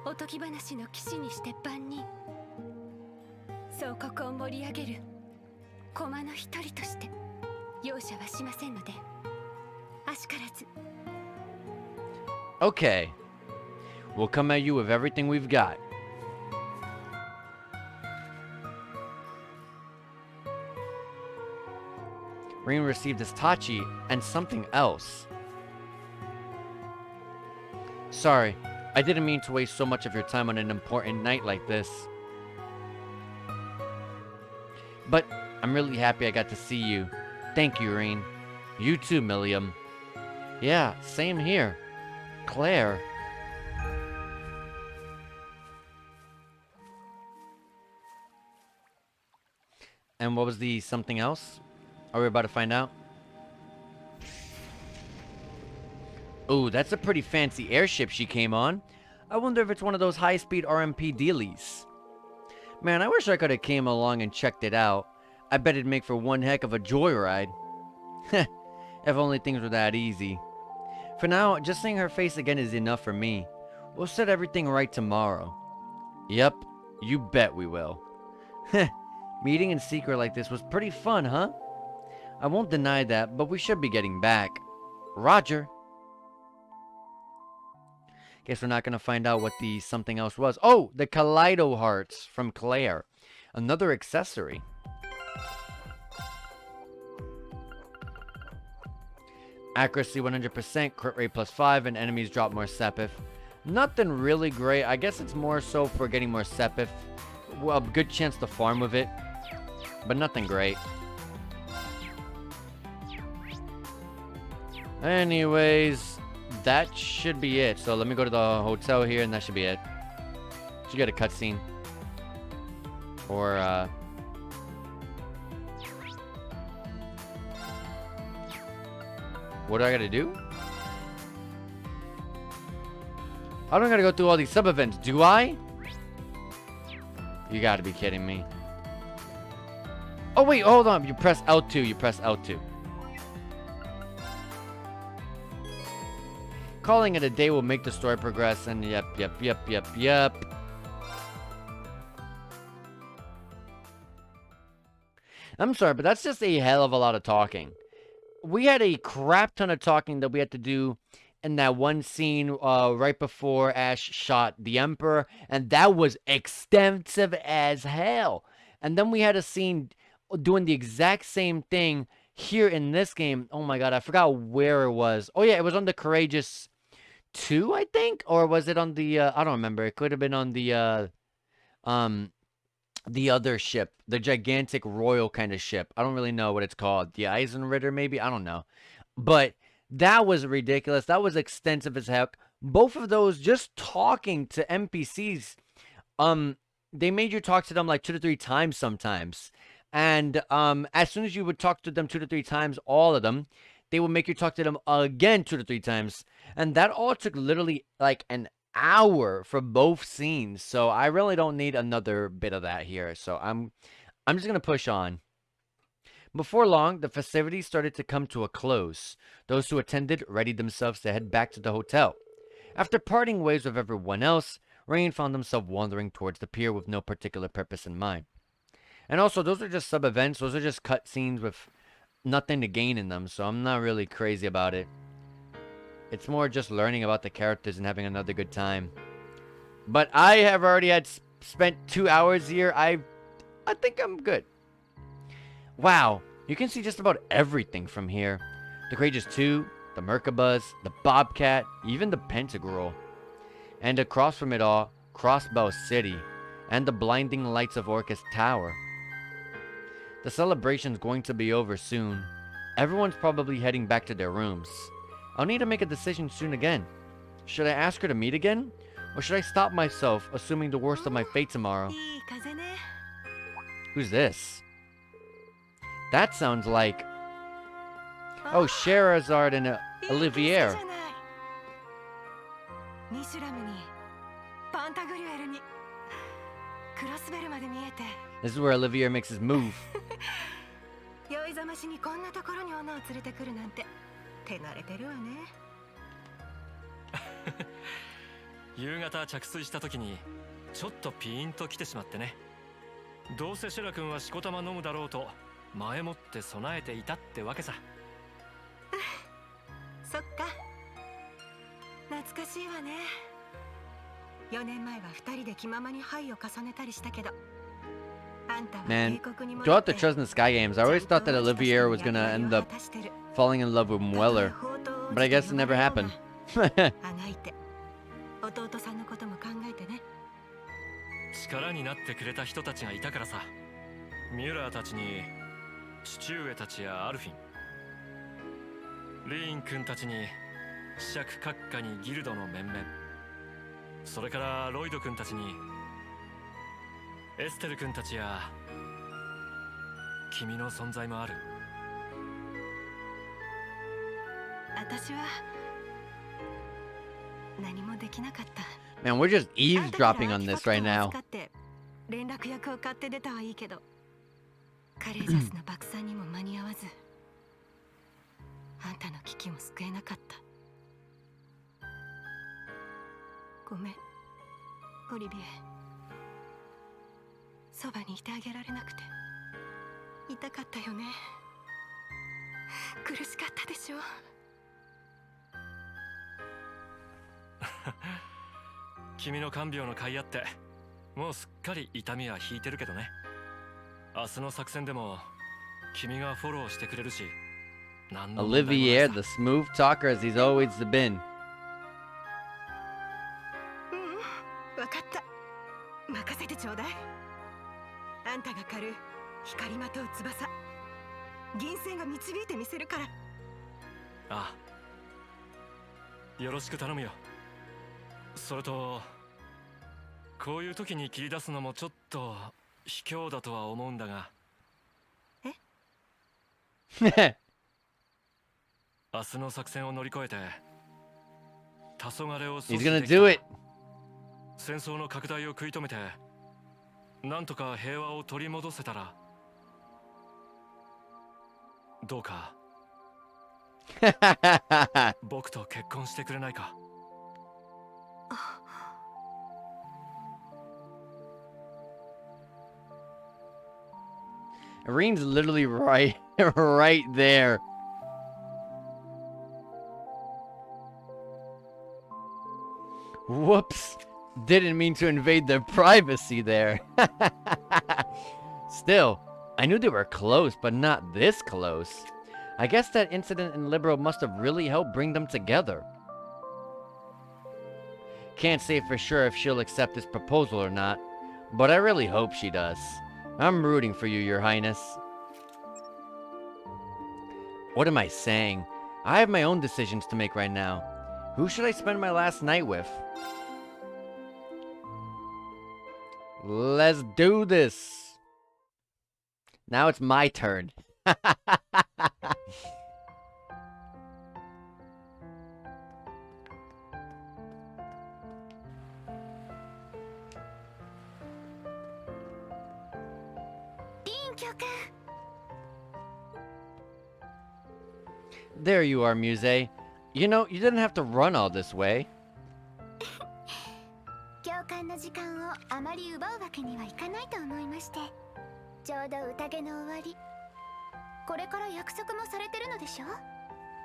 おとぎ話の騎士にして万人、総国を盛り上げる駒の一人として容赦はしませんので、あしからず。 Okay. We'll come at you with everything we've got. Rin received his Tachi and something else. Sorry, I didn't mean to waste so much of your time on an important night like this. But I'm really happy I got to see you. Thank you, Rin. You too, Milliam. Yeah, same here. Claire. And what was the something else? Are we about to find out? Ooh, that's a pretty fancy airship she came on. I wonder if it's one of those high-speed RMP dealies. Man, I wish I could have came along and checked it out. I bet it'd make for one heck of a joyride. If only things were that easy. For now, just seeing her face again is enough for me. We'll set everything right tomorrow. Yep, you bet we will. Meeting in secret like this was pretty fun, huh? I won't deny that, but we should be getting back. Roger. Guess we're not gonna find out what the something else was. Oh, the Kaleido Hearts from Claire. Another accessory. Accuracy 100%, crit rate +5, and enemies drop more Sepith. Nothing really great. I guess it's more so for getting more Sepith. Well, a good chance to farm with it, but nothing great. Anyways, that should be it. So let me go to the hotel here, and that should be it. Should get a cutscene. Or, what do I gotta do? I don't gotta go through all these sub-events, do I? You gotta be kidding me. Oh wait, hold on. You press L2, you press L2. Calling it a day will make the story progress, and yep. I'm sorry, but that's just a hell of a lot of talking. We had a crap ton of talking that we had to do in that one scene right before Ash shot the Emperor, and that was extensive as hell. And then we had a scene doing the exact same thing here in this game. Oh my god, I forgot where it was. Oh yeah, it was on the Courageous 2, I think? Or was it on the, I don't remember. It could have been on the the other ship, the gigantic royal kind of ship. I don't really know what it's called. The Eisenritter, maybe? I don't know. But that was ridiculous. That was extensive as heck. Both of those, just talking to NPCs, they made you talk to them like 2 to 3 times sometimes. And as soon as you would talk to them 2 to 3 times, all of them, they would make you talk to them again 2 to 3 times. And that all took literally like an hour for both scenes. So I really don't need another bit of that here. So I'm just gonna push on. Before long, the festivities started to come to a close. Those who attended readied themselves to head back to the hotel. After parting ways with everyone else, Rain found himself wandering towards the pier with no particular purpose in mind. And also, those are just sub-events. Those are just cutscenes with nothing to gain in them, so I'm not really crazy about it. It's more just learning about the characters and having another good time. But I have already spent 2 hours here. I think I'm good. Wow, you can see just about everything from here. The Courageous 2, the Merkabahs, the Bobcat, even the Pentagrel. And across from it all, Crossbow City, and the blinding lights of Orcus Tower. The celebration's going to be over soon. Everyone's probably heading back to their rooms. I'll need to make a decision soon again. Should I ask her to meet again? Or should I stop myself, assuming the worst of my fate tomorrow? いい風ね。 Who's this? That sounds like... Oh, Sherazard and Olivier. ミシュラムにパンタグリュエルにクロスベルまで見えて This is where Olivier makes his move. 酔いざましにこんなところに女を連れてくるなんて手慣れてるわね。夕方着水した時にちょっとピーンと来てしまってね。どうせシェラ君はしこたま飲むだろうと前もって備えていたってわけさ。そっか、懐かしいわね。4年前は2人で気ままに牌を重ねたりしたけど、あんたは渓 Man, 谷に戻 throughout って the Trust in the Sky games, I always thought that Olivier was gonna end up falling in love with Mueller. But I guess it never happened. あがいて弟さんのことも考えてね。力になってくれた人たちがいたからさ。ミュラーたちに父上たちやアルフィン、リーン君たちに子爵閣下にギルドの面々、それからロイド君たちにエステル君たちや君の存在もある。私は何もできなかった。 Man, we're just eavesdropping on this right now. 連絡役を買って出たはいいけど、カレージャスの爆散にも間に合わず、あんたの危機も救えなかった。ごめん、オリビエ。そばにいてあげられなくて痛かったよね。苦しかったでしょ。君の看病の甲斐あってもうすっかり痛みは引いてるけどね。明日の作戦でも君がフォローしてくれるし、何の問題もない Olivier, さ。 the smooth talker as he's always been. わかった。任せてちょうだい。あんたが狩る光まとう翼、銀線が導いてみせるから。ああ、よろしく頼むよ。それとこういう時に切り出すのもちょっと卑怯だとは思うんだが、明日の作戦を乗り越えて黄昏を阻 He's 止 gonna できた do ら it. 戦争の拡大を食い止めてなんとか平和を取り戻せたらどうか僕と結婚してくれないか。 Ireen's literally right, right there. Whoops. Didn't mean to invade their privacy there. Still, I knew they were close, but not this close. I guess that incident in Libero must have really helped bring them together. Can't say for sure if she'll accept this proposal or not, but I really hope she does. I'm rooting for you, Your Highness. What am I saying? I have my own decisions to make right now. Who should I spend my last night with? Let's do this. Now it's my turn. There you are, Muse. You know, you didn't have to run all this way. 教官の時間をあまり奪うわけにはいかないと思いまして、ちょうど宴の終わり、これから約束もされてるのでしょ。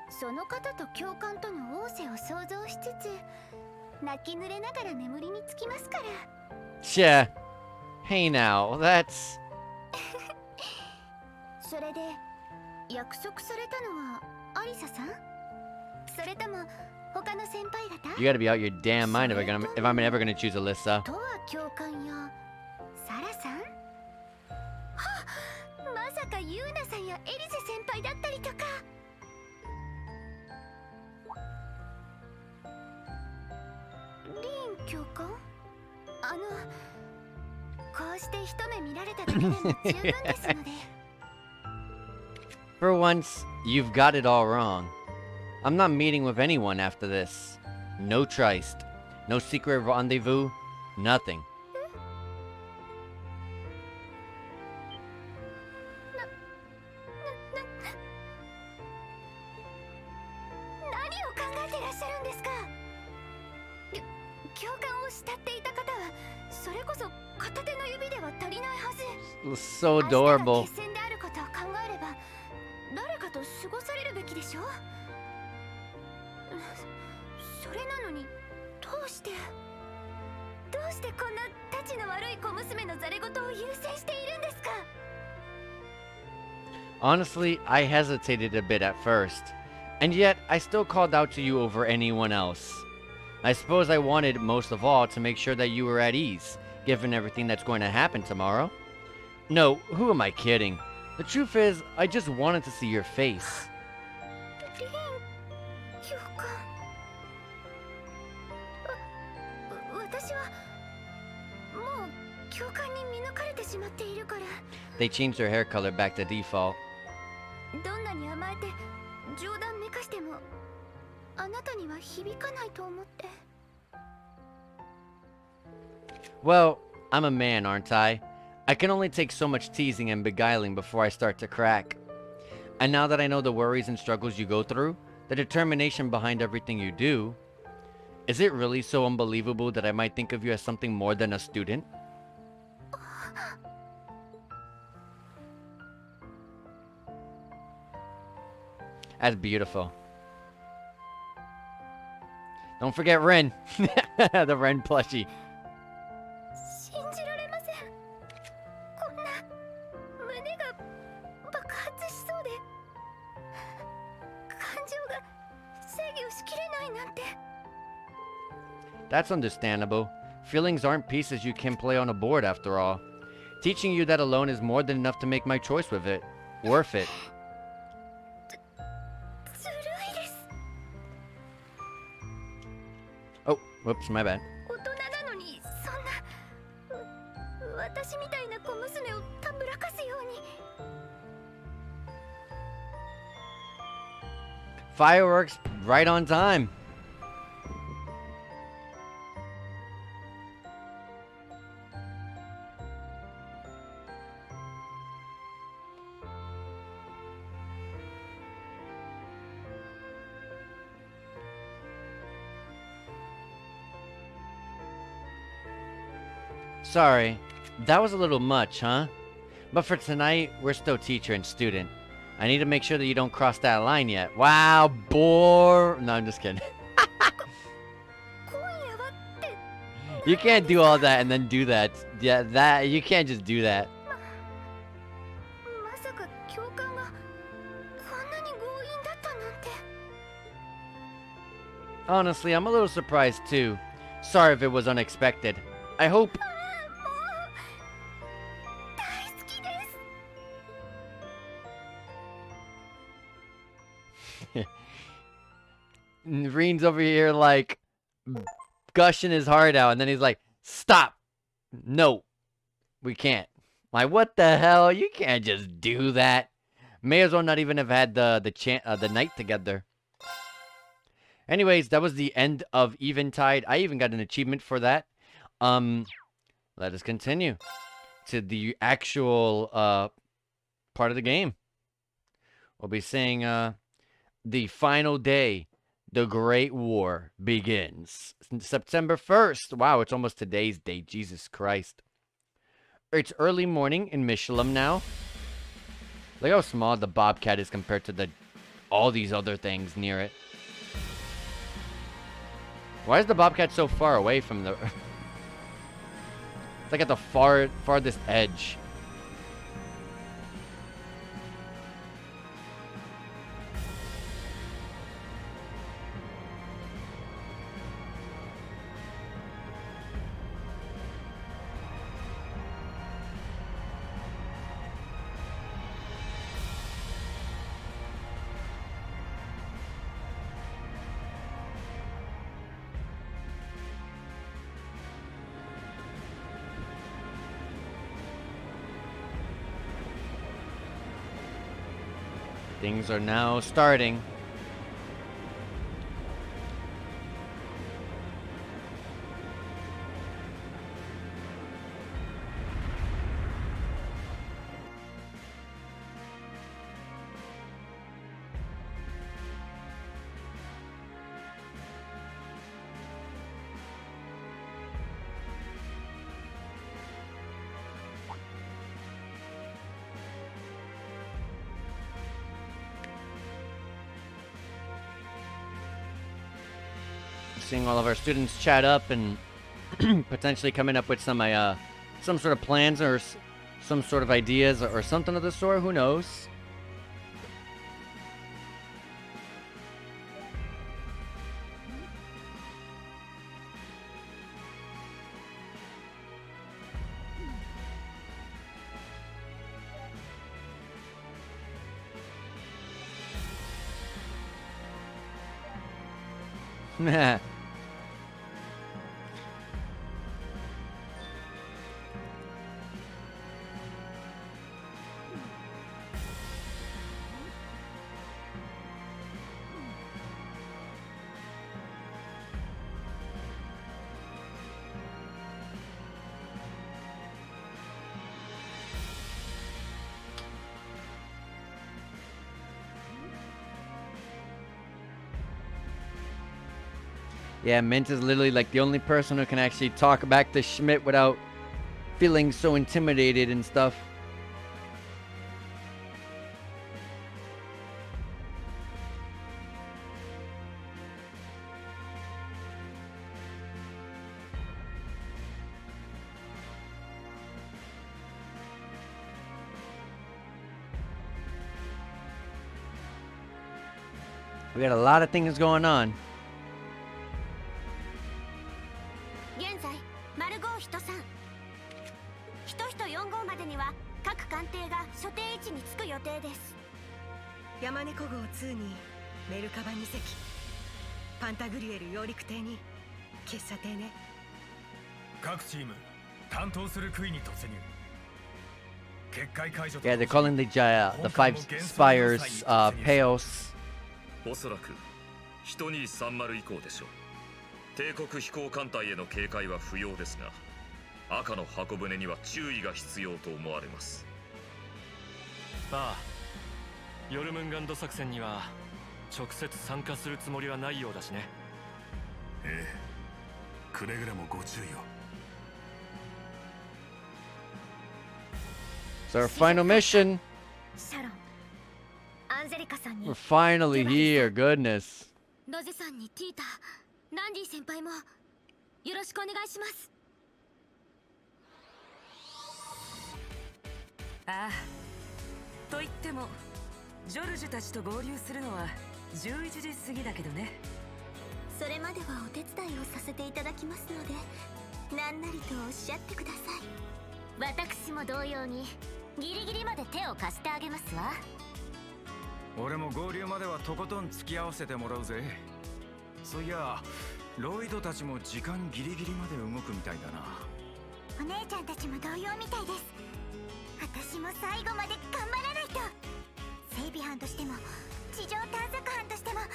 その方と教官との仰せを想像しつつ、泣き濡れながら眠りにつきますから。Tja. Hey now, that's... それで約束されたのはアリサさん？それとも他の先輩方？ You gotta be out your damn mind if I'm ever gonna choose Alyssa. とは教官やサラさん？はっ、まさかユーナさんやエリゼ先輩だったりとか。リン教官？こうして一目見られただけでも十分ですので。For once, you've got it all wrong. I'm not meeting with anyone after this. No tryst. No secret rendezvous. Nothing. 何を考えてらっしゃるんですか？教官を慕っていた方はそれこそ片手の指では足りないはず。 So adorable. 明日が決戦であることを考えれば誰かと過ごされるべきでしょ。それなのにどうしてこんなたちの悪い小娘のざれ言を優先しているんですか？ Honestly, I hesitated a bit at first. And yet, I still called out to you over anyone else. I suppose I wanted, most of all, to make sure that you were at ease, given everything that's going to happen tomorrow. No, who am I kidding? The truth is, I just wanted to see your face. リン教官、私はもう教官に見抜かれてしまっているから。 They changed their hair color back to default. どんなに甘えて冗談めかしてもあなたには響かないと思って。 Well, I'm a man, aren't I? I can only take so much teasing and beguiling before I start to crack. And now that I know the worries and struggles you go through, the determination behind everything you do, is it really so unbelievable that I might think of you as something more than a student? That's beautiful. Don't forget Ren. The Ren plushie. 信じられません。こんな胸が爆発しそうで感情が制御しきれないなんて。 That's understandable. Feelings aren't pieces you can play on a board after all. Teaching you that alone is more than enough to make my choice with it. Worth it. ずるいです。 Oh, whoops, my bad. 大人なのにそんな私みたいな小娘をたぶらかすように。 Fireworks right on time. Sorry, that was a little much, huh? But for tonight, we're still teacher and student. I need to make sure that you don't cross that line yet. Wow, bore. No, I'm just kidding. 今夜はって You can't do all that and then do that. Yeah, that you can't just do that. まさか教官がこんなに強引だったなんて。 Honestly, I'm a little surprised too. Sorry if it was unexpected. I hope. Reen's over here like gushing his heart out, and then he's like, "Stop! No, we can't." Like, what the hell? You can't just do that. May as well not even have had the night together. Anyways, that was the end of Eventide. I even got an achievement for that. Let us continue to the actual part of the game. We'll be saying the final day, the Great War begins. September 1st. Wow, it's almost today's date. Jesus Christ. It's early morning in Mishelam now. Look how small the Bobcat is compared to all these other things near it. Why is the Bobcat so far away from the... It's like at the farthest edge. Things are now starting. Seeing all of our students chat up and potentially coming up with some sort of plans or some sort of ideas or something of the sort. Who knows? Yeah, Mint is literally like the only person who can actually talk back to Schmidt without feeling so intimidated and stuff. We got a lot of things going on. 現在マルゴー人さん人人4号までには各艦艇が所定位置に着く予定です。山猫号2にメルカバ2隻、パンタグリエル揚陸艇に結社艇ね。各チーム担当する杭に突入。 Yeah, they're calling the five spires Peos. おそらく1230以降でしょう。帝国飛行艦隊への警戒は不要ですが、赤の箱舟には注意が必要と思われます。ああ、ヨルムンガンド作戦には直接参加するつもりはないようだしね。ええ、くれぐれもご注意を。 It's our final mission. シャロン、アンジェリカさんに We're finally here. Goodness. ロゼさんにティータ、ランディ先輩もよろしくお願いします。ああ、と言ってもジョルジュたちと合流するのは11時過ぎだけどね。それまではお手伝いをさせていただきますので、何なりとおっしゃってください。私も同様にギリギリまで手を貸してあげますわ。俺も合流まではとことん付き合わせてもらうぜ。そういやロイドたちも時間ギリギリまで動くみたいだな。お姉ちゃんたちも同様みたいです。私も最後まで頑張らないと。整備班としても地上探索班としてもこ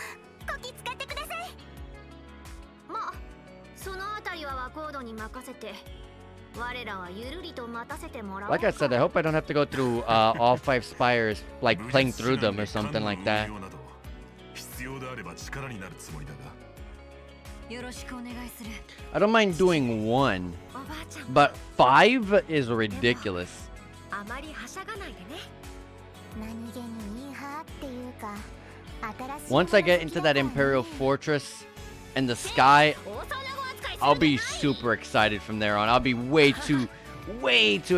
き使ってください。まあそのあたりはワコードに任せて我らはゆるりと待たせてもらおう。 Like I said, I hope I don't have to go through all 5 spires, like playing through them or something like that. 必要であれば力になるつもりだが。よろしくお願いする。 I don't mind doing 1, おばあちゃん but 5 is ridiculous. あまりはしゃがないでね。何気にミーハーっていうか、新しい Once I get into that Imperial Fortress and the sky, I'll be super excited from there on. I'll be way too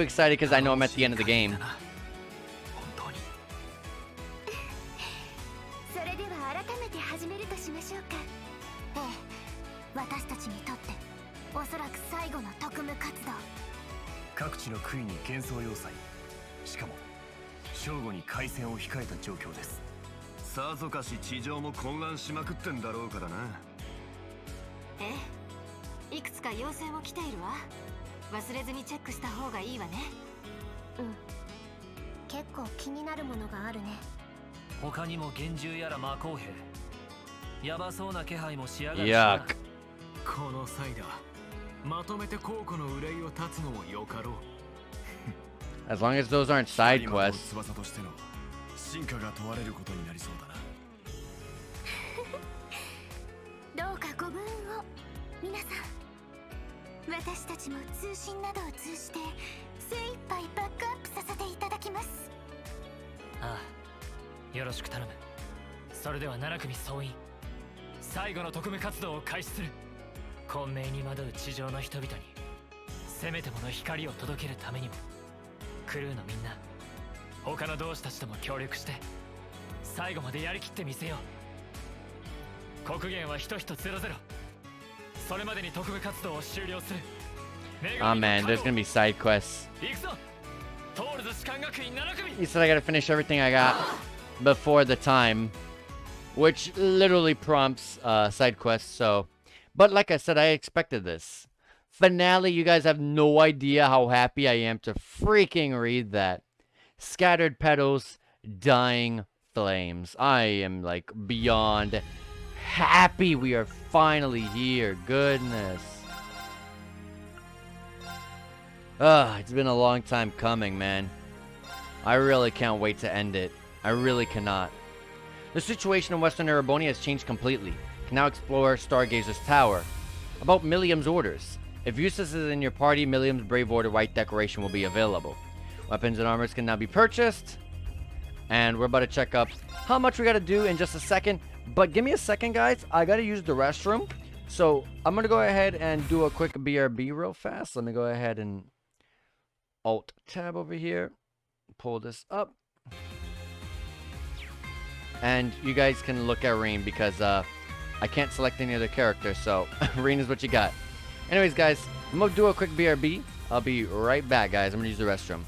excited because I know I'm at the end of the game. それでは改めて始めるとしましょうか。ええ、私たちにとっておそらく最後の特務活動。各地の杭に幻想要塞、しかも正午に開戦を控えた状況です。さぞかし地上も混乱しまくってんだろうからな。ええ、いくつか要請も来ているわ。忘れずにチェックした方がいいわね。うん。結構気になるものがあるね。他にも幻獣やら魔鋼兵、やばそうな気配もしやがるし Yuck. この際だ、まとめて皇居の憂いを断つのもよかろう。 As long as those aren't side quests. 翼としての進化が問われることになりそうだな。どうかご分を皆さん。私たちも通信などを通じて精一杯バックアップさせていただきます。ああ、よろしく頼む。それでは7組総員、最後の特務活動を開始する。混迷に惑う地上の人々にせめてもの光を届けるためにも、クルーのみんな、他の同志たちとも協力して最後までやりきってみせよう。国限は1100。それまでに特務活動を終了する。 Oh man, there's gonna be side quests. 行くぞ。トールズ士官学院7組。 He said I gotta finish everything I got before the time, which literally prompts side quests. So, but like I said, I expected this. Finale, you guys have no idea how happy I am to freaking read that. Scattered petals, dying flames. I am like beyond happy we are finally here. Goodness. It's been a long time coming, man. I really can't wait to end it. I really cannot. The situation in Western Ereboni has changed completely. Can now explore Stargazer's Tower. About Milliam's orders. If Eustace is in your party, Milliam's Brave Order White Decoration will be available. Weapons and armors can now be purchased. And we're about to check up how much we gotta do in just a second. But give me a second, guys. I gotta use the restroom. So I'm gonna go ahead and do a quick BRB real fast. Let me go ahead and Alt tab over here. Pull this up. And you guys can look at Reen because I can't select any other character. So Reen is what you got. Anyways, guys, I'm gonna do a quick BRB. I'll be right back, guys. I'm gonna use the restroom.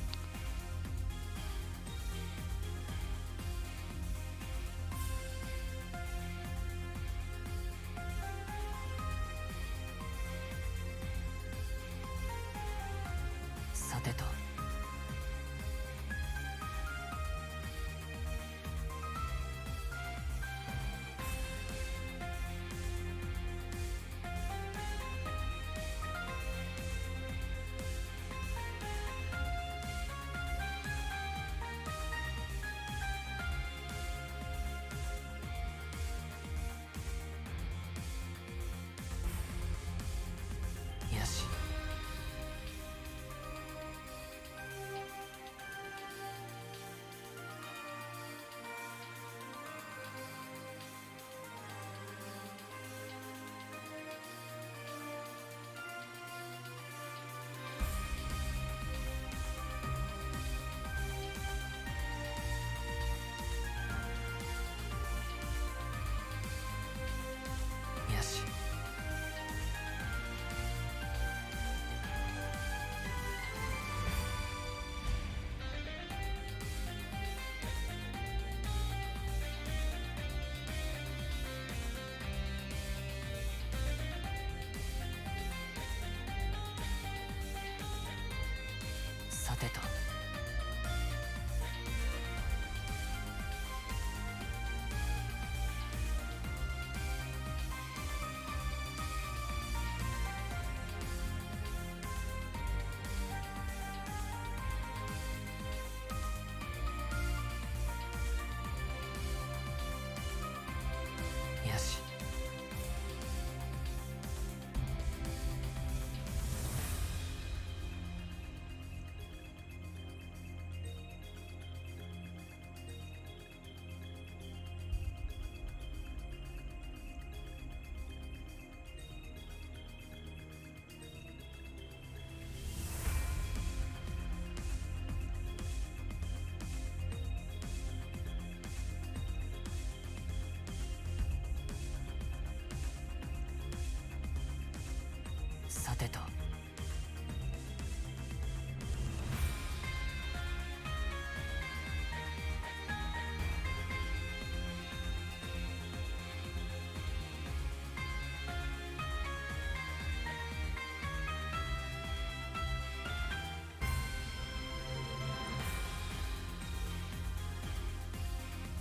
てと。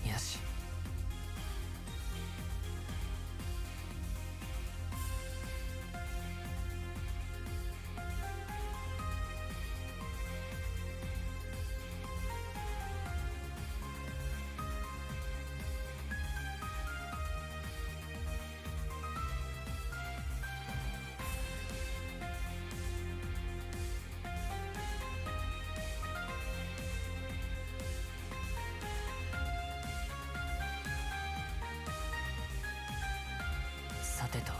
よし。さてと。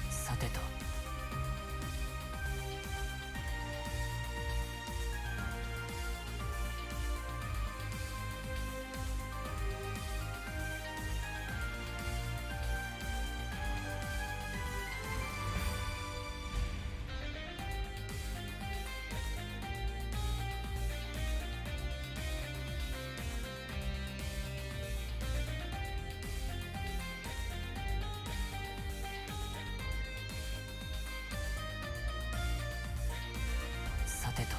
さてと。さてと。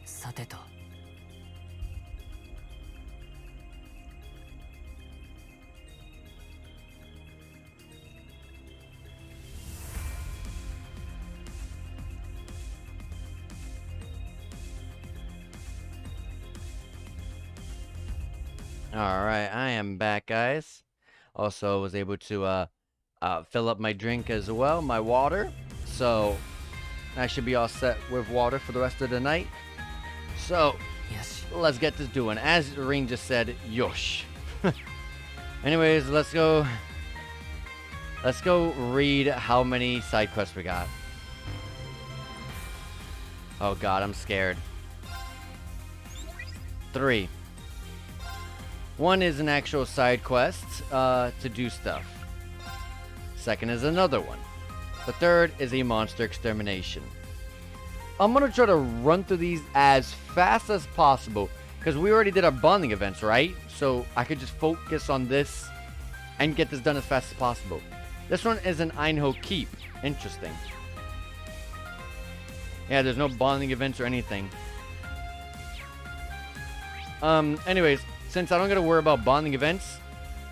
さてと。All right, I am back, guys. Also, was able to fill up my drink as well, my water. So I should be all set with water for the rest of the night. So よし。 let's get this doing. As Ring just said, yosh. Anyways, let's go. Let's go read how many side quests we got. Oh God, I'm scared. 3. One is an actual side quest to do stuff. Second is another one. The third is a monster extermination. I'm gonna try to run through these as fast as possible because we already did our bonding events, right? So I could just focus on this and get this done as fast as possible. This one is an Einho Keep. Interesting. Yeah, there's no bonding events or anything. Anyways, since I don't gotta worry about bonding events,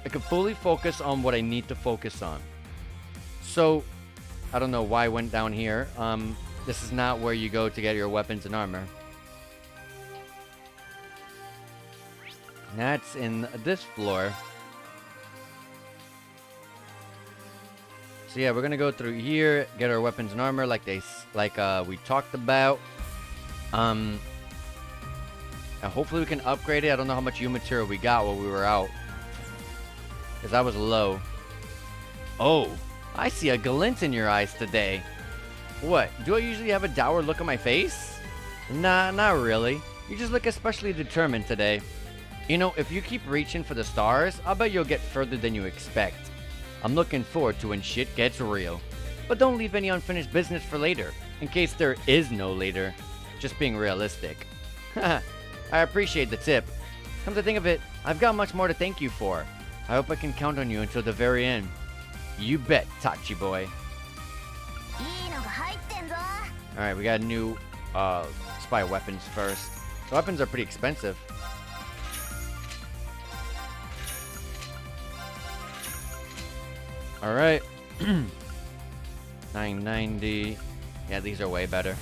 I can fully focus on what I need to focus on. So, I don't know why I went down here. This is not where you go to get your weapons and armor. That's in this floor. So yeah, we're gonna go through here, get our weapons and armor like we talked about. And hopefully we can upgrade it. I don't know how much U material we got while we were out, because I was low. Oh, I see a glint in your eyes today. What? Do I usually have a dour look on my face? Nah, not really. You just look especially determined today. You know, if you keep reaching for the stars, I'll bet you'll get further than you expect. I'm looking forward to when shit gets real. But don't leave any unfinished business for later, in case there is no later. Just being realistic. Haha. I appreciate the tip. Come to think of it, I've got much more to thank you for. I hope I can count on you until the very end. You bet, Tachi boy. Alright, we got new spy weapons first. The weapons are pretty expensive. All right. 990. Yeah, these are way better.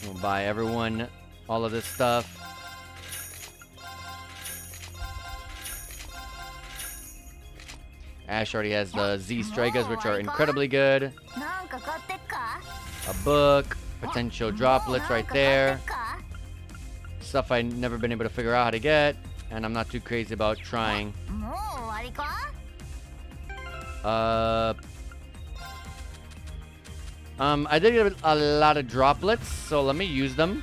We'll buy everyone all of this stuff. Ash already has the Z Stragas, which are incredibly good. A book, potential droplets right there. Stuff I've never been able to figure out how to get, and I'm not too crazy about trying. I did get a lot of droplets, so let me use them.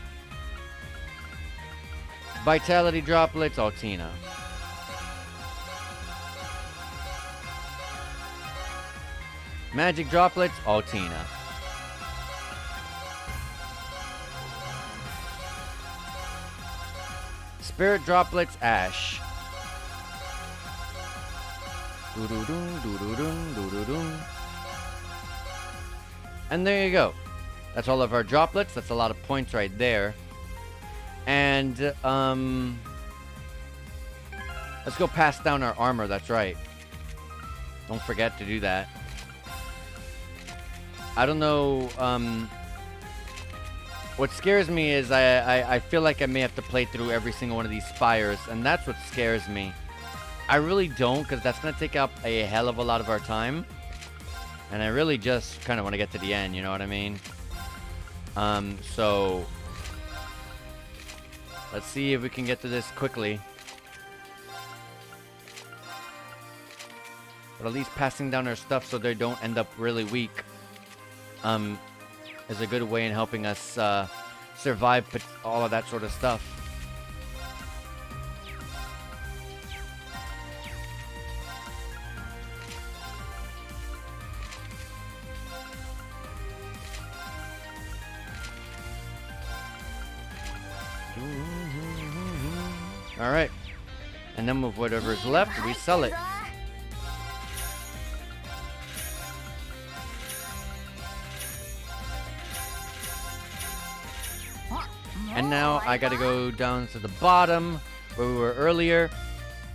Vitality droplets, Altina. Magic droplets, Altina. Spirit droplets, Ash. Doo-doo-doo, doo-doo-doo, doo-doo-doo. And there you go. That's all of our droplets. That's a lot of points right there. And, let's go pass down our armor. That's right. Don't forget to do that. I don't know, what scares me is I feel like I may have to play through every single one of these spires, and that's what scares me. I really don't, because that's going to take up a hell of a lot of our time. And I really just kind of want to get to the end, you know what I mean? So let's see if we can get to this quickly. But at least passing down our stuff so they don't end up really weak is a good way in helping us survive all of that sort of stuff. All right, and then with whatever's left, we sell it. And now I gotta go down to the bottom where we were earlier,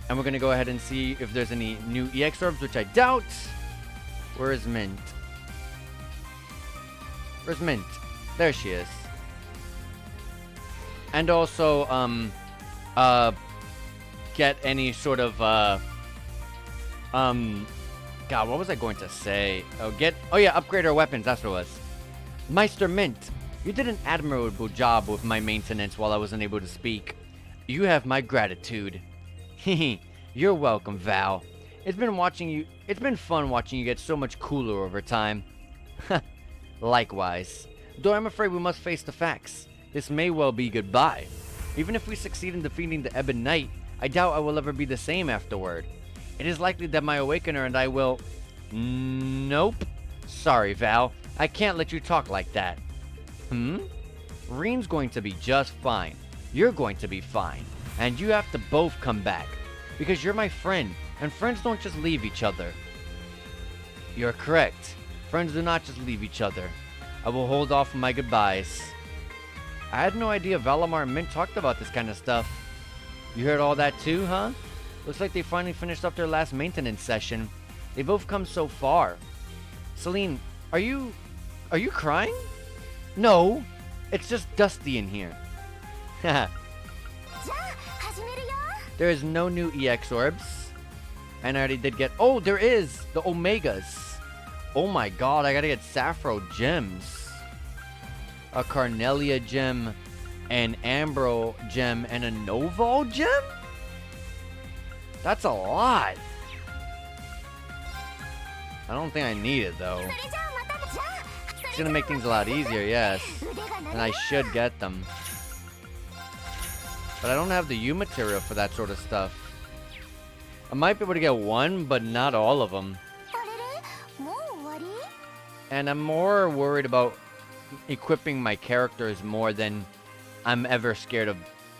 and we're gonna go ahead and see if there's any new EX orbs, which I doubt. Where is Mint? Where's Mint? There she is. And also, get any sort of, God, what was I going to say? Oh yeah, upgrade our weapons, that's what it was. Meister Mint, you did an admirable job with my maintenance while I wasn't able to speak. You have my gratitude. You're welcome, Val. It's been fun watching you get so much cooler over time. Likewise. Though I'm afraid we must face the facts. This may well be goodbye. Even if we succeed in defeating the Ebon Knight, I doubt I will ever be the same afterward. It is likely that my Awakener and I will... Nope. Sorry, Val. I can't let you talk like that. Reen's going to be just fine. You're going to be fine. And you have to both come back. Because you're my friend, and friends don't just leave each other. You're correct. Friends do not just leave each other. I will hold off on my goodbyes. I had no idea Valimar and Mint talked about this kind of stuff. You heard all that too, huh? Looks like they finally finished up their last maintenance session. They both come so far. Celine, are you crying? No, it's just dusty in here. There is no new EX orbs. And I already did get... Oh, there is! The Omegas. Oh my god, I gotta get Sappho gems. A Carnelia gem, an Ambro gem, and a Noval gem? That's a lot. I don't think I need it, though. It's gonna make things a lot easier, yes. And I should get them. But I don't have the U material for that sort of stuff. I might be able to get one, but not all of them. And I'm more worried about equipping my characters more than I'm ever scared of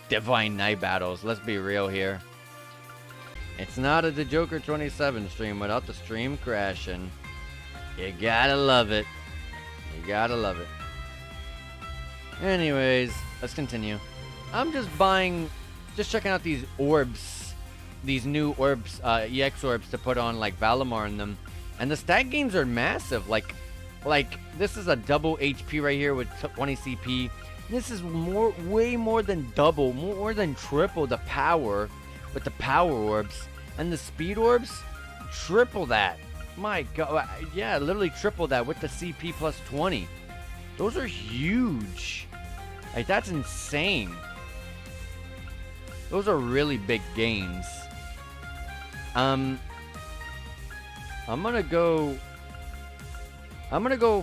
Divine Knight battles. Let's be real here. It's not a The Joker 27 stream without the stream crashing. You gotta love it. You gotta love it. Anyways, let's continue. I'm just checking out these orbs these new orbs, EX orbs to put on like Valimar in them, and the stat gains are massive. Like this is a double HP right here with 20 CP. This is way more than double, more than triple the power with the power orbs, and the speed orbs triple that. My God, yeah, literally triple that with the CP plus 20. Those are huge. Like, that's insane. Those are really big gains. I'm gonna go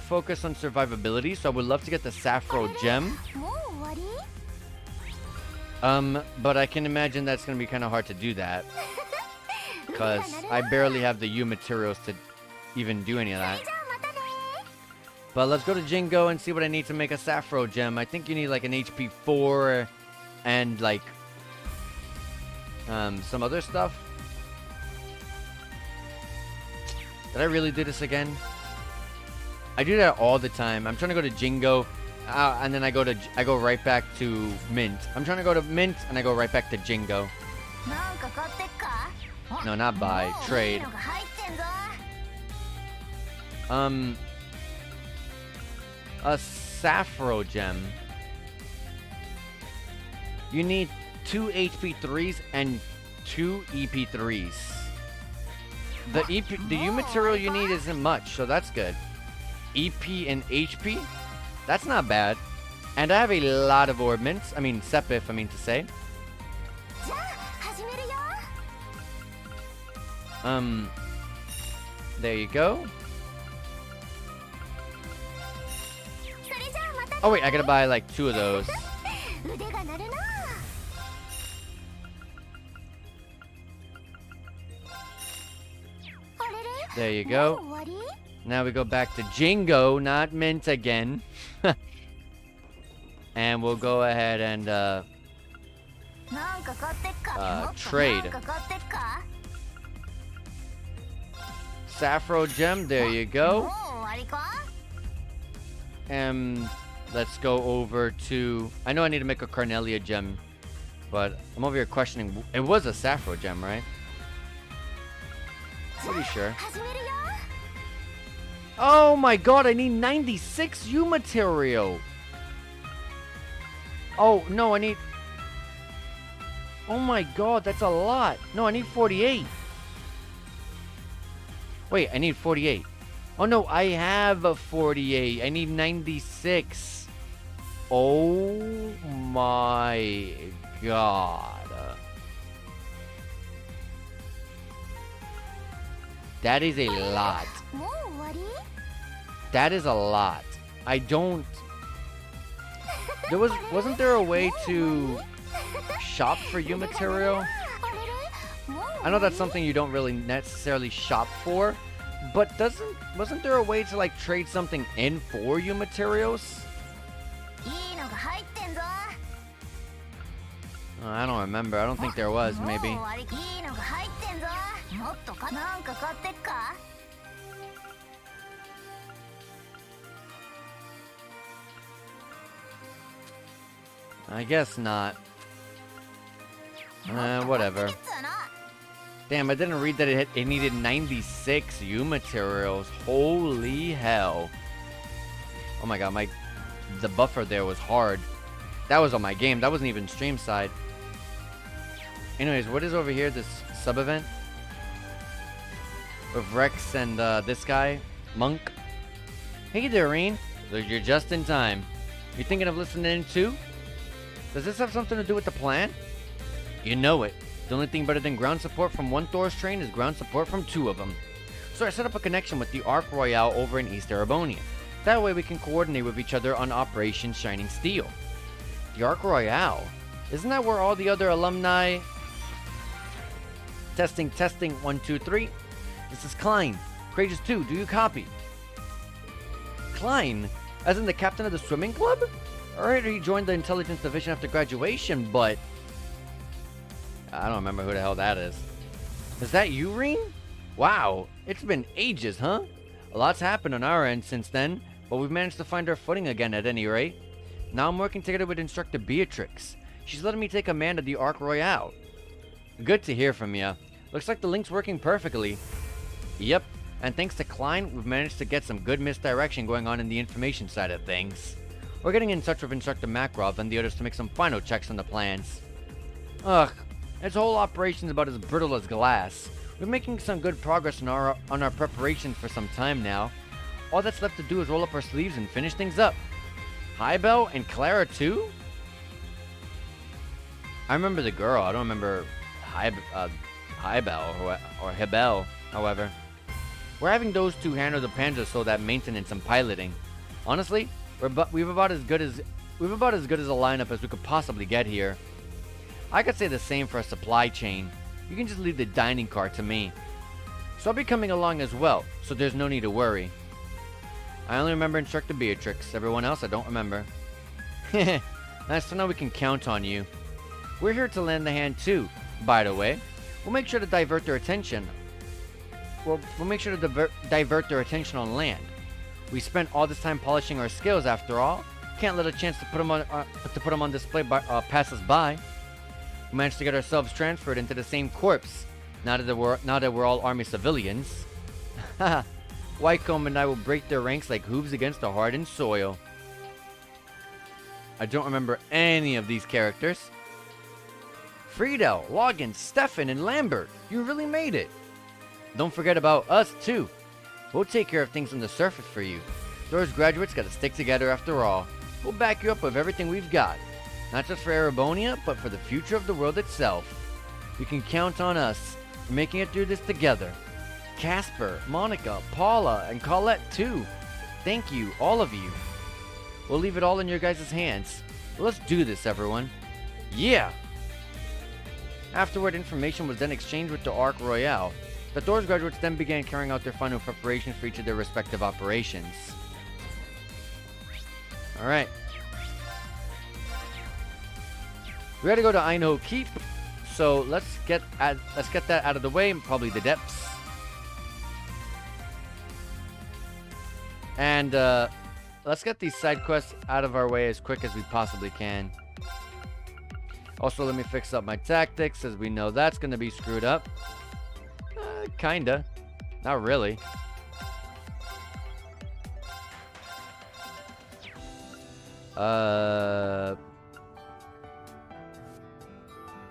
focus on survivability, so I would love to get the Sappho gem. But I can imagine that's gonna be kind of hard to do that, because I barely have the U materials to even do any of that. But let's go to Jingo and see what I need to make a Sappho gem. I think you need like an HP 4 and like some other stuff. Did I really do this again? I do that all the time. I'm trying to go to Jingo, and then I go right back to Mint. I'm trying to go to Mint, and I go right back to Jingo. No, not buy. Trade. A Sappho gem. You need 2 HP 3s and 2 EP 3s. The U material you need isn't much, so that's good. EP and HP, that's not bad. And I have a lot of orbments. I mean, Sepith, I mean to say. There you go. Oh wait, I gotta buy like 2 of those. There you go. Now we go back to Jingo, not Mint again. And we'll go ahead and trade. Sappho gem, there you go. And let's go over to... I know I need to make a Carnelia gem, but I'm over here questioning. It was a Sappho gem, right? Pretty sure. Oh my God, I need 96 U material. Oh, no, I need... Oh my God, that's a lot. No, I need 48. Wait, I need 48. Oh no, I have a 48. I need 96. Oh my God. That is a lot. That is a lot. I don't... Wasn't there a way to shop for U material? I know that's something you don't really necessarily shop for, but wasn't there a way to like trade something in for U materials? I don't remember. I don't think there was, maybe. I guess not. Whatever. Damn, I didn't read that it needed 96 U materials. Holy hell. Oh my God, the buffer there was hard. That was on my game. That wasn't even stream side. Anyways, what is over here? This sub-event? With Rex and this guy, Monk. Hey there, Reen. You're just in time. You thinking of listening in too? Does this have something to do with the plan? You know it. The only thing better than ground support from one Thor's train is ground support from 2 of them. So I set up a connection with the Arc Royale over in East Erebonian. That way we can coordinate with each other on Operation Shining Steel. The Arc Royale? Isn't that where all the other alumni... Testing, 1, 2, 3. This is Klein. Courageous 2, do you copy? Klein? As in the captain of the swimming club? Alright, he joined the intelligence division after graduation, but... I don't remember who the hell that is. Is that you, Reen? Wow, it's been ages, huh? A lot's happened on our end since then, but we've managed to find our footing again at any rate. Now I'm working together with Instructor Beatrix. She's letting me take command of the Arc Royale. Good to hear from you. Looks like the link's working perfectly. Yep, and thanks to Klein, we've managed to get some good misdirection going on in the information side of things. We're getting in touch with Instructor Makarov and the others to make some final checks on the plans. Ugh, this whole operation's about as brittle as glass. We're making some good progress on our preparations for some time now. All that's left to do is roll up our sleeves and finish things up. Highbell and Clara too? I remember the girl. I don't remember Highbell or Hebel, however. We're having those two handle the Panzer so that maintenance and piloting. Honestly, we've about as good as a lineup as we could possibly get here. I could say the same for a supply chain. You can just leave the dining car to me. So I'll be coming along as well, so there's no need to worry. I only remember Instructor Beatrix. Everyone else I don't remember. Nice to know we can count on you. We're here to lend a hand too, by the way. We'll make sure to divert their attention. We'll make sure to divert their attention on land. We spent all this time polishing our skills after all. Can't let a chance to put them on display pass us by. We managed to get ourselves transferred into the same corps. Now that we're all army civilians. Haha. Whitecomb and I will break their ranks like hooves against the hardened soil. I don't remember any of these characters. Friedel, Logan, Stefan, and Lambert. You really made it. Don't forget about us, too. We'll take care of things on the surface for you. Those graduates gotta stick together after all. We'll back you up with everything we've got. Not just for Erebonia, but for the future of the world itself. You can count on us for making it through this together. Casper, Monica, Paula, and Colette, too. Thank you, all of you. We'll leave it all in your guys' hands. Let's do this, everyone. Yeah! Afterward, information was then exchanged with the Ark Royale. The Thor's graduates then began carrying out their final preparations for each of their respective operations. Alright. We gotta go to Eino Keep, so let's get that out of the way, probably the depths. And let's get these side quests out of our way as quick as we possibly can. Also, let me fix up my tactics, as we know that's going to be screwed up. Kinda. Not really.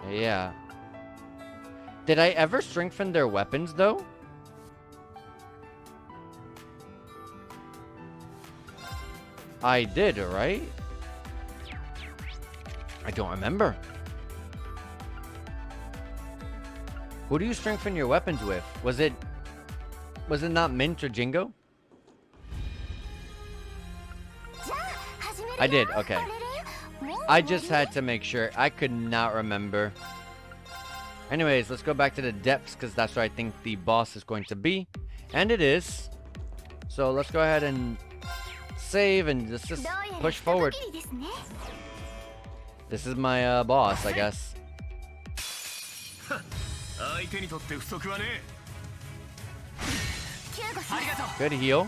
Yeah. Did I ever strengthen their weapons, though? I did, right? I don't remember. Who do you strengthen your weapons with? Was it not Mint or Jingo? I did, okay. I just had to make sure. I could not remember. Anyways, let's go back to the depths, because that's where I think the boss is going to be. And it is. So let's go ahead and save and just push forward. This is my boss, I guess. Good heal.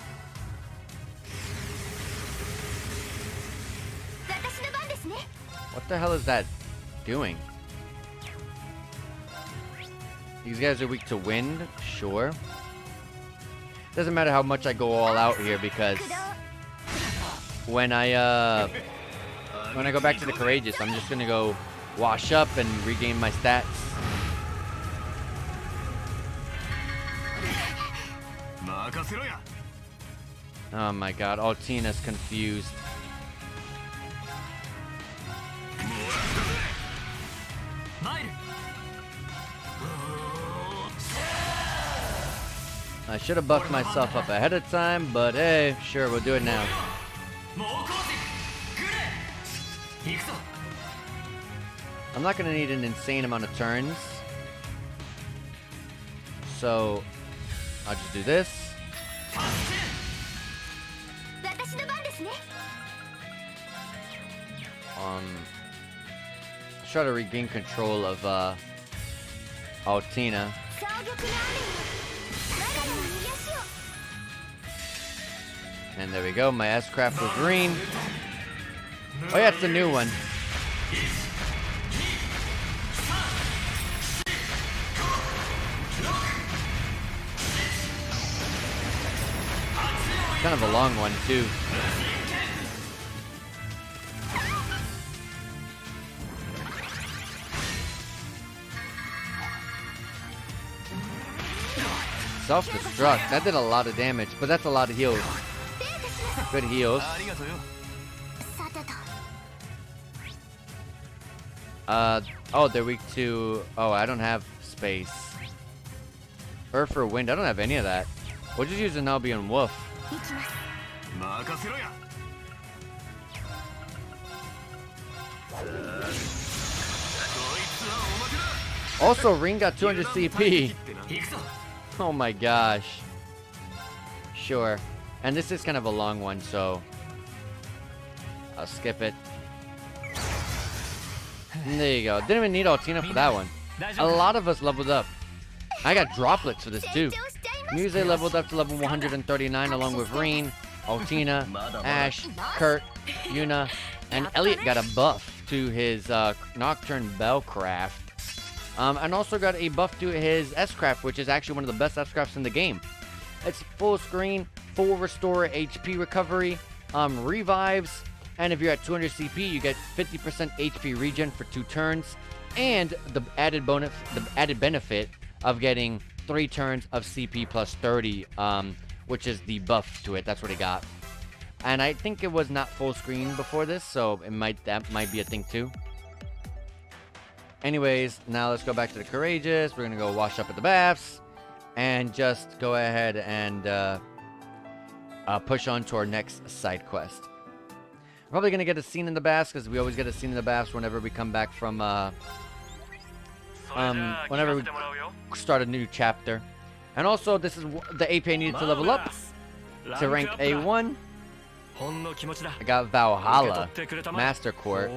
What the hell is that doing? These guys are weak to wind, sure. Doesn't matter how much I go all out here, because when I go back to the Courageous, I'm just gonna go wash up and regain my stats. Oh my god, Altina's confused. I should have buffed myself up ahead of time, but hey, sure, we'll do it now. I'm not gonna need an insane amount of turns, so I'll just do this. Try to regain control of Altina. And there we go, my S-Craft was green. Oh yeah, it's the new one. Kind of a long one, too. Self-destruct. That did a lot of damage, but that's a lot of heals. Good heals. Oh, they're weak to... Oh, I don't have space. Earth or wind. I don't have any of that. We'll just use an Albion Wolf. Also, Ring got 200 CP. Oh my gosh. Sure. And this is kind of a long one, so I'll skip it. There you go. Didn't even need Altina for that one. A lot of us leveled up. I got droplets for this too. Muse leveled up to level 139 along with Reen, Altina, Ash, Kurt, Yuna, and Elliot got a buff to his Nocturne Bellcraft. And also got a buff to his S-Craft, which is actually one of the best S-Crafts in the game. It's full screen, full restore HP recovery, revives, and if you're at 200 CP, you get 50% HP regen for 2 turns, and the added benefit of getting 3 turns of CP plus 30, which is the buff to it. That's what it got. And I think it was not full screen before this, so that might be a thing too. Anyways, now let's go back to the Courageous. We're gonna go wash up at the baths, and just go ahead and push on to our next side quest. Probably gonna get a scene in the baths, because we always get a scene in the baths whenever we come back from whenever we start a new chapter. And also, this is the AP I needed to level up to rank A1. I got Valhalla Master Court.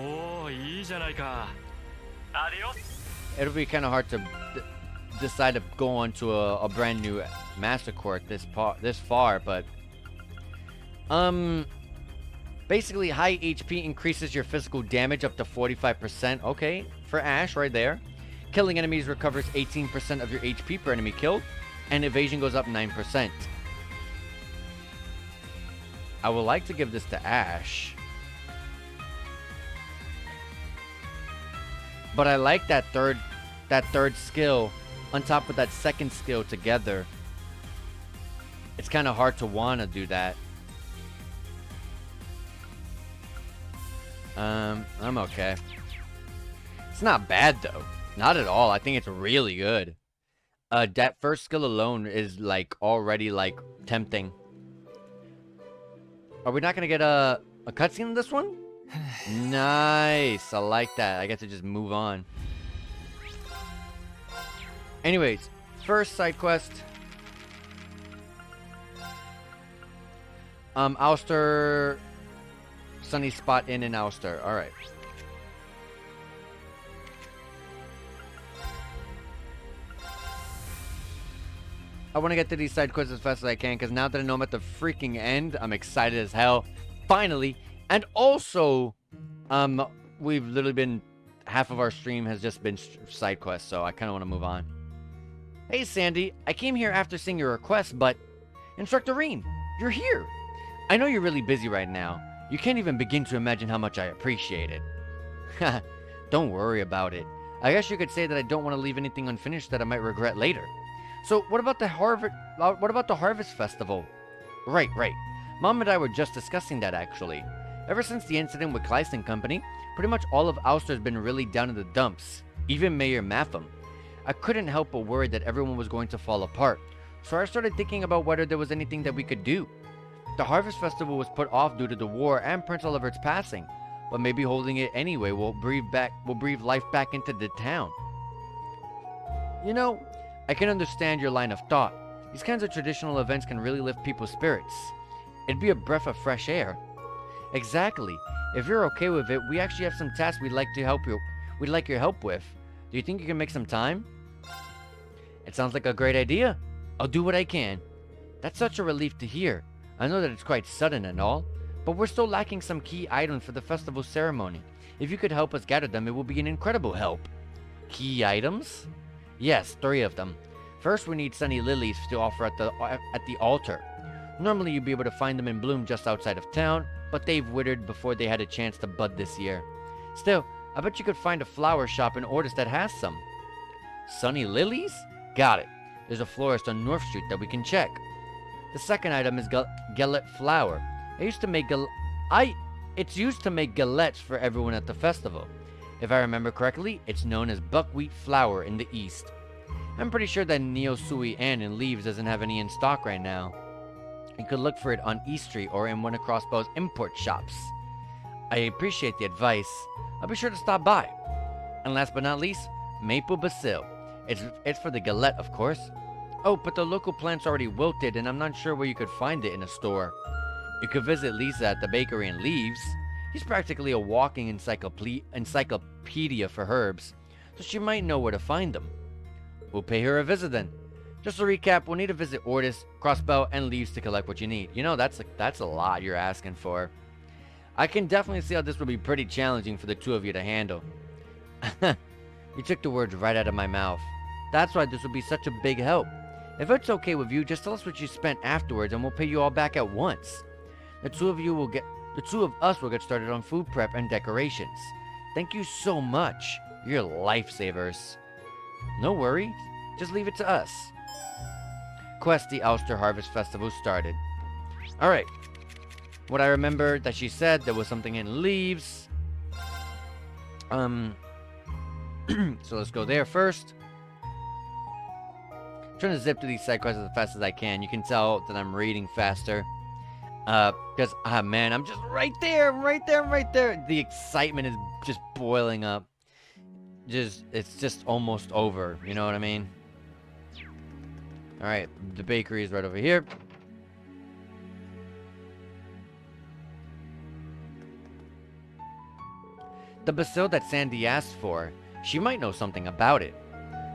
It'll be kind of hard to decide to go on to a brand new Master Court this far, but basically high HP increases your physical damage up to 45%. Okay, for Ash right there. Killing enemies recovers 18% of your HP per enemy killed, and evasion goes up 9%. I would like to give this to Ash, but I like that third skill on top of that second skill together. It's kind of hard to want to do that. I'm okay. It's not bad though. Not at all. I think it's really good. That first skill alone is like already like tempting. Are we not gonna get a cutscene in this one? Nice. I like that. I get to just move on. Anyways, first side quest. Ulster, sunny spot in Ulster. All right. I want to get to these side quests as fast as I can, because now that I know I'm at the freaking end, I'm excited as hell. Finally. And also, we've literally been, half of our stream has just been side quests, so I kind of want to move on. Hey Sandy, I came here after seeing your request, but Instructor Reen, you're here. I know you're really busy right now. You can't even begin to imagine how much I appreciate it. Don't worry about it. I guess you could say that I don't want to leave anything unfinished that I might regret later. So what about the Harvest Festival? Right. Mom and I were just discussing that actually. Ever since the incident with Kleist & Company, pretty much all of Ulster's been really down in the dumps. Even Mayor Matham. I couldn't help but worry that everyone was going to fall apart. So I started thinking about whether there was anything that we could do. The Harvest Festival was put off due to the war and Prince Oliver's passing, but maybe holding it anyway will breathe life back into the town. You know, I can understand your line of thought. These kinds of traditional events can really lift people's spirits. It'd be a breath of fresh air. Exactly. If you're okay with it, we actually have some tasks we'd like your help with. Do you think you can make some time? It sounds like a great idea. I'll do what I can. That's such a relief to hear. I know that it's quite sudden and all, but we're still lacking some key items for the festival ceremony. If you could help us gather them, it will be an incredible help. Key items? Yes, 3 of them. First, we need sunny lilies to offer at the altar. Normally you'd be able to find them in bloom just outside of town, but they've withered before they had a chance to bud this year. Still, I bet you could find a flower shop in Ordis that has some. Sunny lilies? Got it. There's a florist on North Street that we can check. The second item is galette flour. It's used to make galettes for everyone at the festival. If I remember correctly, it's known as buckwheat flour in the East. I'm pretty sure that Neosui Ann in Leaves doesn't have any in stock right now. You could look for it on East Street or in one of Crossbow's import shops. I appreciate the advice. I'll be sure to stop by. And last but not least, maple basil. It's for the galette, of course. Oh, but the local plant's already wilted, and I'm not sure where you could find it in a store. You could visit Lisa at the bakery in Leaves. He's practically a walking encyclopedia for herbs, so she might know where to find them. We'll pay her a visit then. Just to recap, we'll need to visit Ordis, Crossbow, and Leaves to collect what you need. You know, that's a lot you're asking for. I can definitely see how this will be pretty challenging for the two of you to handle. You took the words right out of my mouth. That's why this will be such a big help. If it's okay with you, just tell us what you spent afterwards and we'll pay you all back at once. The two of us will get started on food prep and decorations. Thank you so much. You're lifesavers. No worries. Just leave it to us. Quest the Ulster Harvest Festival started. Alright. What I remember that she said, there was something in Leaves. So let's go there first. I'm trying to zip through these side quests as fast as I can. You can tell that I'm reading faster. Because, man, I'm just right there. The excitement is just boiling up. It's just almost over. You know what I mean? Alright, the bakery is right over here. The basil that Sandy asked for. She might know something about it.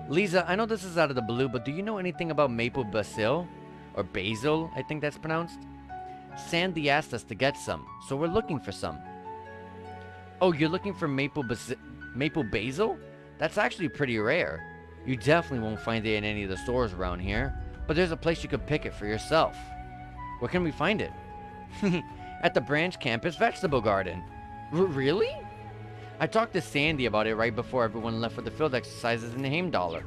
Lisa, I know this is out of the blue, but do you know anything about maple basil? Or basil, I think that's pronounced. Sandy asked us to get some, so we're looking for some. Oh, you're looking for maple basil? That's actually pretty rare. You definitely won't find it in any of the stores around here, but there's a place you could pick it for yourself. Where can we find it? At the Branch Campus Vegetable Garden. Really? I talked to Sandy about it right before everyone left for the field exercises in the Heimdallr.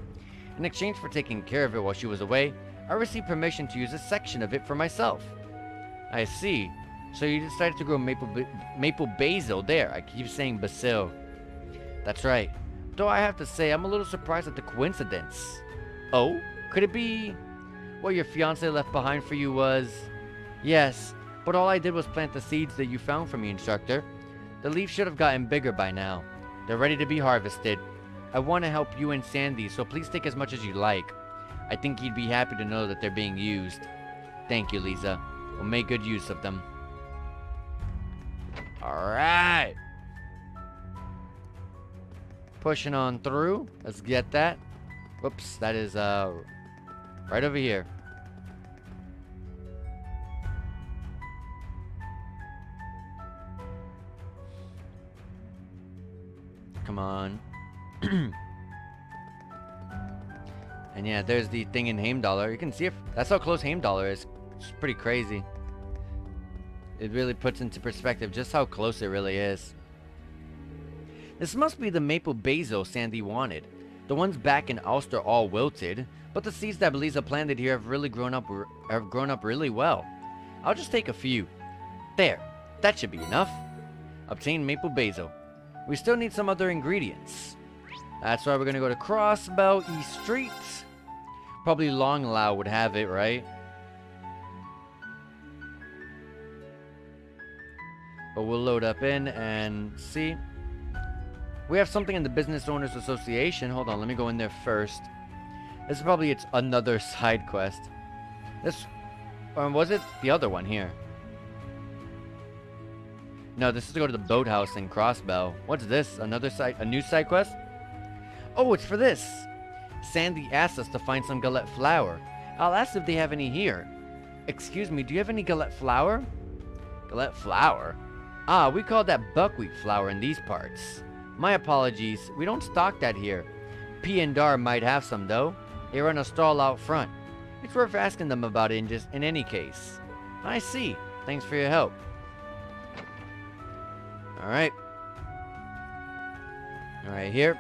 In exchange for taking care of it while she was away, I received permission to use a section of it for myself. I see. So you decided to grow maple basil there. I keep saying basil. That's right. Though I have to say, I'm a little surprised at the coincidence. Oh? Could it be what your fiance left behind for you was... Yes, but all I did was plant the seeds that you found for me, instructor. The leaves should have gotten bigger by now. They're ready to be harvested. I want to help you and Sandy, so please take as much as you like. I think you'd be happy to know that they're being used. Thank you, Lisa. We'll make good use of them. Alright. Pushing on through. Let's get that. Whoops, that is right over here. Come on. And yeah, there's the thing in Heimdallr. You can see it. That's how close Heimdallr is. It's pretty crazy. It really puts into perspective just how close it really is. This must be the maple basil Sandy wanted. The ones back in Ulster all wilted, but the seeds that Lisa planted here have grown up really well. I'll just take a few. There, that should be enough. Obtain maple basil. We still need some other ingredients. That's why we're gonna go to Crossbow East Street. Probably Longlow would have it, right? But we'll load up in and see. We have something in the Business Owners Association. Hold on, let me go in there first. This is probably another side quest. This, or was it the other one here? No, this is to go to the boathouse in Crossbow. What's this? A new side quest? Oh, it's for this. Sandy asked us to find some galette flour. I'll ask if they have any here. Excuse me, do you have any galette flour? Galette flour? Ah, we call that buckwheat flour in these parts. My apologies, we don't stock that here. P and Dar might have some though. They run a stall out front. It's worth asking them about it in any case. I see. Thanks for your help. Alright. Alright, here.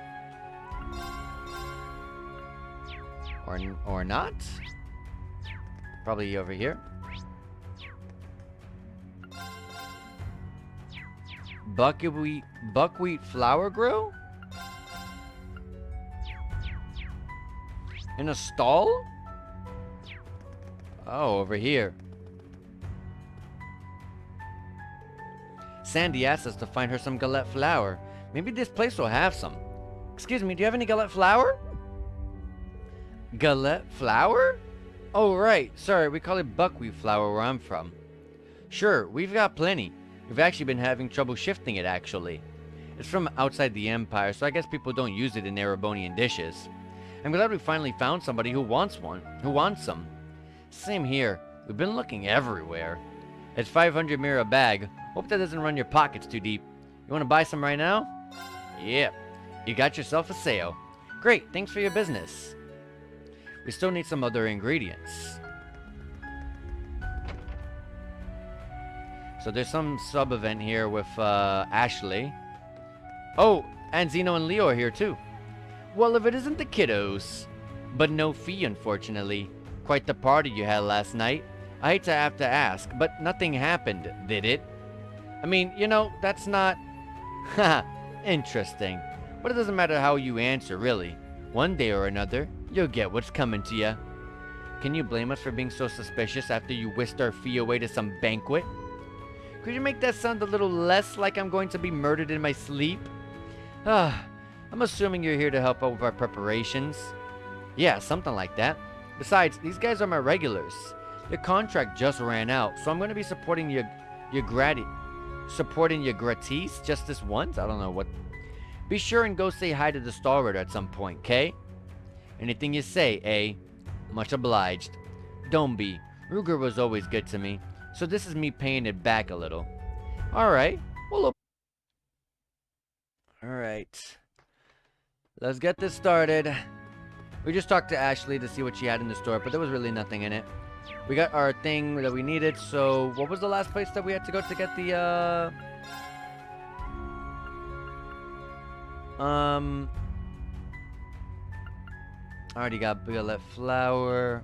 Or not? Probably over here. Buckwheat flour grow? In a stall? Oh, over here. Sandy asked us to find her some galette flour. Maybe this place will have some. Excuse me, do you have any galette flour? Galette flour? Oh, right. Sorry, we call it buckwheat flour where I'm from. Sure, we've got plenty. We've actually been having trouble shifting it, actually. It's from outside the Empire, so I guess people don't use it in Erebonian dishes. I'm glad we finally found somebody who wants some. Same here. We've been looking everywhere. It's 500 mira a bag. Hope that doesn't run your pockets too deep. You want to buy some right now? Yep. You got yourself a sale. Great, thanks for your business. We still need some other ingredients. So there's some sub-event here with Ashley. Oh, and Zeno and Leo are here too. Well, if it isn't the kiddos. But no fee, unfortunately. Quite the party you had last night. I hate to have to ask, but nothing happened, did it? I mean, you know, that's not... Haha, interesting. But it doesn't matter how you answer, really. One day or another, you'll get what's coming to you. Can you blame us for being so suspicious after you whisked our fee away to some banquet? Could you make that sound a little less like I'm going to be murdered in my sleep? I'm assuming you're here to help out with our preparations. Yeah, something like that. Besides, these guys are my regulars. Your contract just ran out, so I'm going to be supporting your gratis just this once? I don't know what. Be sure and go say hi to the Star Rider at some point, okay? Anything you say, eh? Much obliged. Don't be. Ruger was always good to me, so this is me paying it back a little. Alright. Well, alright. Let's get this started. We just talked to Ashley to see what she had in the store, but there was really nothing in it. We got our thing that we needed, so what was the last place that we had to go to get the, I already got Galette flour.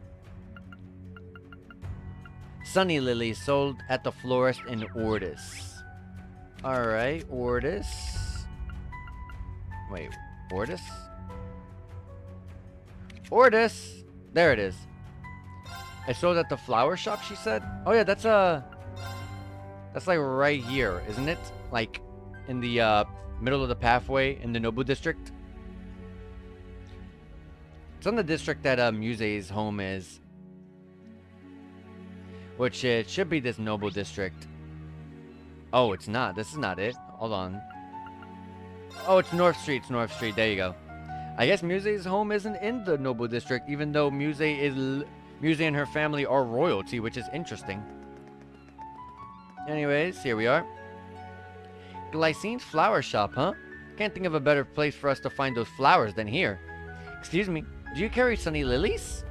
Sunny lilies sold at the florist in Ordis. Alright, Ordis. Wait, Ordis? Ordis! There it is. I sold at the flower shop, she said? Oh yeah, that's like right here, isn't it? Like in the middle of the pathway in the Nobu district. It's on the district that Muse's home is. Which it should be this Nobu district. Oh, it's not. This is not it. Hold on. Oh, it's North Street. It's North Street. There you go. I guess Muse's home isn't in the Nobu district, even though Muse and her family are royalty, which is interesting. Anyways, here we are. Glycine's flower shop, huh? Can't think of a better place for us to find those flowers than here. Excuse me, do you carry sunny lilies?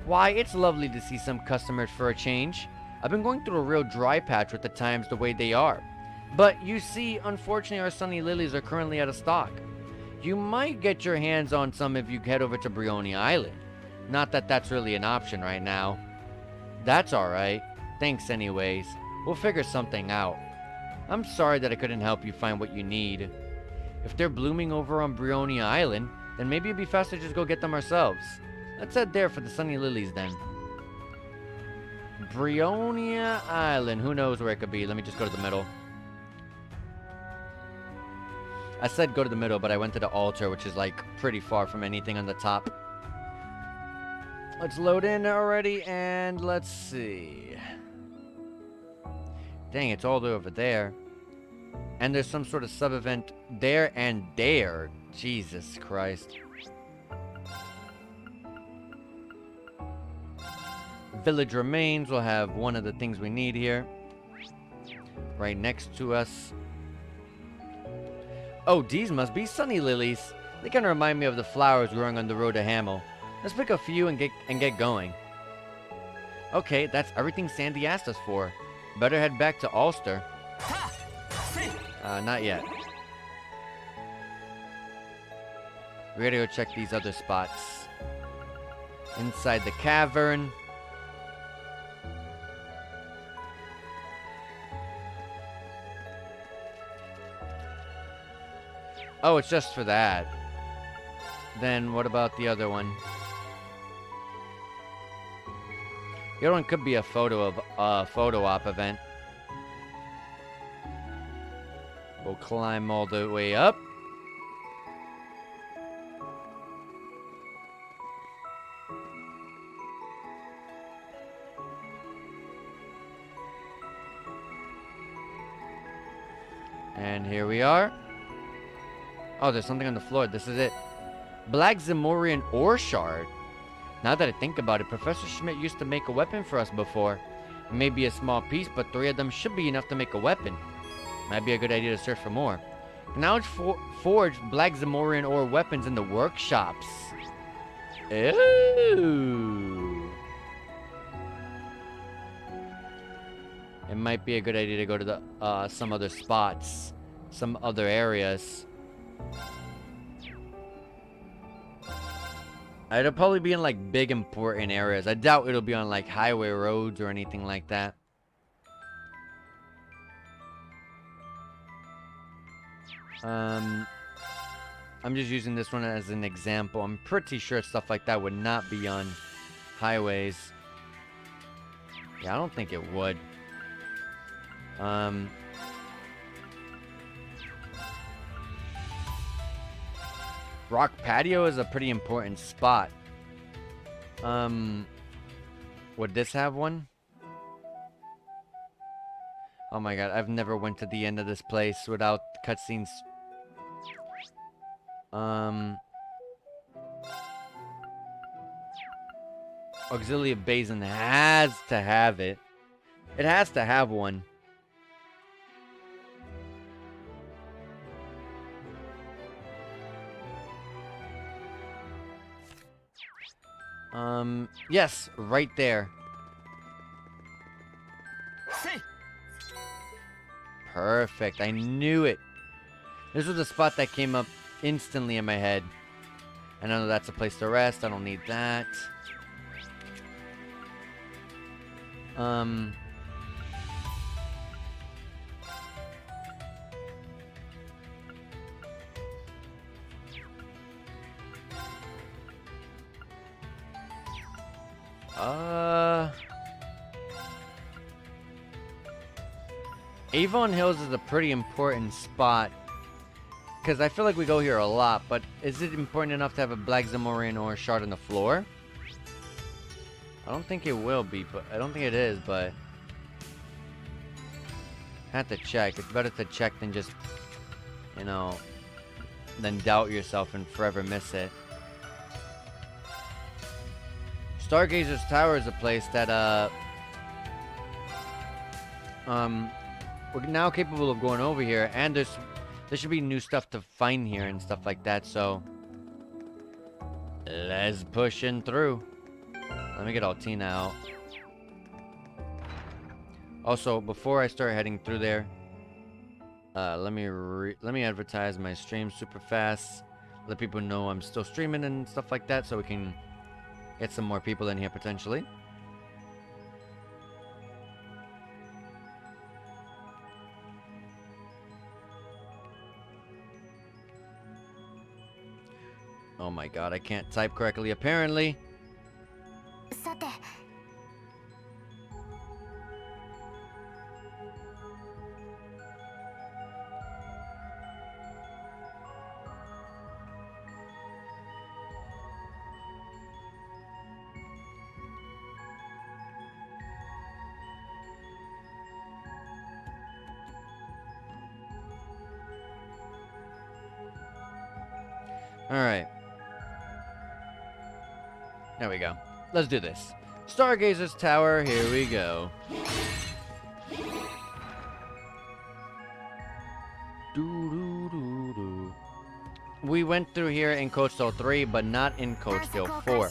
Why, it's lovely to see some customers for a change. I've been going through a real dry patch with the times the way they are. But you see, unfortunately our sunny lilies are currently out of stock. You might get your hands on some if you head over to Brioni Island. Not that that's really an option right now. That's alright. Thanks anyways. We'll figure something out. I'm sorry that I couldn't help you find what you need. If they're blooming over on Brioni Island, then maybe it'd be faster to just go get them ourselves. Let's head there for the sunny lilies then. Brionia Island. Who knows where it could be? Let me just go to the middle. I said go to the middle, but I went to the altar, which is like pretty far from anything on the top. Let's load in already, and let's see. Dang, it's all the way over there. And there's some sort of sub-event there and there. Jesus Christ. Village remains. We'll have one of the things we need here. Right next to us. Oh, these must be sunny lilies. They kind of remind me of the flowers growing on the road to Hamel. Let's pick a few and get going. Okay, that's everything Sandy asked us for. Better head back to Ulster. Not yet. We gotta go check these other spots. Inside the cavern. Oh, it's just for that. Then what about the other one? The other one could be a photo op event. We'll climb all the way up. And here we are. Oh, there's something on the floor. This is it. Black Zamorian ore shard. Now that I think about it, Professor Schmidt used to make a weapon for us before. It may be a small piece, but 3 of them should be enough to make a weapon. Might be a good idea to search for more. Now it's forge Black Zamorian ore weapons in the workshops. Ooh. It might be a good idea to go to the some other spots, some other areas. It'll probably be in like big important areas. I doubt it'll be on like highway roads or anything like that. I'm just using this one as an example. I'm pretty sure stuff like that would not be on highways. Yeah, I don't think it would. Rock Patio is a pretty important spot. Would this have one? Oh my god, I've never went to the end of this place without cutscenes. Auxilia Basin has to have it. It has to have one. Yes, right there. Perfect. I knew it. This was a spot that came up instantly in my head. I know that's a place to rest. I don't need that. Avon Hills is a pretty important spot. Because I feel like we go here a lot, but is it important enough to have a Black Zamorian ore shard on the floor? I don't think it will be, but I don't think it is, but I have to check. It's better to check than just, you know, than doubt yourself and forever miss it. Stargazer's Tower is a place that we're now capable of going over here, and there should be new stuff to find here and stuff like that, so let's push in through. Let me get Altina out. Also, before I start heading through there, let me advertise my stream super fast. Let people know I'm still streaming and stuff like that, so we can get some more people in here potentially. Oh my god, I can't type correctly apparently. Alright. There we go. Let's do this. Stargazer's Tower, here we go. We went through here in Coastal 3, but not in Coastal 4.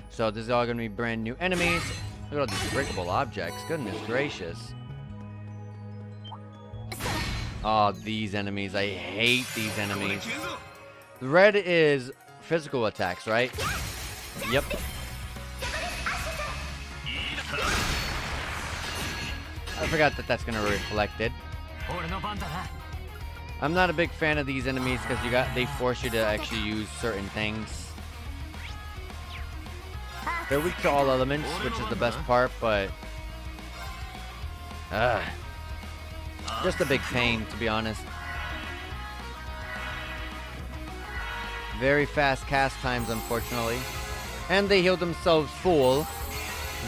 So this is all going to be brand new enemies. Look at all these breakable objects. Goodness gracious. Oh, these enemies. I hate these enemies. Red is physical attacks, right? Yep. I forgot that that's gonna reflect it. I'm not a big fan of these enemies because they force you to actually use certain things. They're weak to all elements, which is the best part, but just a big pain, to be honest. Very fast cast times, unfortunately, and they heal themselves full.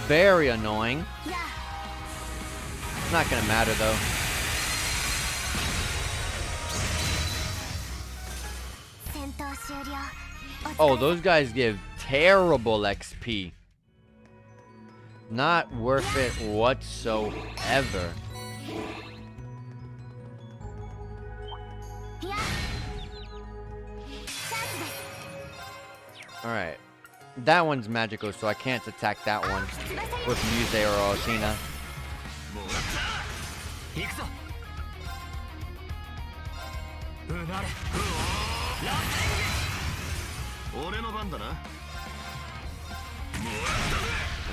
Very annoying. It's not gonna matter though. Oh, those guys give terrible XP. Not worth it whatsoever. Alright. That one's magical, so I can't attack that one with Muse or Alcina.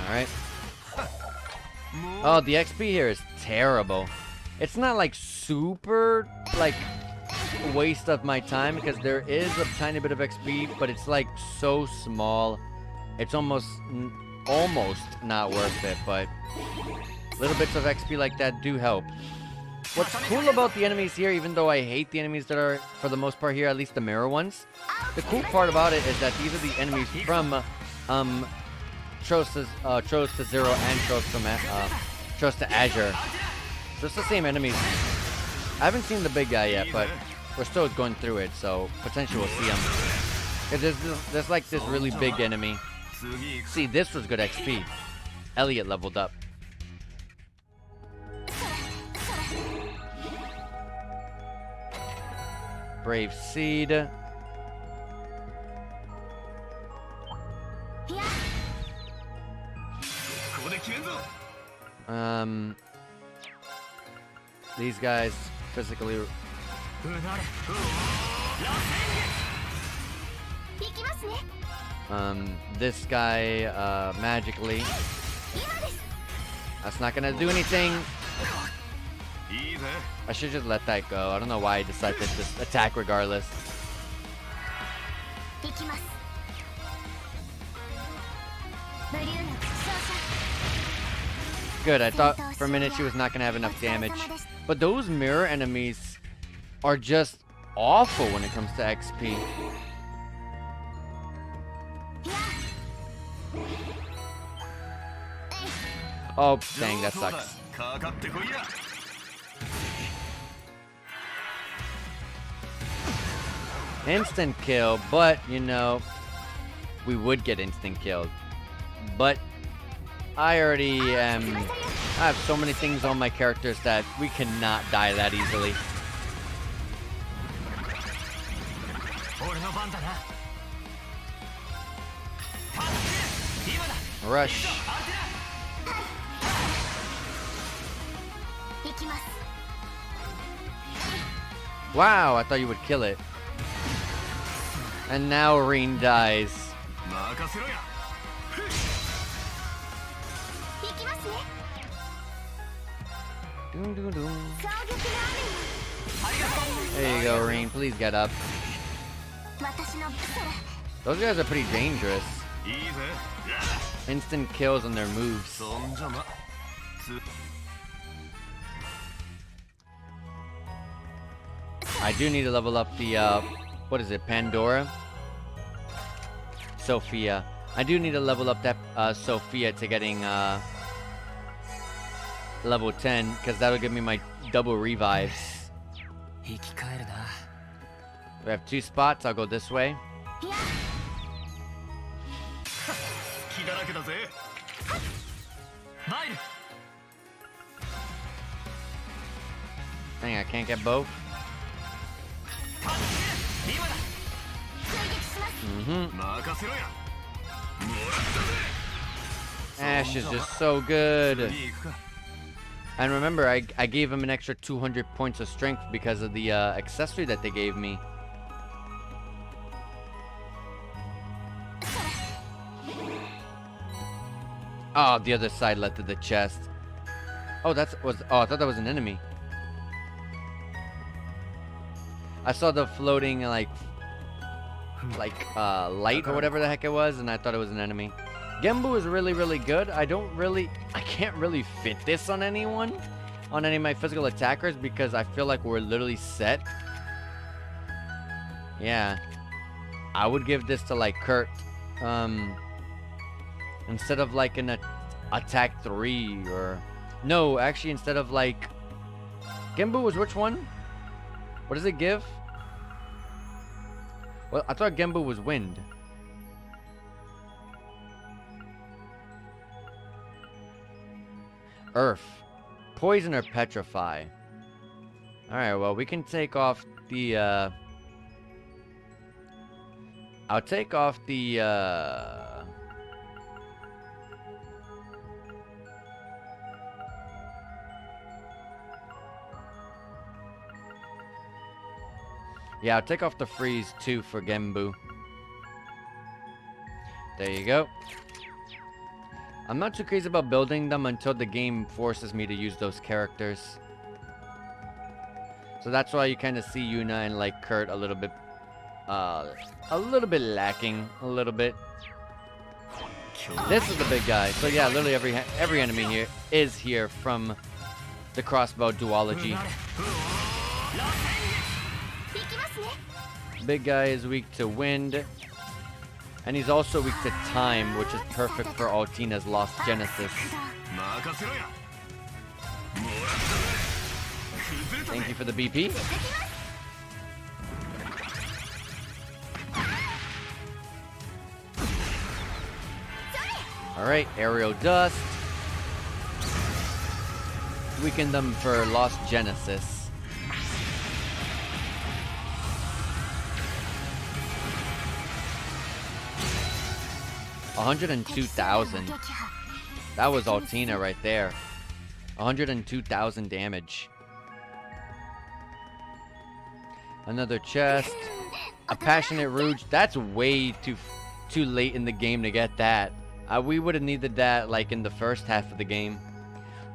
Alright. Oh, the XP here is terrible. It's not like super, like, waste of my time because there is a tiny bit of XP, but it's like so small. It's almost not worth it, but little bits of XP like that do help. What's cool about the enemies here, even though I hate the enemies that are, for the most part here, at least the mirror ones, the cool part about it is that these are the enemies from Tros to Zero and Tros to Azure. So it's the same enemies. I haven't seen the big guy yet, but we're still going through it, so potentially we'll see him. There's like this really big enemy. See, this was good XP. Elliot leveled up. Brave Seed. These guys physically. This guy magically. That's not gonna do anything. I should just let that go. I don't know why I decided to just attack regardless. Good, I thought for a minute she was not gonna have enough damage. But those mirror enemies are just awful when it comes to XP. Oh, dang, that sucks. Instant kill, but, you know, we would get instant killed. But I already I have so many things on my characters that we cannot die that easily. Rush. Wow, I thought you would kill it. And now Reen dies. Doom, doom, doom. There you go, Reen. Please get up. Those guys are pretty dangerous. Instant kills on their moves. I do need to level up the, what is it, Pandora? Sophia. I do need to level up that, Sophia to getting, level 10, because that'll give me my double revives. We have 2 spots. I'll go this way. Dang, I can't get both. Ash is just so good. And remember, I gave him an extra 200 points of strength because of the accessory that they gave me. Oh, the other side led to the chest. Oh, I thought that was an enemy. I saw the floating light or whatever the heck it was, and I thought it was an enemy. Genbu is really, really good. I can't really fit this on anyone, on any of my physical attackers, because I feel like we're literally set. Yeah. I would give this to like Kurt. Instead of like an attack 3 or... No, actually instead of like... Genbu was which one? What does it give? Well, I thought Genbu was wind. Earth. Poison or petrify. Alright, well, we can take off the, I'll take off the, yeah, I'll take off the freeze too for Genbu. There you go. I'm not too crazy about building them until the game forces me to use those characters. So that's why you kind of see Yuna and like Kurt a little bit lacking, a little bit. This is the big guy. So yeah, literally every enemy here is here from the crossbow duology. Big guy is weak to wind. And he's also weak to time, which is perfect for Altina's Lost Genesis. Thank you for the BP. Alright, aerial dust. Weaken them for Lost Genesis. 102,000. That was Altina right there. 102,000 damage. Another chest. A Passionate Rouge. That's way too late in the game to get that. We would have needed that like in the first half of the game.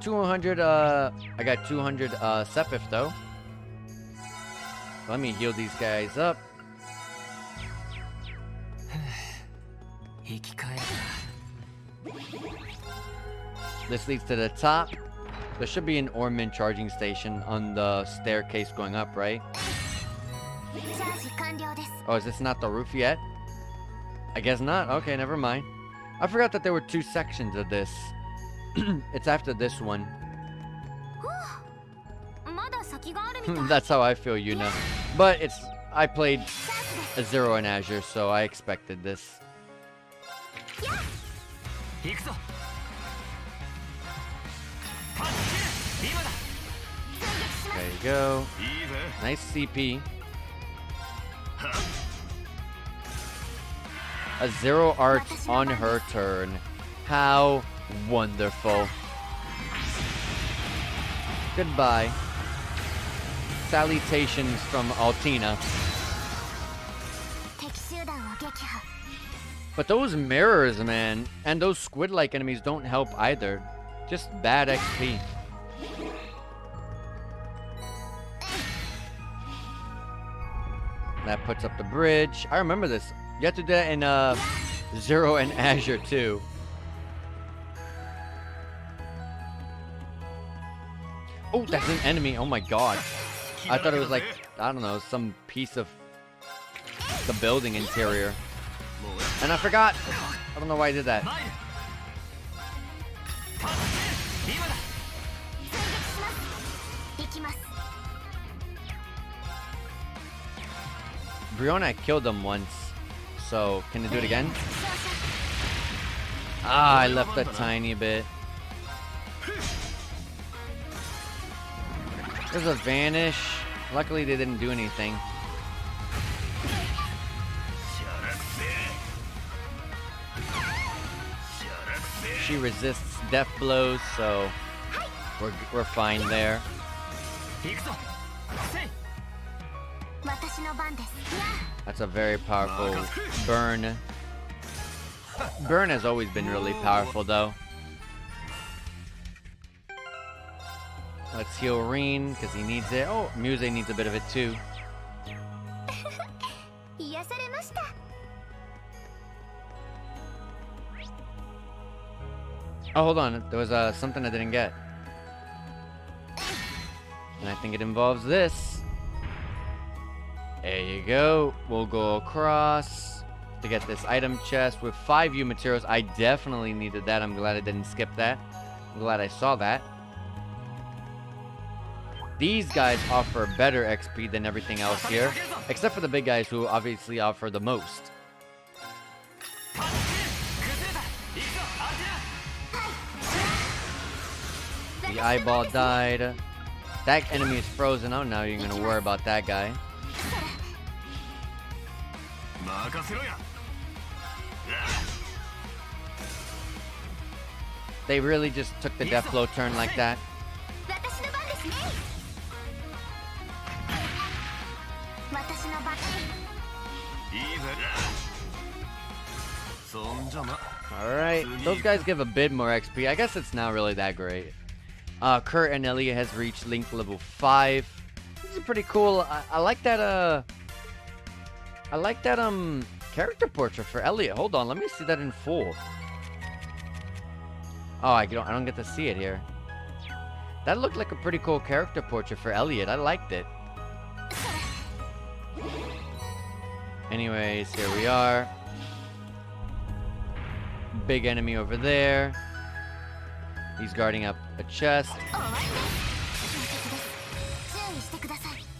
200, I got 200 Sepif though. Let me heal these guys up. This leads to the top. There should be an Orman charging station on the staircase going up, right? Oh, is this not the roof yet? I guess not. Okay, never mind. I forgot that there were 2 sections of this. It's after this one. That's how I feel, Yuna. But I played a Zero in Azure, so I expected this. There you go. Nice CP. A Zero Arts on her turn. How wonderful. Goodbye. Salutations from Altina. But those mirrors, man, and those squid-like enemies don't help either. Just bad XP. That puts up the bridge. I remember this. You have to do that in Zero and Azure too. Oh, that's an enemy. Oh my god. I thought it was like, I don't know, some piece of the building interior. And I forgot. I don't know why I did that. Brionna killed them once. So, can I do it again? Ah, I left a tiny bit. There's a vanish. Luckily, they didn't do anything. she resists death blows, so we're fine there. 行くぞせい 私の番です。 That's a very powerful burn. Burn has always been really powerful, though. Let's heal Reen, because he needs it. Oh, Muse needs a bit of it, too. 癒されました。 Oh, hold on. There was something I didn't get. And I think it involves this. There you go. We'll go across to get this item chest with 5 U materials. I definitely needed that. I'm glad I didn't skip that. I'm glad I saw that. These guys offer better XP than everything else here, except for the big guys who obviously offer the most. The eyeball died. That enemy is frozen. Oh, now you're gonna worry about that guy. They really just took the death blow turn like that. 私の番ですね。私の番。 Alright, those guys give a bit more XP. I guess it's not really that great. Kurt and Elliot has reached Link level 5. This is pretty cool. I like that, character portrait for Elliot. Hold on, let me see that in full. Oh, I don't get to see it here. That looked like a pretty cool character portrait for Elliot. I liked it. Anyways, here we are. Big enemy over there. He's guarding up a chest.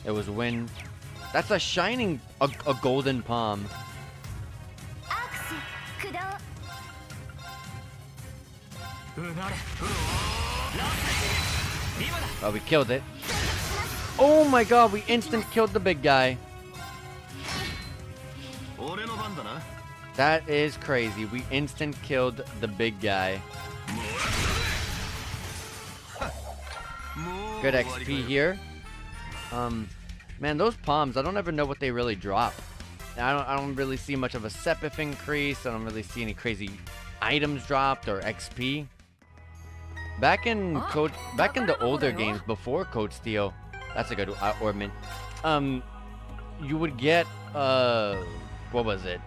It was wind. That's a shining, a golden palm. Oh, we killed it. Oh my god, we instant killed the big guy. That is crazy. We instant killed the big guy. Good XP here. Man, those palms, I don't ever know what they really drop. I don't really see much of a Sepif increase. I don't really see any crazy items dropped or XP. Back in the older games before Code Steel, that's a good ornament. You would get what was it?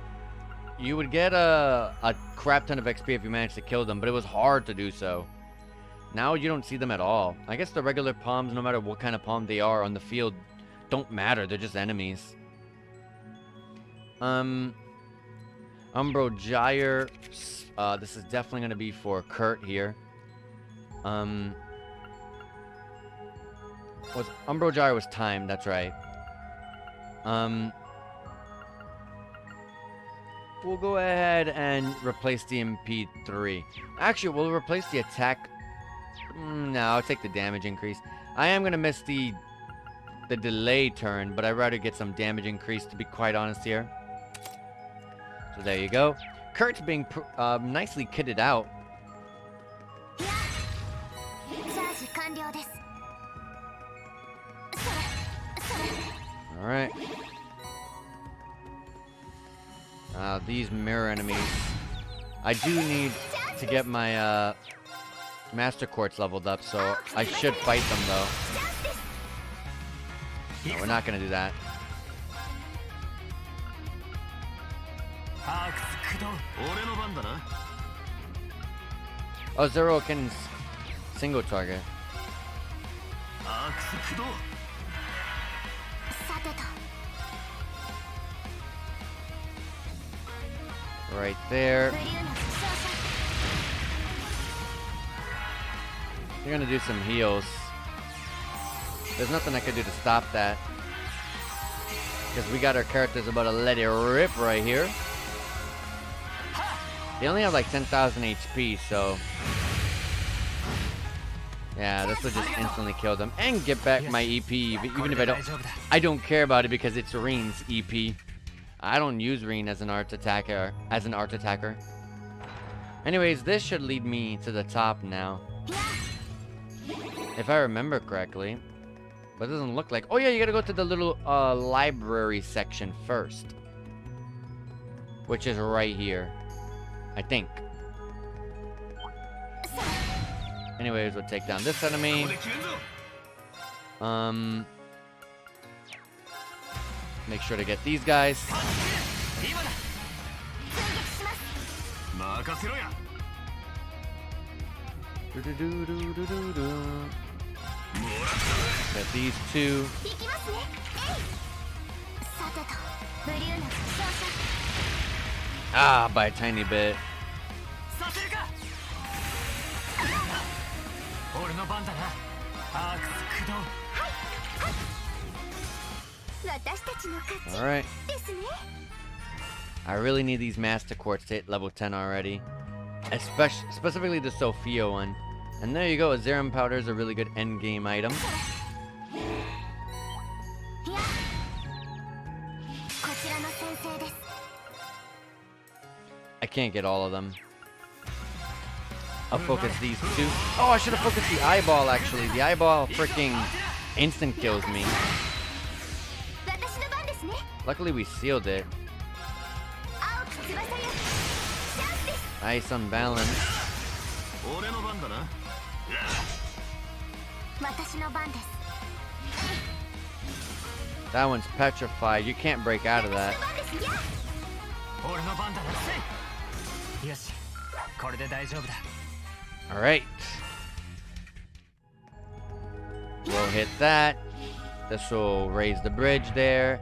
You would get a crap ton of XP if you managed to kill them, but it was hard to do so. Now you don't see them at all. I guess the regular palms, no matter what kind of palm they are on the field, don't matter. They're just enemies. Umbro Gyre. This is definitely going to be for Kurt here. Umbro Gyre was timed, that's right. We'll go ahead and replace the MP3. Actually, we'll replace the attack. No, I'll take the damage increase. I am going to miss the delay turn, but I'd rather get some damage increase, to be quite honest here. So there you go. Kurt's being nicely kitted out. Alright. These mirror enemies. I do need to get my Master Quartz leveled up, so I should fight them though. No, we're not gonna do that. Oh, Zero can single target. Right there. You're gonna do some heals. There's nothing I could do to stop that. Because we got our characters about to let it rip right here. They only have like 10,000 HP, so... yeah, this will just instantly kill them. And get back my EP, even if I don't care about it because it's Reen's EP. I don't use Reen as an art attacker. Anyways, this should lead me to the top now. If I remember correctly. But it doesn't look like... Oh yeah, you gotta go to the little library section first. Which is right here. I think. Anyways, we'll take down this enemy. Make sure to get these guys. Get these two. Ah, by a tiny bit. Alright. I really need these master quartz to hit level 10 already. Specifically the Sophia one. And there you go, Azerum powder is a really good endgame item. I can't get all of them. I'll focus these two. Oh, I should have focused the eyeball actually. The eyeball freaking instant kills me. Luckily we sealed it. Nice unbalanced. That one's petrified. You can't break out of that. Alright. We'll hit that. This will raise the bridge there.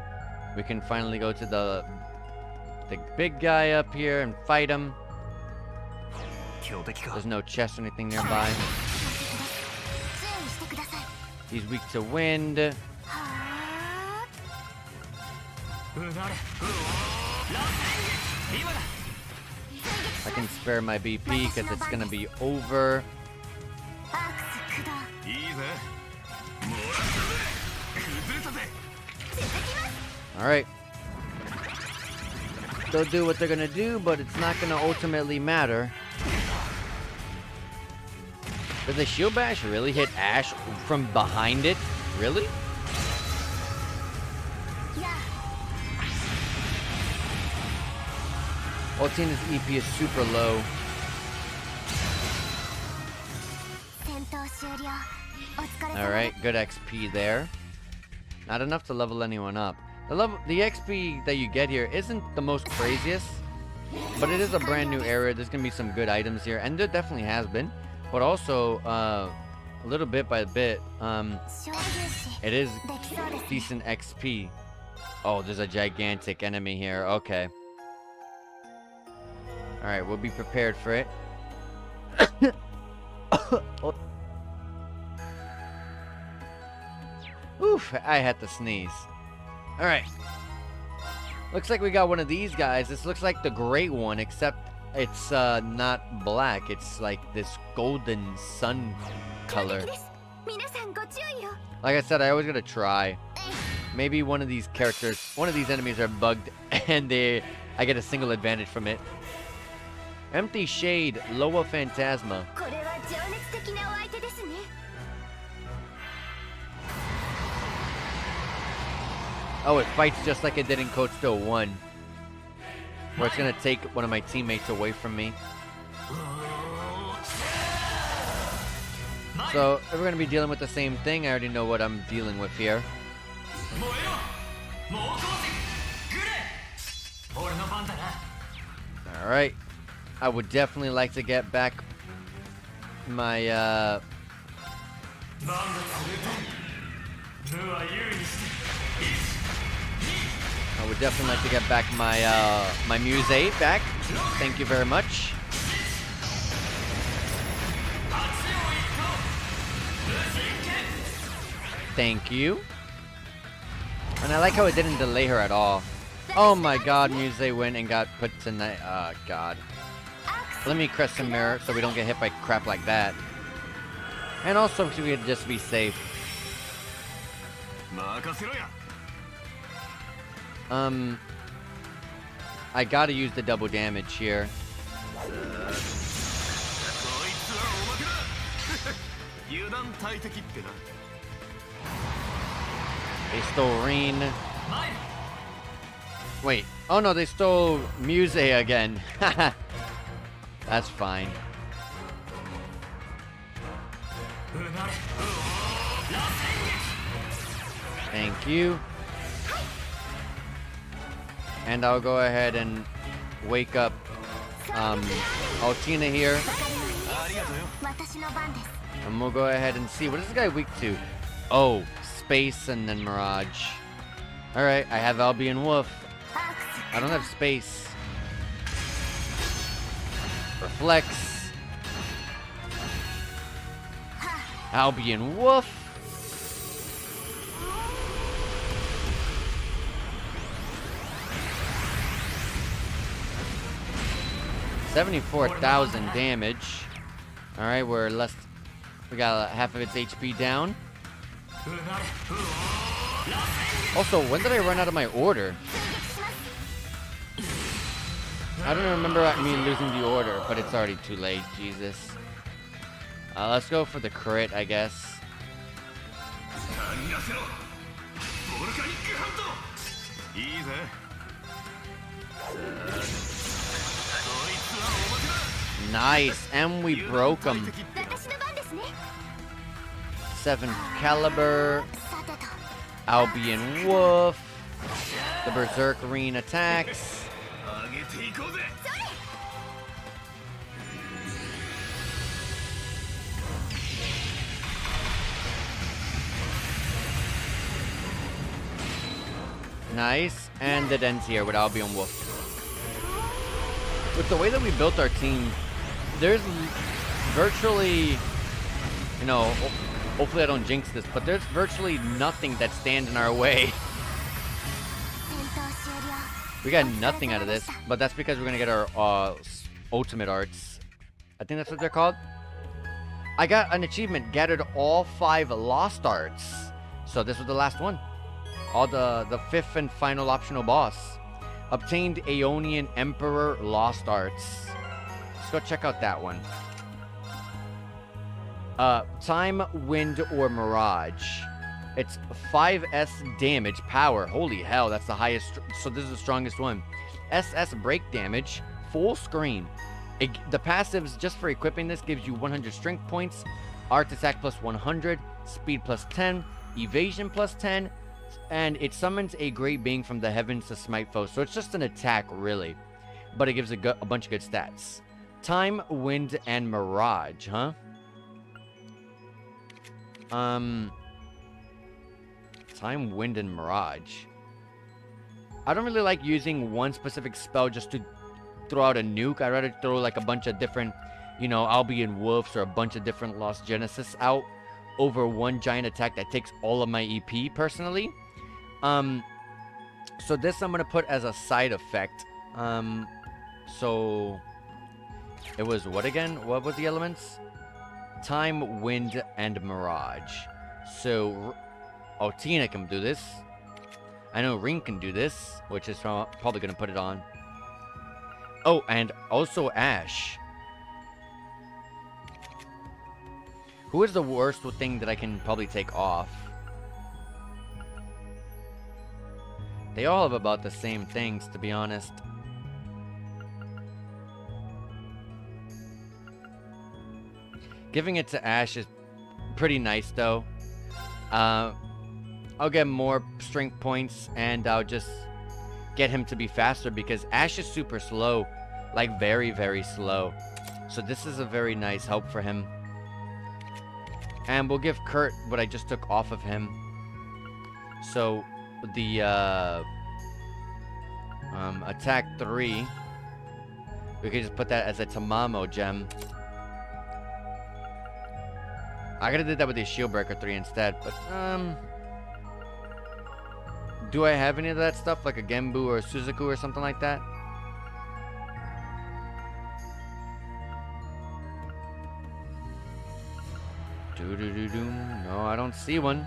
We can finally go to the big guy up here and fight him. There's no chest or anything nearby. He's weak to wind. I can spare my BP because it's gonna be over. Alright. They'll do what they're gonna do, but it's not gonna ultimately matter. Did the shield bash really hit Ash from behind it? Really? Altina's EP is super low. Alright, good XP there. Not enough to level anyone up. The XP that you get here isn't the most craziest, but it is a brand new area. There's gonna be some good items here, and there definitely has been. But also, a little bit by bit, it is decent XP. Oh, there's a gigantic enemy here. Okay. Alright, we'll be prepared for it. Oof, I had to sneeze. Alright. Looks like we got one of these guys. This looks like the great one, except it's not black. It's like this golden sun color. Like I said, I always gotta try. Maybe one of these characters, one of these enemies are bugged and I get a single advantage from it. Empty Shade, Loa Phantasma. Oh, it fights just like it did in Code Steel 1. Where it's gonna take one of my teammates away from me. So, if we're gonna be dealing with the same thing, I already know what I'm dealing with here. Alright. I would definitely like to get back my, I would definitely like to get back my, my Muse 8 back. Thank you very much. Thank you. And I like how it didn't delay her at all. Oh my god, Muse went and got put to night. Oh god. Let me crest some mirror so we don't get hit by crap like that. And also so we can just be safe. I gotta use the double damage here. 油断大敵ってな。 They stole Reen. Wait. Oh no, they stole Muse again. That's fine. Thank you. And I'll go ahead and wake up Altina here. And we'll go ahead and see. What is this guy weak to? Oh, space and then Mirage. Alright, I have Albion Wolf. I don't have space. Reflex. Albion Wolf. $74,000 damage. Alright, we're less. We got half of its HP down. Also, when did I run out of my order? I don't remember me losing the order, but it's already too late. Jesus. Let's go for the crit, I guess. Nice, and we broke him. 7 caliber. Albion Wolf. The Berserk Reen attacks. Nice, and it ends here with Albion Wolf. With the way that we built our team, there's virtually, you know, hopefully I don't jinx this, but there's virtually nothing that stands in our way. We got nothing out of this, but that's because we're gonna get our ultimate arts. I think that's what they're called. I got an achievement, gathered all 5 lost arts. So this was the last one. All the 5th and final optional boss. Obtained Aeonian Emperor Lost Arts. Let's go check out that one. Time, Wind, or Mirage. It's 5S damage, power. Holy hell, that's the highest. So this is the strongest one. SS break damage, full screen. The passives just for equipping this gives you 100 strength points, art attack plus 100, speed plus 10, evasion plus 10, and it summons a great being from the heavens to smite foes. So it's just an attack, really. But it gives a bunch of good stats. Time, Wind, and Mirage, huh? Time, Wind, and Mirage. I don't really like using one specific spell just to throw out a nuke. I'd rather throw like a bunch of different, you know, Albion Wolves or a bunch of different Lost Genesis out over one giant attack that takes all of my EP, personally. So this I'm gonna put as a side effect. So it was what again? What was the elements? Time, Wind, and Mirage. So Tina can do this. I know Ring can do this, which is probably gonna put it on. Oh, and also Ash. Who is the worst thing that I can probably take off? They all have about the same things, to be honest. Giving it to Ash is pretty nice, though. I'll get more strength points, and I'll just get him to be faster, because Ash is super slow. Like, very, very slow. So this is a very nice help for him. And we'll give Kurt what I just took off of him. So the attack 3, we could just put that as a Tamamo gem. I could have did that with the Shield Breaker 3 instead, but do I have any of that stuff, like a Genbu or a Suzaku or something like that? No, I don't see one.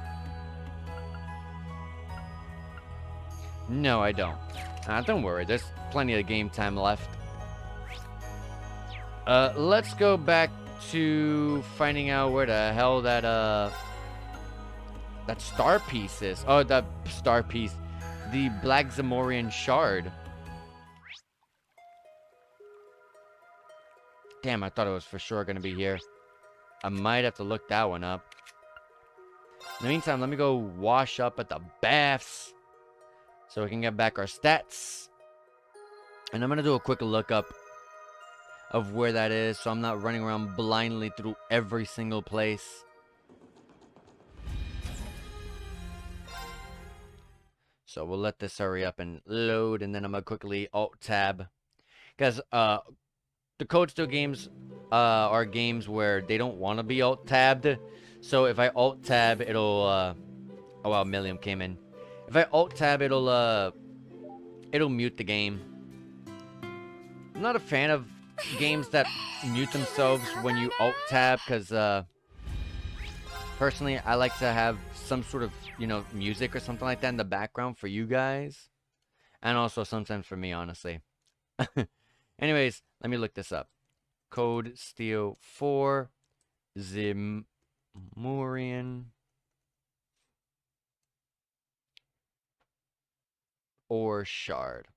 No, I don't. Don't worry, there's plenty of game time left. Let's go back to finding out where the hell that star piece is. Oh, the star piece. The Black Zamorian shard. Damn, I thought it was for sure gonna be here. I might have to look that one up. In the meantime, let me go wash up at the baths so we can get back our stats. And I'm gonna do a quick lookup of where that is so I'm not running around blindly through every single place. So we'll let this hurry up and load, and then I'm gonna quickly alt-tab. Because the Code Steel games are games where they don't want to be alt-tabbed. So if I alt-tab, it'll... oh wow, Milliam came in. If I alt-tab, it'll mute the game. I'm not a fan of games that mute themselves when you alt-tab, because personally, I like to have some sort of, you know, music or something like that in the background for you guys. And also sometimes for me, honestly. Anyways, let me look this up. Code Steel 4 Zamorian or Shard.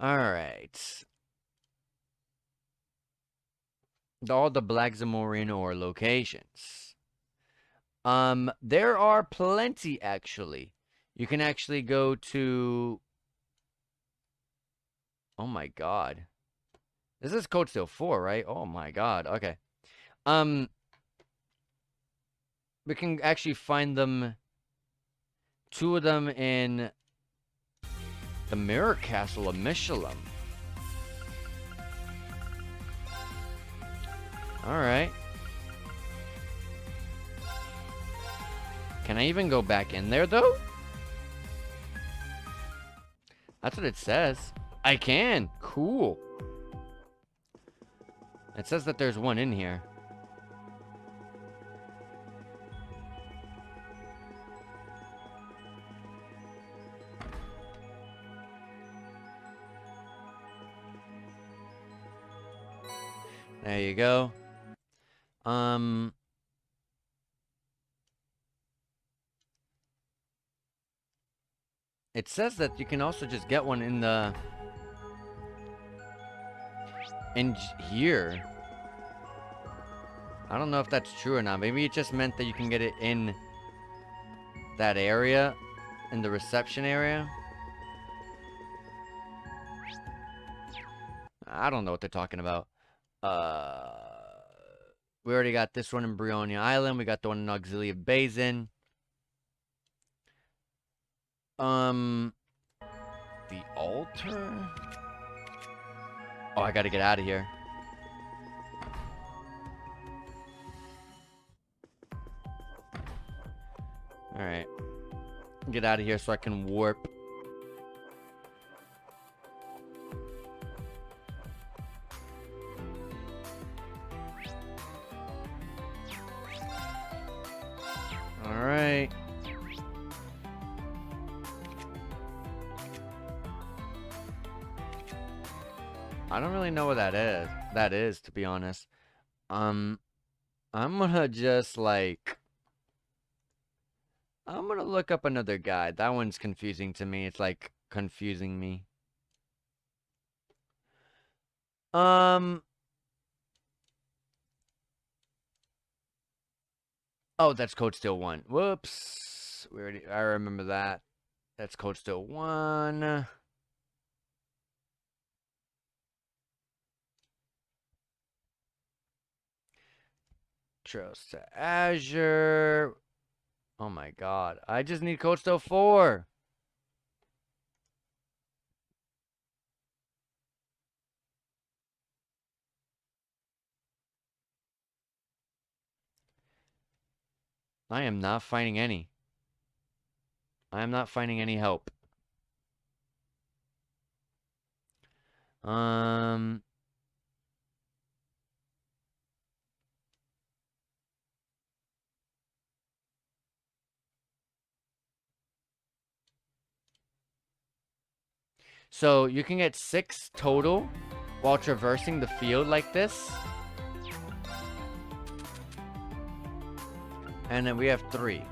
Alright. All the Black Zamorian ore locations. There are plenty, actually. You can actually go to... Oh my god. This is Code Steel 4, right? Oh my god, okay. We can actually find them... 2 of them in... the Mirror Castle of Mishelam. Alright. Can I even go back in there, though? That's what it says. I can. Cool. It says that there's one in here. There you go. It says that you can also just get one in the... here. I don't know if that's true or not. Maybe it just meant that you can get it in that area, in the reception area. I don't know what they're talking about. We already got this one in Brionia Island. We got the one in Auxilia Basin. The altar? Oh, I gotta get out of here. Alright. Get out of here so I can warp. Alright. I don't really know what that is. That is, to be honest. I'm gonna just like... I'm gonna look up another guide. That one's confusing to me. It's like confusing me. Oh, that's Code Steel 1. Whoops. I remember that. That's Code Steel 1. Trails to Azure. Oh my god. I just need Code Steel 4. I am not finding any. I am not finding any help. So you can get 6 total while traversing the field like this. And then we have 3.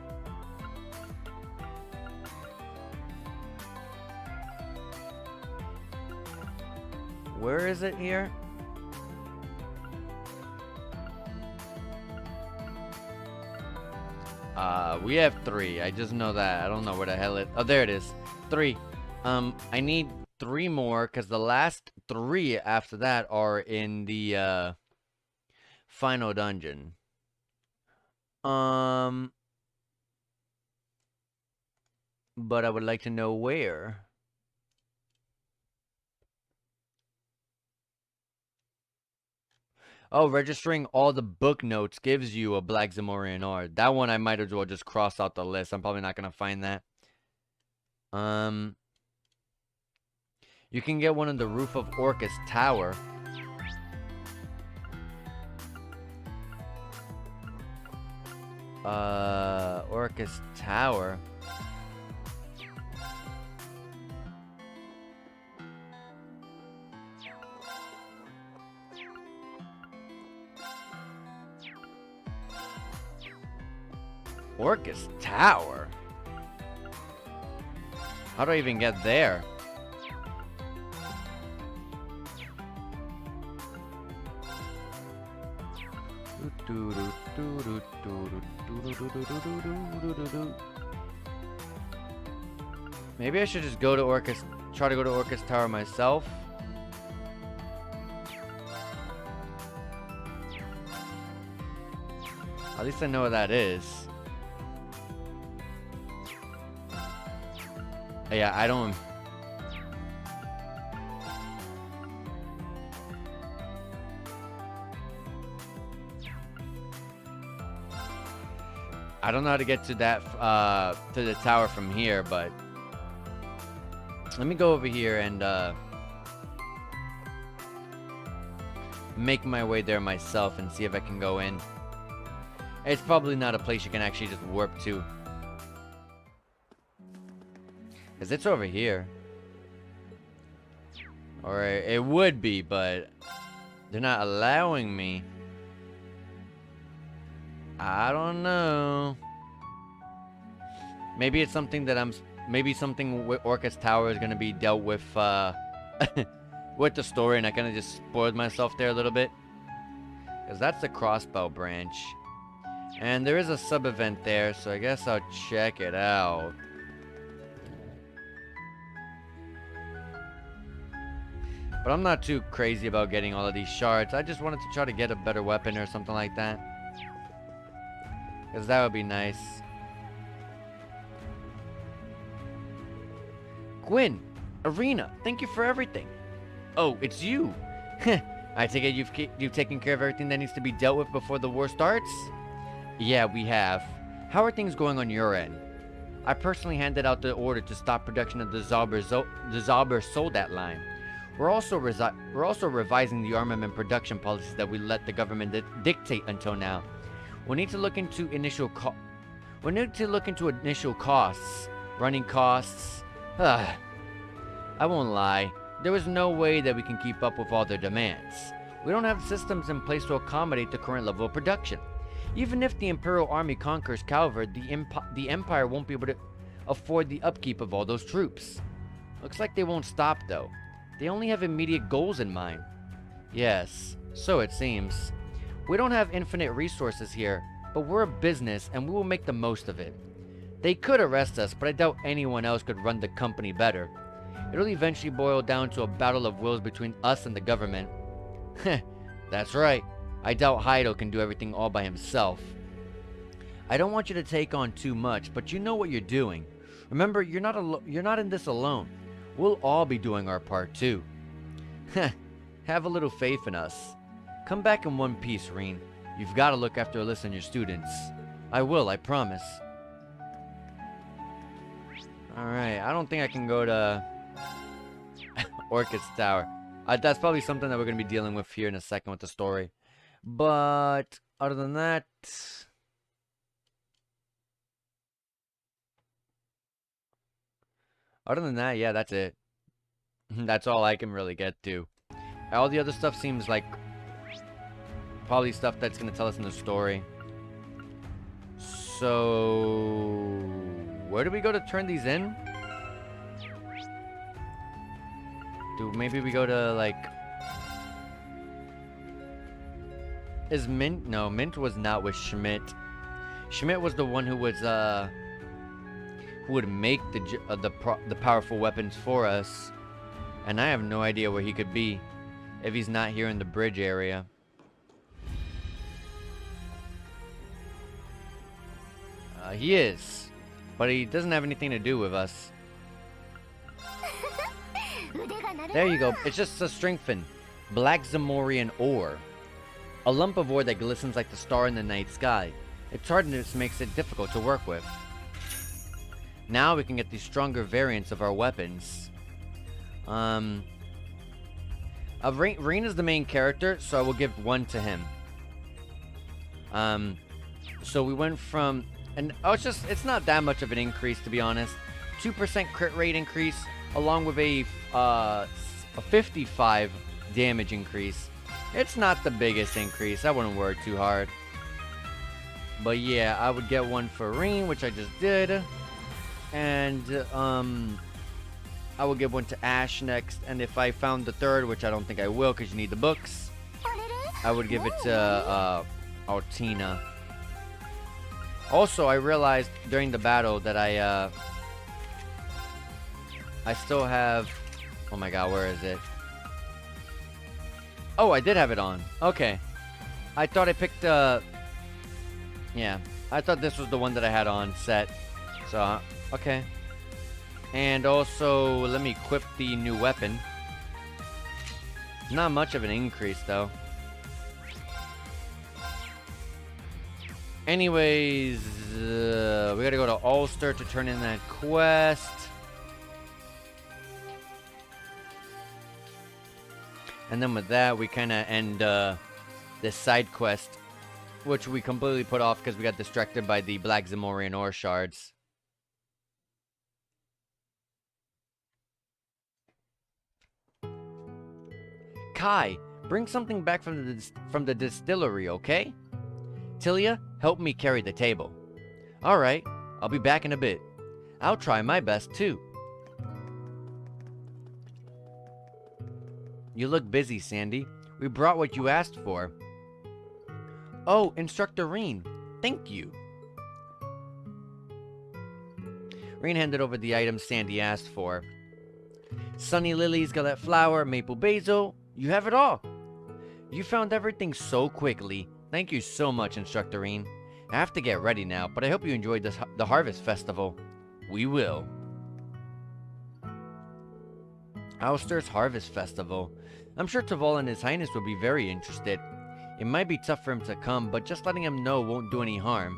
Where is it here? We have 3. I just know that. I don't know where the hell it... Oh, there it is. 3. I need 3 more, because the last 3 after that are in the, final dungeon. But I would like to know where. Oh, registering all the book notes gives you a Black Zamorian art. That one I might as well just cross out the list. I'm probably not gonna find that. You can get one on the roof of Orcus Tower. Orcus Tower. Orcus Tower? How do I even get there? Maybe I should just go to Orcus, try to go to Orcus Tower myself. At least I know what that is. Yeah, I don't... I don't know how to get to that, to the tower from here, but... Let me go over here and, make my way there myself and see if I can go in. It's probably not a place you can actually just warp to. Because it's over here. Or it would be, but they're not allowing me. I don't know. Maybe it's something that maybe something with Orcus Tower is going to be dealt with, with the story, and I kind of just spoiled myself there a little bit. Because that's the crossbow branch. And there is a sub-event there, so I guess I'll check it out. But I'm not too crazy about getting all of these shards. I just wanted to try to get a better weapon or something like that. Because that would be nice. Gwyn, Arena, thank you for everything. Oh, it's you. I take it you've taken care of everything that needs to be dealt with before the war starts? Yeah, we have. How are things going on your end? I personally handed out the order to stop production of the Zauber Soldat line. We're also revising the armament production policies that we let the government dictate until now. We need to look into initial costs, running costs. I won't lie. There is no way that we can keep up with all their demands. We don't have systems in place to accommodate the current level of production. Even if the Imperial Army conquers Calvard, the Empire won't be able to afford the upkeep of all those troops. Looks like they won't stop, though. They only have immediate goals in mind. Yes, so it seems. We don't have infinite resources here, but we're a business and we will make the most of it. They could arrest us, but I doubt anyone else could run the company better. It'll eventually boil down to a battle of wills between us and the government. Heh, that's right. I doubt Heido can do everything all by himself. I don't want you to take on too much, but you know what you're doing. Remember, you're not in this alone. We'll all be doing our part too. Heh, have a little faith in us. Come back in one piece, Reen. You've got to look after Alyssa and your students. I will, I promise. Alright, I don't think I can go to Orcus Tower. That's probably something that we're going to be dealing with here in a second with the story. But other than that... yeah, that's it. That's all I can really get to. All the other stuff seems like probably stuff that's going to tell us in the story. So, where do we go to turn these in? Maybe we go to, like... Is Mint? No, Mint was not with Schmidt. Schmidt was the one who was, who would make the powerful weapons for us. And I have no idea where he could be if he's not here in the bridge area. He is, but he doesn't have anything to do with us. There you go. It's just a strengthen. Black Zamorian ore. A lump of ore that glistens like the star in the night sky. Its hardness makes it difficult to work with. Now we can get the stronger variants of our weapons. Rain is the main character, so I will give 1 to him. So we went from... And it's not that much of an increase, to be honest. 2% crit rate increase, along with a 55 damage increase. It's not the biggest increase. I wouldn't worry too hard. But yeah, I would get 1 for Reen, which I just did. And, I will give 1 to Ash next. And if I found the third, which I don't think I will because you need the books, I would give it to, Altina. Also, I realized during the battle that I still have... Oh my god, where is it? Oh, I did have it on. Okay. I thought I picked, yeah. I thought this was the one that I had on set. So, okay. And also, let me equip the new weapon. Not much of an increase, though. Anyways, we gotta go to Ulster to turn in that quest. And then with that, we kind of end this side quest, which we completely put off because we got distracted by the Black Zamorian ore shards. Kai, bring something back from the distillery, okay? Tilia, help me carry the table. Alright, I'll be back in a bit. I'll try my best, too. You look busy, Sandy. We brought what you asked for. Oh, Instructor Reen. Thank you. Reen handed over the items Sandy asked for. Sunny lilies, galette flower, maple basil. You have it all. You found everything so quickly. Thank you so much, Instructor Reen. I have to get ready now, but I hope you enjoyed the Harvest Festival. We will. Ulster's Harvest Festival. I'm sure Taval and His Highness will be very interested. It might be tough for him to come, but just letting him know won't do any harm.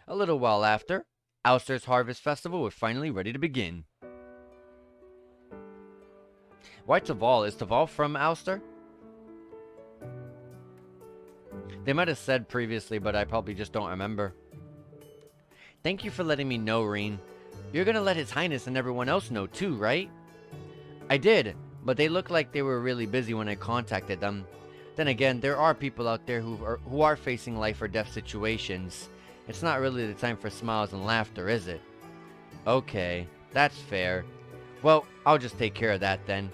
A little while after, Ulster's Harvest Festival was finally ready to begin. Why Taval? Is Taval from Ulster? They might have said previously, but I probably just don't remember. Thank you for letting me know, Reen. You're gonna let His Highness and everyone else know too, right? I did, but they looked like they were really busy when I contacted them. Then again, there are people out there who are facing life or death situations. It's not really the time for smiles and laughter, is it? Okay, that's fair. Well, I'll just take care of that then.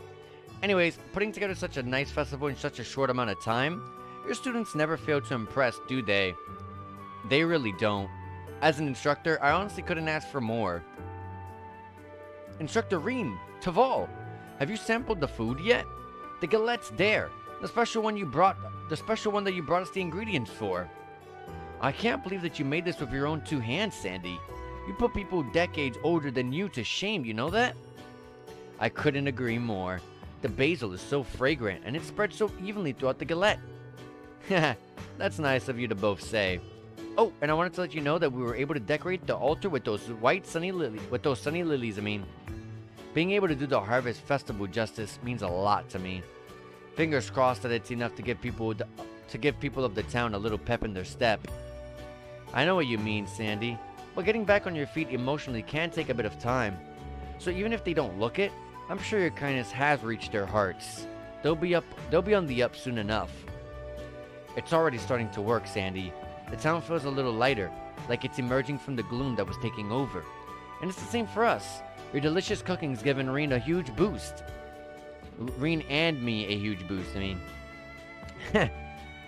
Anyways, putting together such a nice festival in such a short amount of time, your students never fail to impress, do they? They really don't. As an instructor, I honestly couldn't ask for more. Instructor Reen, Taval, have you sampled the food yet? The galette's there. The special one that you brought us the ingredients for. I can't believe that you made this with your own 2 hands, Sandy. You put people decades older than you to shame, you know that? I couldn't agree more. The basil is so fragrant, and it spreads so evenly throughout the galette. Haha, that's nice of you to both say. Oh, and I wanted to let you know that we were able to decorate the altar with those sunny lilies. Being able to do the Harvest Festival justice means a lot to me. Fingers crossed that it's enough to give people of the town a little pep in their step. I know what you mean, Sandy. but getting back on your feet emotionally can take a bit of time. So even if they don't look it, I'm sure your kindness has reached their hearts. They'll be on the up soon enough. It's already starting to work, Sandy. The town feels a little lighter, like it's emerging from the gloom that was taking over. And it's the same for us. Your delicious cooking's given Reen a huge boost. Reen and me a huge boost, I mean.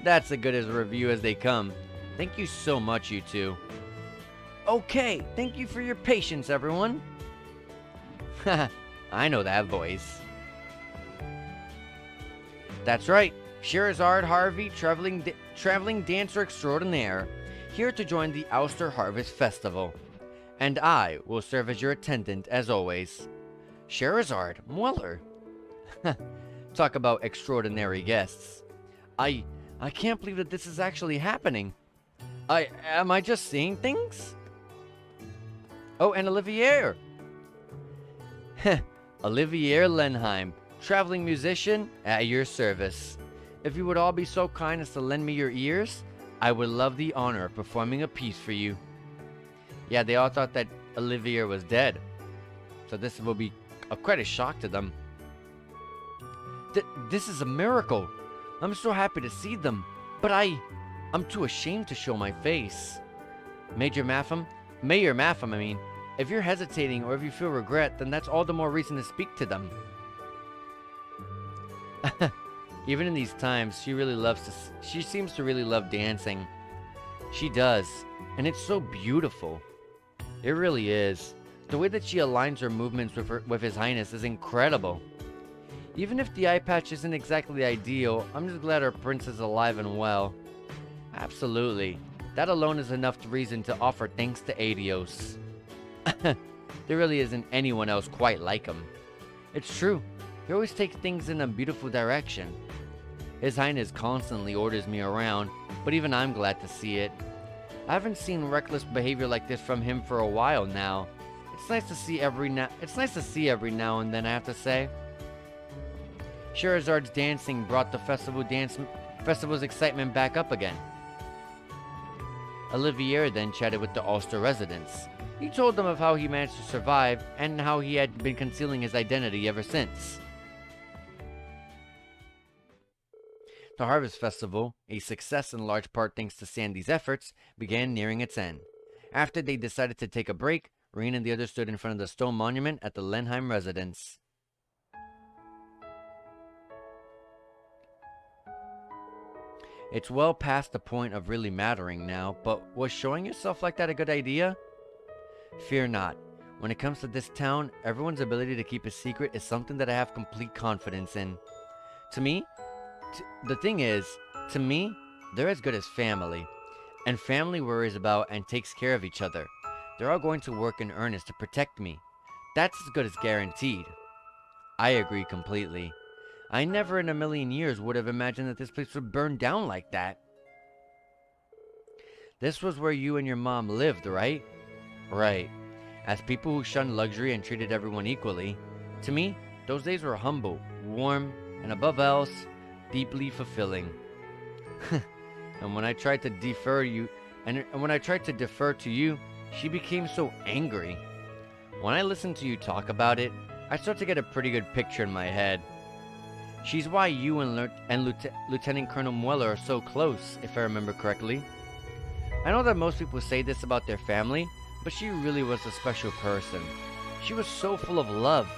That's as good as a review as they come. Thank you so much, you two. Okay, thank you for your patience, everyone. I know that voice. That's right, Scheherazade Harvey, traveling dancer extraordinaire, here to join the Ouster Harvest Festival. And I will serve as your attendant, as always. Scheherazade Mueller. Talk about extraordinary guests. I can't believe that this is actually happening. Am I just seeing things? Oh, and Olivier. Olivier Lenheim, traveling musician at your service. If you would all be so kind as to lend me your ears, I would love the honor of performing a piece for you. Yeah, they all thought that Olivier was dead. So this will be quite a shock to them. This is a miracle. I'm so happy to see them, but I'm too ashamed to show my face. Mayor Mapham, I mean, if you're hesitating or if you feel regret, then that's all the more reason to speak to them. Even in these times, she seems to really love dancing. She does, and it's so beautiful. It really is. The way that she aligns her movements with His Highness is incredible. Even if the eye patch isn't exactly ideal, I'm just glad our prince is alive and well. Absolutely. That alone is enough reason to offer thanks to Adios. There really isn't anyone else quite like him. It's true. He always takes things in a beautiful direction. His Highness constantly orders me around, but even I'm glad to see it. I haven't seen reckless behavior like this from him for a while now. It's nice to see every now and then, I have to say. Scheherazade's dancing brought the festival's excitement back up again. Olivier then chatted with the Ulster residents. He told them of how he managed to survive and how he had been concealing his identity ever since. The Harvest Festival, a success in large part thanks to Sandy's efforts, began nearing its end. After they decided to take a break, Reen and the others stood in front of the stone monument at the Lenheim residence. It's well past the point of really mattering now, but was showing yourself like that a good idea? Fear not. When it comes to this town, everyone's ability to keep a secret is something that I have complete confidence in. To me, the thing is, to me, they're as good as family. And family worries about and takes care of each other. They're all going to work in earnest to protect me. That's as good as guaranteed. I agree completely. I never in a million years would have imagined that this place would burn down like that. This was where you and your mom lived, right? Right. As people who shunned luxury and treated everyone equally, to me, those days were humble, warm, and above else, deeply fulfilling. And when I tried to defer to you, she became so angry. When I listen to you talk about it, I start to get a pretty good picture in my head. She's why you and Lieutenant Colonel Mueller are so close, if I remember correctly. I know that most people say this about their family, but she really was a special person. She was so full of love.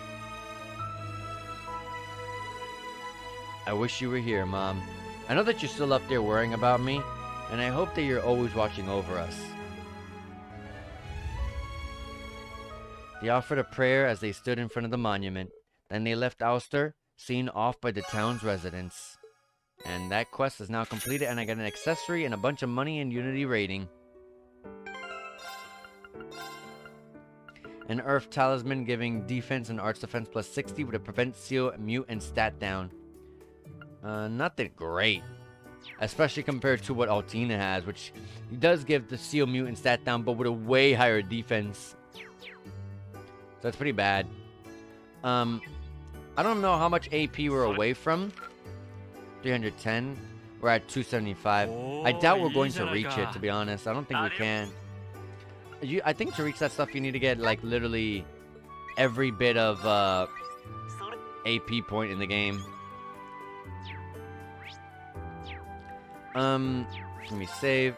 I wish you were here, Mom. I know that you're still up there worrying about me, and I hope that you're always watching over us. They offered a prayer as they stood in front of the monument. Then they left Ulster, seen off by the town's residents. And that quest is now completed, and I got an accessory and a bunch of money and Unity rating. An Earth Talisman giving defense and arts defense plus 60 with a prevent, seal, mute, and stat down. Nothing great. Especially compared to what Altina has, which does give the seal, mute, and stat down, but with a way higher defense. So that's pretty bad. I don't know how much AP we're away from. 310. We're at 275. I doubt we're going to reach it, to be honest. I don't think we can. I think to reach that stuff, you need to get like literally every bit of AP point in the game. Let me save.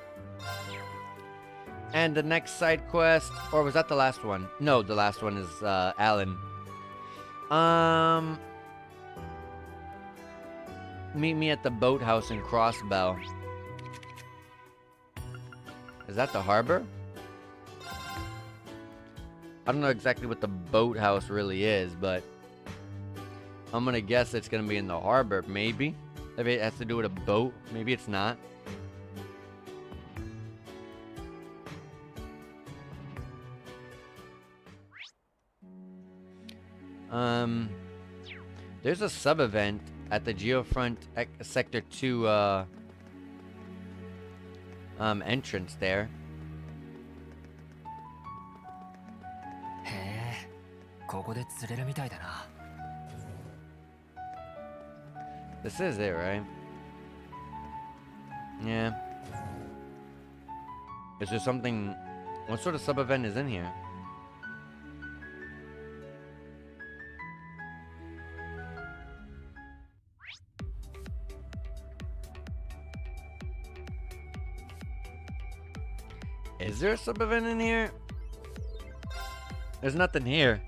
And the next side quest, or was that the last one? No, the last one is Alan. Meet me at the boathouse in Crossbell. Is that the harbor? I don't know exactly what the boathouse really is, but I'm gonna guess it's gonna be in the harbor, maybe. If it has to do with a boat, maybe it's not. There's a sub-event at the Geofront Sector 2 entrance there. This is it, right? Yeah. Is there something... What sort of sub-event is in here? Is there a sub-event in here? There's nothing here.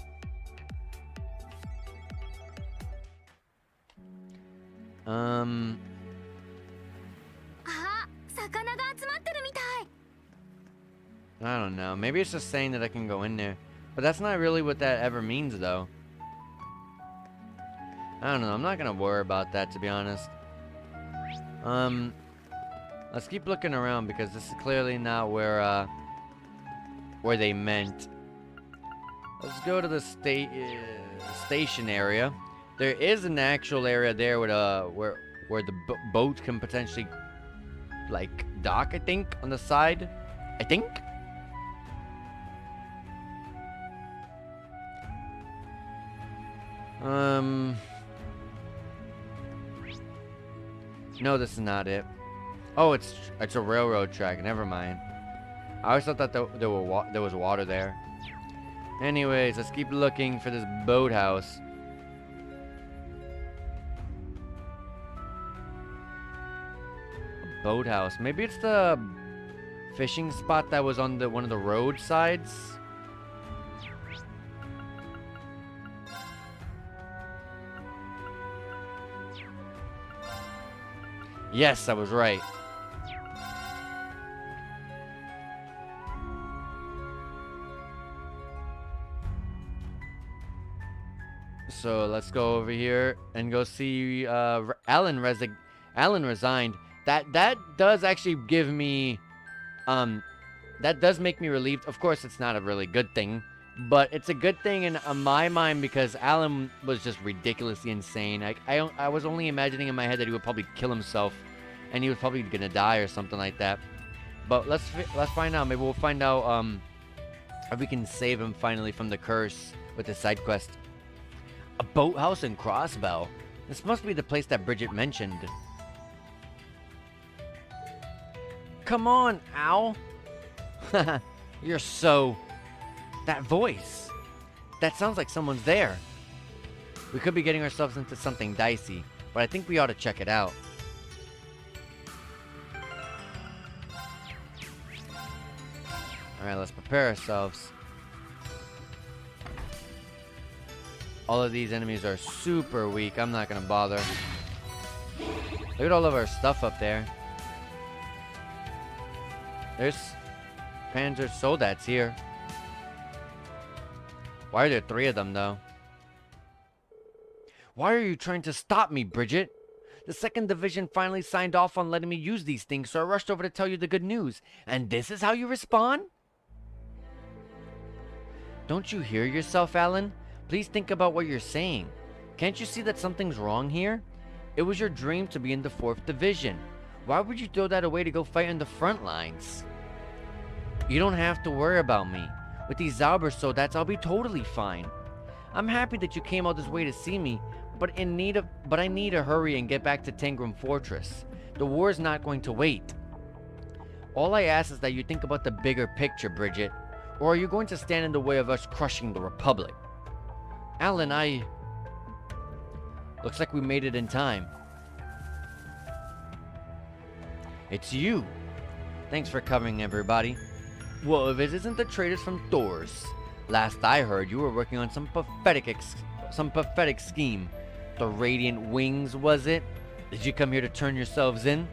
I don't know. Maybe it's just saying that I can go in there. But that's not really what that ever means, though. I don't know. I'm not gonna worry about that, to be honest. Let's keep looking around because this is clearly not where they meant. Let's go to the station area. There is an actual area there with where the boat can potentially like dock, I think, on the side. I think. No, this is not it. Oh, it's a railroad track. Never mind. I always thought that there was water there. Anyways, let's keep looking for this boathouse. A boathouse. Maybe it's the fishing spot that was on one of the road sides. Yes, I was right. So let's go over here and go see Alan resigned. That does actually give me that does make me relieved. Of course, it's not a really good thing, but it's a good thing in my mind because Alan was just ridiculously insane. I was only imagining in my head that he would probably kill himself, and he was probably gonna die or something like that. But let's find out. Maybe we'll find out if we can save him finally from the curse with the side quest. A boathouse in Crossbell. This must be the place that Bridget mentioned. Come on, Owl. You're so... That voice. That sounds like someone's there. We could be getting ourselves into something dicey, but I think we ought to check it out. Alright, let's prepare ourselves. All of these enemies are super weak. I'm not gonna bother. Look at all of our stuff up there. There's Panzer Soldats here. Why are there 3 of them, though? Why are you trying to stop me, Bridget? The 2nd Division finally signed off on letting me use these things, so I rushed over to tell you the good news. And this is how you respond? Don't you hear yourself, Alan? Please think about what you're saying. Can't you see that something's wrong here? It was your dream to be in the 4th Division. Why would you throw that away to go fight in the front lines? You don't have to worry about me. With these Zaubersoldats, I'll be totally fine. I'm happy that you came all this way to see me, but I need to hurry and get back to Tangram Fortress. The war's not going to wait. All I ask is that you think about the bigger picture, Bridget. Or are you going to stand in the way of us crushing the Republic? Alan, looks like we made it in time. It's you. Thanks for covering, everybody. Well, if it isn't the traders from Thor's. Last I heard, you were working on some pathetic scheme. The Radiant Wings, was it? Did you come here to turn yourselves in?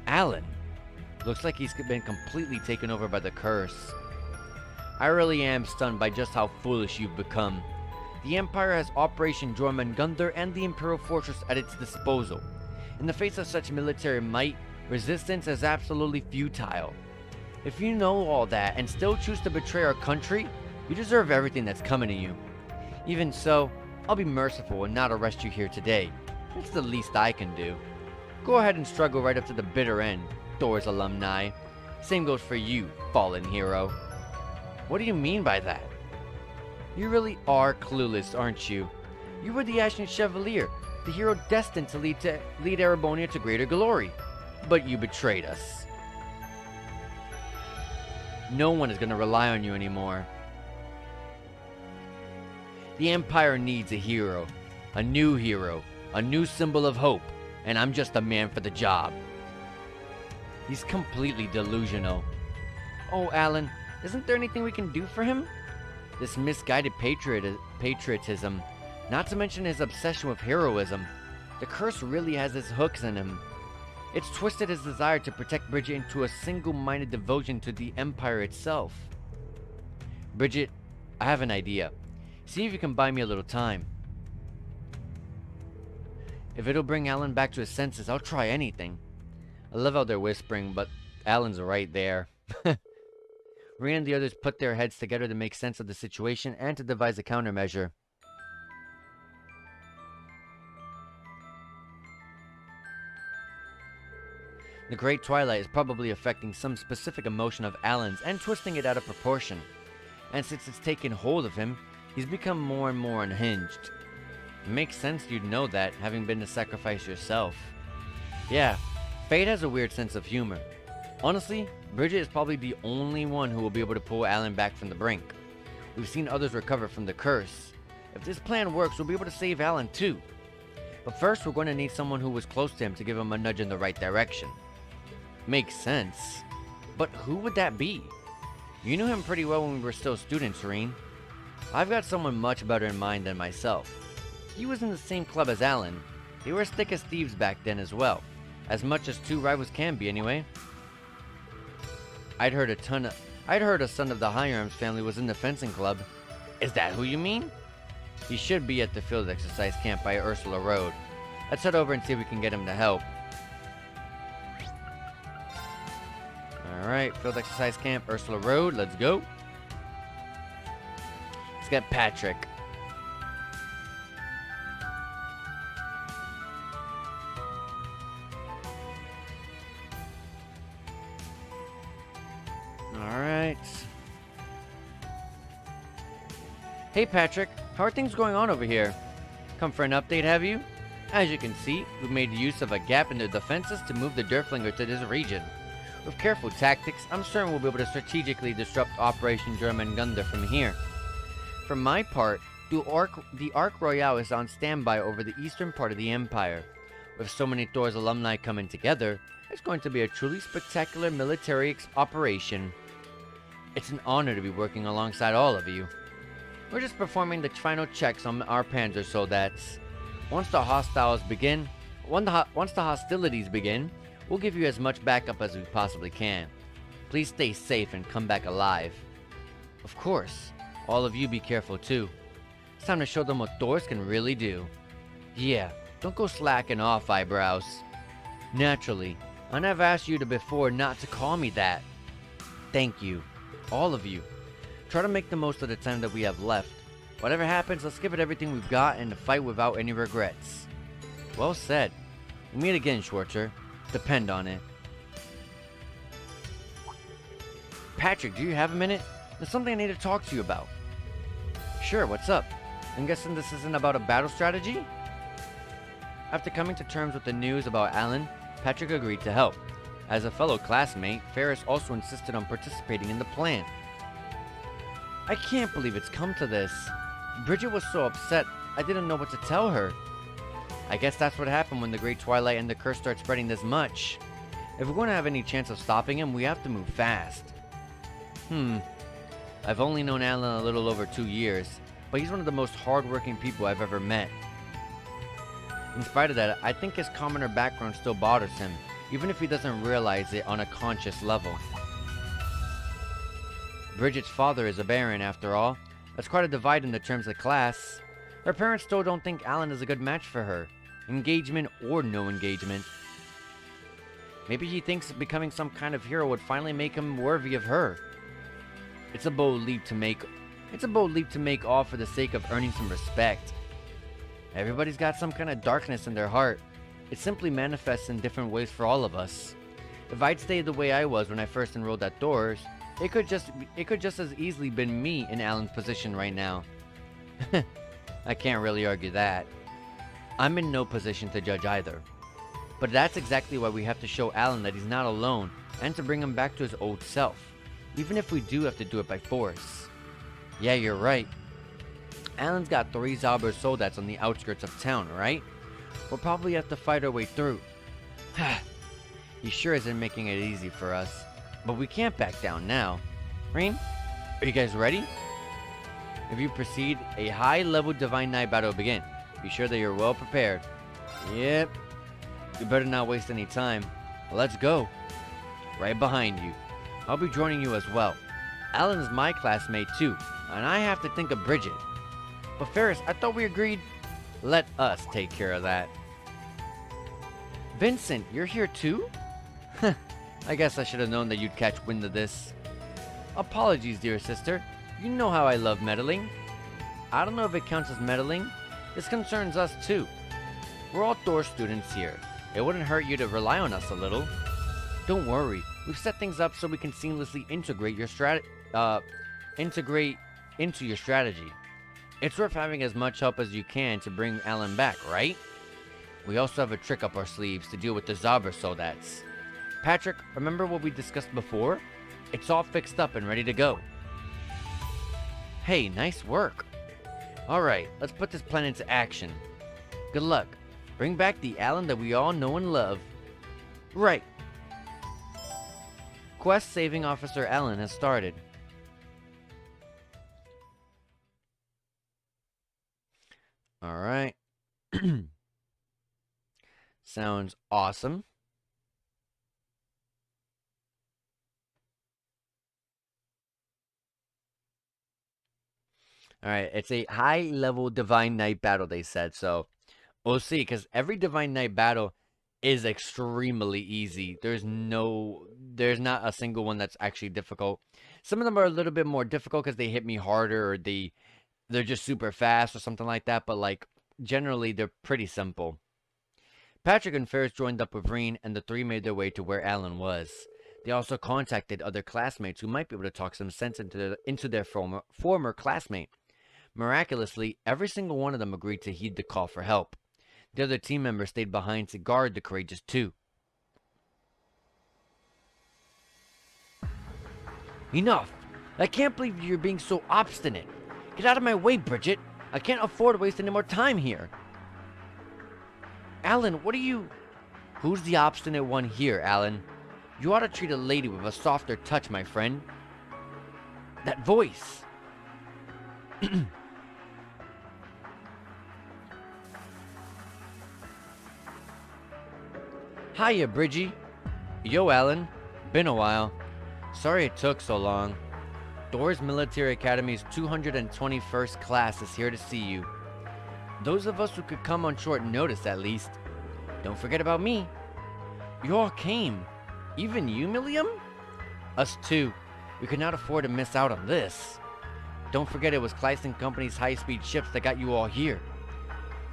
Alan. Looks like he's been completely taken over by the curse. I really am stunned by just how foolish you've become. The Empire has Operation Jormungandr and the Imperial Fortress at its disposal. In the face of such military might, resistance is absolutely futile. If you know all that and still choose to betray our country, you deserve everything that's coming to you. Even so, I'll be merciful and not arrest you here today. It's the least I can do. Go ahead and struggle right up to the bitter end, Thor's alumni. Same goes for you, fallen hero. What do you mean by that? You really are clueless, aren't you? You were the Ashen Chevalier, the hero destined to lead Erebonia to greater glory. But you betrayed us. No one is going to rely on you anymore. The Empire needs a hero, a new symbol of hope, and I'm just a man for the job. He's completely delusional. Oh, Alan, isn't there anything we can do for him? This misguided patriotism, not to mention his obsession with heroism. The curse really has its hooks in him. It's twisted his desire to protect Bridget into a single-minded devotion to the Empire itself. Bridget, I have an idea. See if you can buy me a little time. If it'll bring Alan back to his senses, I'll try anything. I love how they're whispering, but Alan's right there. Reen and the others put their heads together to make sense of the situation and to devise a countermeasure. The Great Twilight is probably affecting some specific emotion of Alan's and twisting it out of proportion. And since it's taken hold of him, he's become more and more unhinged. It makes sense you'd know that, having been the sacrifice yourself. Yeah, fate has a weird sense of humor. Honestly, Bridget is probably the only one who will be able to pull Alan back from the brink. We've seen others recover from the curse. If this plan works, we'll be able to save Alan too. But first, we're going to need someone who was close to him to give him a nudge in the right direction. Makes sense. But who would that be? You knew him pretty well when we were still students, Reen. I've got someone much better in mind than myself. He was in the same club as Alan. They were as thick as thieves back then as well. As much as two rivals can be, anyway. I'd heard a son of the Hiram's family was in the fencing club. Is that who you mean? He should be at the field exercise camp by Ursula Road. Let's head over and see if we can get him to help. Alright, field exercise camp, Ursula Road, let's go. Let's get Patrick. Alright. Hey Patrick, how are things going on over here? Come for an update, have you? As you can see, we've made use of a gap in the defenses to move the Derflinger to this region. With careful tactics, I'm certain we'll be able to strategically disrupt Operation Jormungandr from here. For my part, the Ark Royale is on standby over the eastern part of the Empire. With so many Thor's alumni coming together, it's going to be a truly spectacular military operation. It's an honor to be working alongside all of you. We're just performing the final checks on our Panzer so that once the hostilities begin, we'll give you as much backup as we possibly can. Please stay safe and come back alive. Of course, all of you be careful too. It's time to show them what Thors can really do. Yeah, don't go slacking off, eyebrows. Naturally, I never asked you before not to call me that. Thank you, all of you. Try to make the most of the time that we have left. Whatever happens, let's give it everything we've got and fight without any regrets. Well said. We'll meet again, Schwarzer. Depend on it. Patrick, do you have a minute? There's something I need to talk to you about. Sure, what's up? I'm guessing this isn't about a battle strategy? After coming to terms with the news about Alan, Patrick agreed to help. As a fellow classmate, Ferris also insisted on participating in the plan. I can't believe it's come to this. Bridget was so upset, I didn't know what to tell her. I guess that's what happened when the Great Twilight and the curse start spreading this much. If we're going to have any chance of stopping him, we have to move fast. I've only known Alan a little over 2 years, but he's one of the most hardworking people I've ever met. In spite of that, I think his commoner background still bothers him, even if he doesn't realize it on a conscious level. Bridget's father is a baron, after all. That's quite a divide in the terms of class. Her parents still don't think Alan is a good match for her, engagement or no engagement. Maybe he thinks becoming some kind of hero would finally make him worthy of her. It's a bold leap to make. All for the sake of earning some respect. Everybody's got some kind of darkness in their heart. It simply manifests in different ways for all of us. If I'd stayed the way I was when I first enrolled at Doors, it could just as easily been me in Alan's position right now. I can't really argue that. I'm in no position to judge either. But that's exactly why we have to show Alan that he's not alone, and to bring him back to his old self, even if we do have to do it by force. Yeah, you're right. Alan's got 3 Zauber soldats on the outskirts of town, right? We'll probably have to fight our way through. He sure isn't making it easy for us. But we can't back down now. Rain, are you guys ready? If you proceed, a high-level Divine Knight battle will begin. Be sure that you're well prepared. Yep. You better not waste any time. Let's go. Right behind you. I'll be joining you as well. Alan is my classmate too, and I have to think of Bridget. But Ferris, I thought we agreed. Let us take care of that. Vincent, you're here too? I guess I should have known that you'd catch wind of this. Apologies, dear sister. You know how I love meddling. I don't know if it counts as meddling. This concerns us too. We're all Thor students here. It wouldn't hurt you to rely on us a little. Don't worry. We've set things up so we can seamlessly integrate into your strategy. It's worth having as much help as you can to bring Alan back, right? We also have a trick up our sleeves to deal with the Zauber soldats. Patrick, remember what we discussed before? It's all fixed up and ready to go. Hey, nice work. Alright, let's put this plan into action. Good luck. Bring back the Alan that we all know and love. Right. Quest Saving Officer Alan has started. Alright. Sounds awesome. Alright, it's a high-level Divine Knight battle, they said, so we'll see, because every Divine Knight battle is extremely easy. There's not a single one that's actually difficult. Some of them are a little bit more difficult because they hit me harder, or they're just super fast or something like that, but like, generally, they're pretty simple. Patrick and Ferris joined up with Reen, and the 3 made their way to where Alan was. They also contacted other classmates who might be able to talk some sense into their former classmate. Miraculously, every single one of them agreed to heed the call for help. The other team members stayed behind to guard the Courageous 2. Enough! I can't believe you're being so obstinate. Get out of my way, Bridget. I can't afford to waste any more time here. Alan, what are you... Who's the obstinate one here, Alan? You ought to treat a lady with a softer touch, my friend. That voice. Hiya, Bridgie. Yo, Alan. Been a while. Sorry it took so long. Doors Military Academy's 221st class is here to see you. Those of us who could come on short notice, at least. Don't forget about me. You all came. Even you, Mishelam? Us too. We could not afford to miss out on this. Don't forget it was Kleist & Company's high-speed ships that got you all here.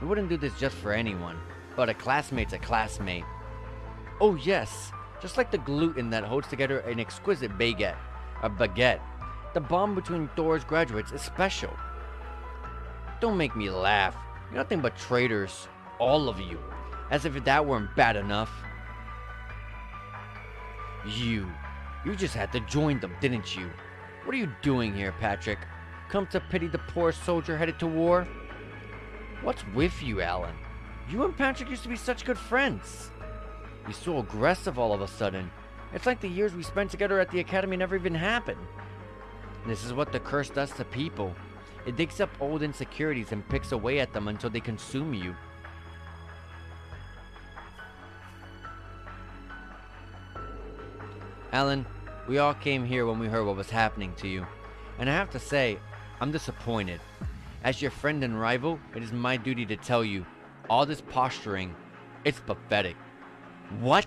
We wouldn't do this just for anyone, but a classmate's a classmate. Oh yes, just like the gluten that holds together an exquisite baguette. A baguette. The bond between Thor's graduates is special. Don't make me laugh. You're nothing but traitors. All of you. As if that weren't bad enough. You just had to join them, didn't you? What are you doing here, Patrick? come to pity the poor soldier headed to war? What's with you, Alan? You and Patrick used to be such good friends. You're so aggressive all of a sudden. It's like the years we spent together at the academy never even happened. This is what the curse does to people. It digs up old insecurities and picks away at them until they consume you. Alan, we all came here when we heard what was happening to you. And I have to say, I'm disappointed. As your friend and rival, it is my duty to tell you, all this posturing, it's pathetic. What?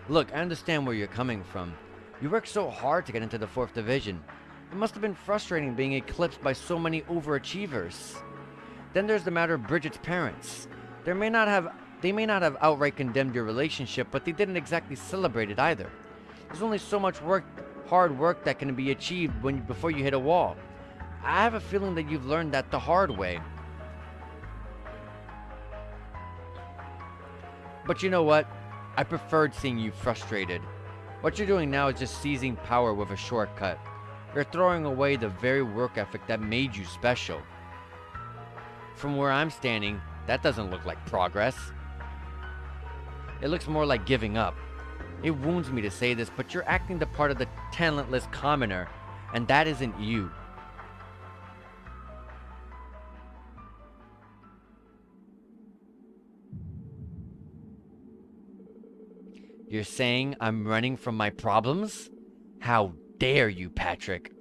Look, I understand where you're coming from. You worked so hard to get into the 4th Division. It must have been frustrating being eclipsed by so many overachievers. Then there's the matter of Bridget's parents. They may not have outright condemned your relationship, but they didn't exactly celebrate it either. There's only so much hard work that can be achieved before you hit a wall. I have a feeling that you've learned that the hard way. But you know what? I preferred seeing you frustrated. What you're doing now is just seizing power with a shortcut. You're throwing away the very work ethic that made you special. From where I'm standing, that doesn't look like progress. It looks more like giving up. It wounds me to say this, but you're acting the part of the talentless commoner, and that isn't you. You're saying I'm running from my problems? How dare you, Patrick?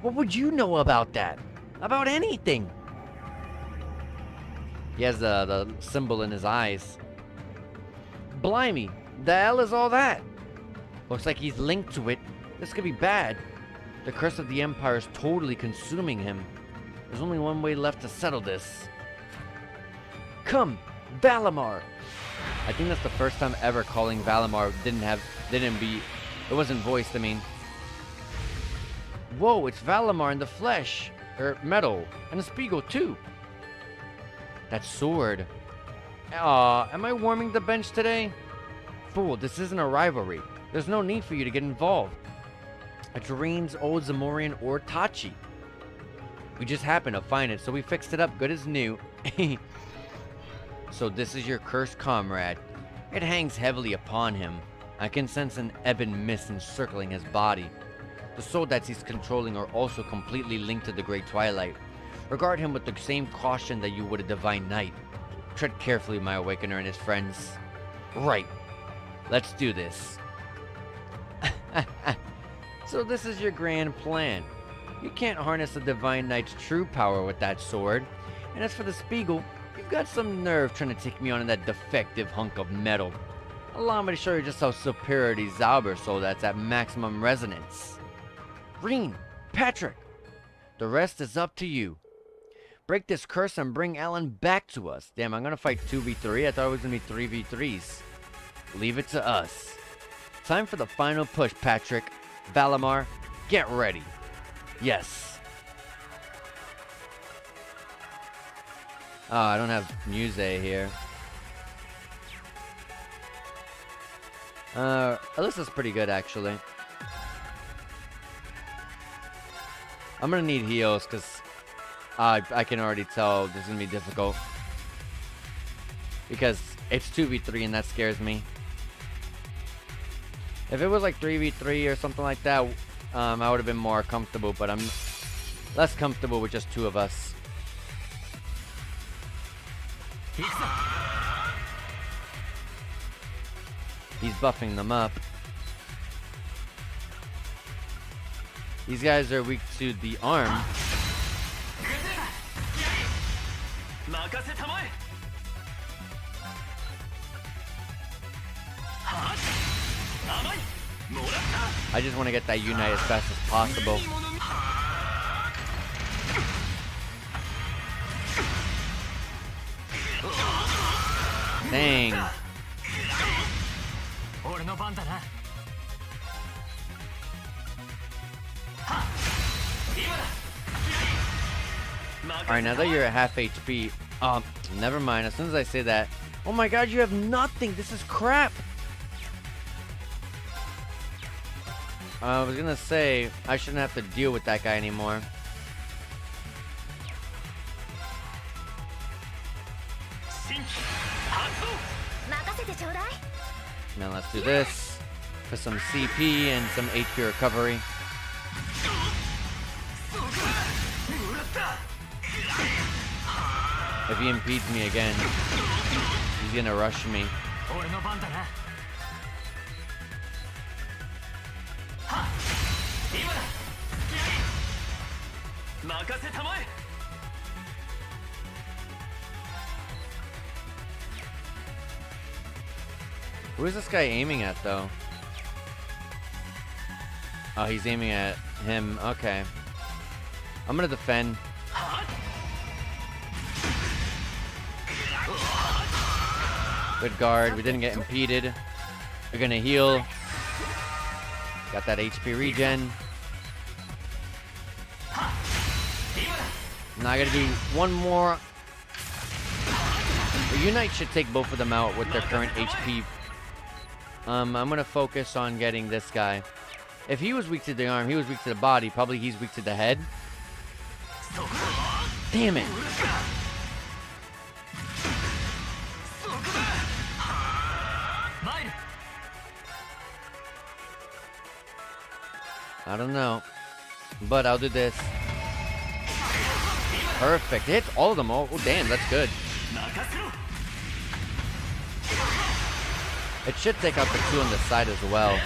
What would you know about that? About anything? He has the symbol in his eyes. Blimey, the hell is all that? Looks like he's linked to it. This could be bad. The curse of the Empire is totally consuming him. There's only one way left to settle this. Come, Valimar! I think that's the first time ever calling Valimar it wasn't voiced, I mean. Whoa, it's Valimar in the flesh, or metal, and a Spiegel too. That sword. Am I warming the bench today? Fool, this isn't a rivalry. There's no need for you to get involved. A Doreen's old Zamorian or Tachi. We just happened to find it, so we fixed it up good as new. So this is your cursed comrade. It hangs heavily upon him. I can sense an ebon mist encircling his body. The soul that he's controlling are also completely linked to the Great Twilight. Regard him with the same caution that you would a divine knight. Tread carefully, my Awakener and his friends. Right. Let's do this. So this is your grand plan. You can't harness the divine knight's true power with that sword. And as for the Spiegel, you've got some nerve trying to take me on in that defective hunk of metal. Allow me to show you just how superior the Zaubersoul that's at maximum resonance. Reen, Patrick, the rest is up to you. Break this curse and bring Alan back to us. Damn, I'm gonna fight 2v3. I thought it was gonna be 3v3s. Leave it to us. Time for the final push, Patrick. Valimar, get ready. Yes. Oh, I don't have Muse here. Alyssa's pretty good, actually. I'm gonna need heals, because I can already tell this is gonna be difficult. Because it's 2v3 and that scares me. If it was like 3v3 or something like that, I would have been more comfortable, but I'm less comfortable with just two of us. He's buffing them up. These guys are weak to the arm. I just want to get that unite as fast as possible. Dang. Alright, now that you're at half HP, never mind. As soon as I say that, oh my god, you have nothing. This is crap. I was gonna say, I shouldn't have to deal with that guy anymore. Now let's do this for some CP and some HP recovery. If he impedes me again, he's gonna rush me. Who is this guy aiming at, though? Oh, he's aiming at him. Okay. I'm gonna defend. Good guard. We didn't get impeded. We're gonna heal. Got that HP regen. Now I gotta do one more. The Unite should take both of them out with their current HP. I'm gonna focus on getting this guy. If he was weak to the arm, he was weak to the body. Probably he's weak to the head. Damn it. I don't know. But I'll do this. Perfect. Hits all of them. Oh, damn, that's good. It should take out the two on the side as well.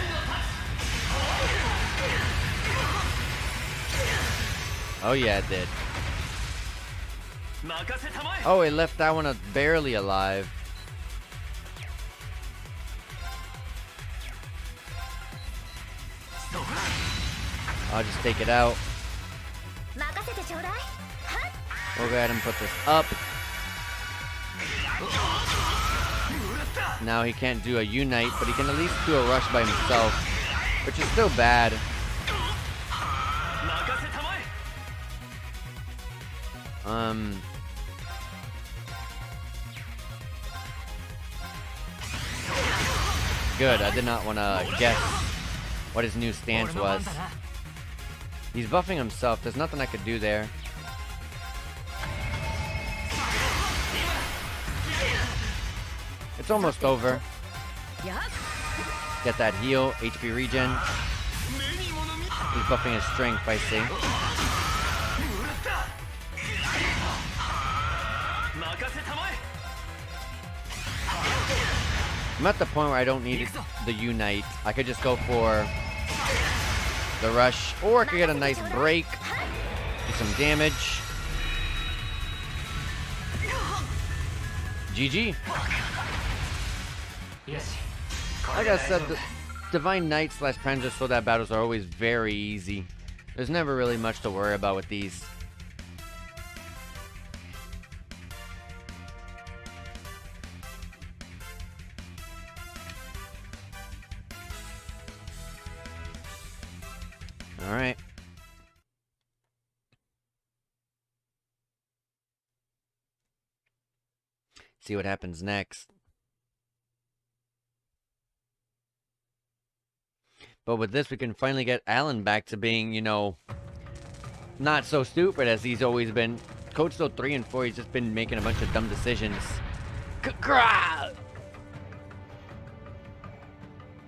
Oh yeah, it did. Oh, it left that one barely alive. I'll just take it out. We'll go ahead and put this up. Now he can't do a Unite, but he can at least do a rush by himself, which is still bad. Good, I did not want to guess what his new stance was. He's buffing himself, there's nothing I could do there. It's almost over. Get that heal, HP regen. He's buffing his strength, I see. I'm at the point where I don't need the Unite. I could just go for the rush, or I could get a nice break, do some damage. GG. Like I said, the Divine Knight / Panzer Soldat battles are always very easy. There's never really much to worry about with these. Alright. See what happens next. But with this, we can finally get Alan back to being, you know, not so stupid as he's always been. Coach Still 3 and 4, he's just been making a bunch of dumb decisions. That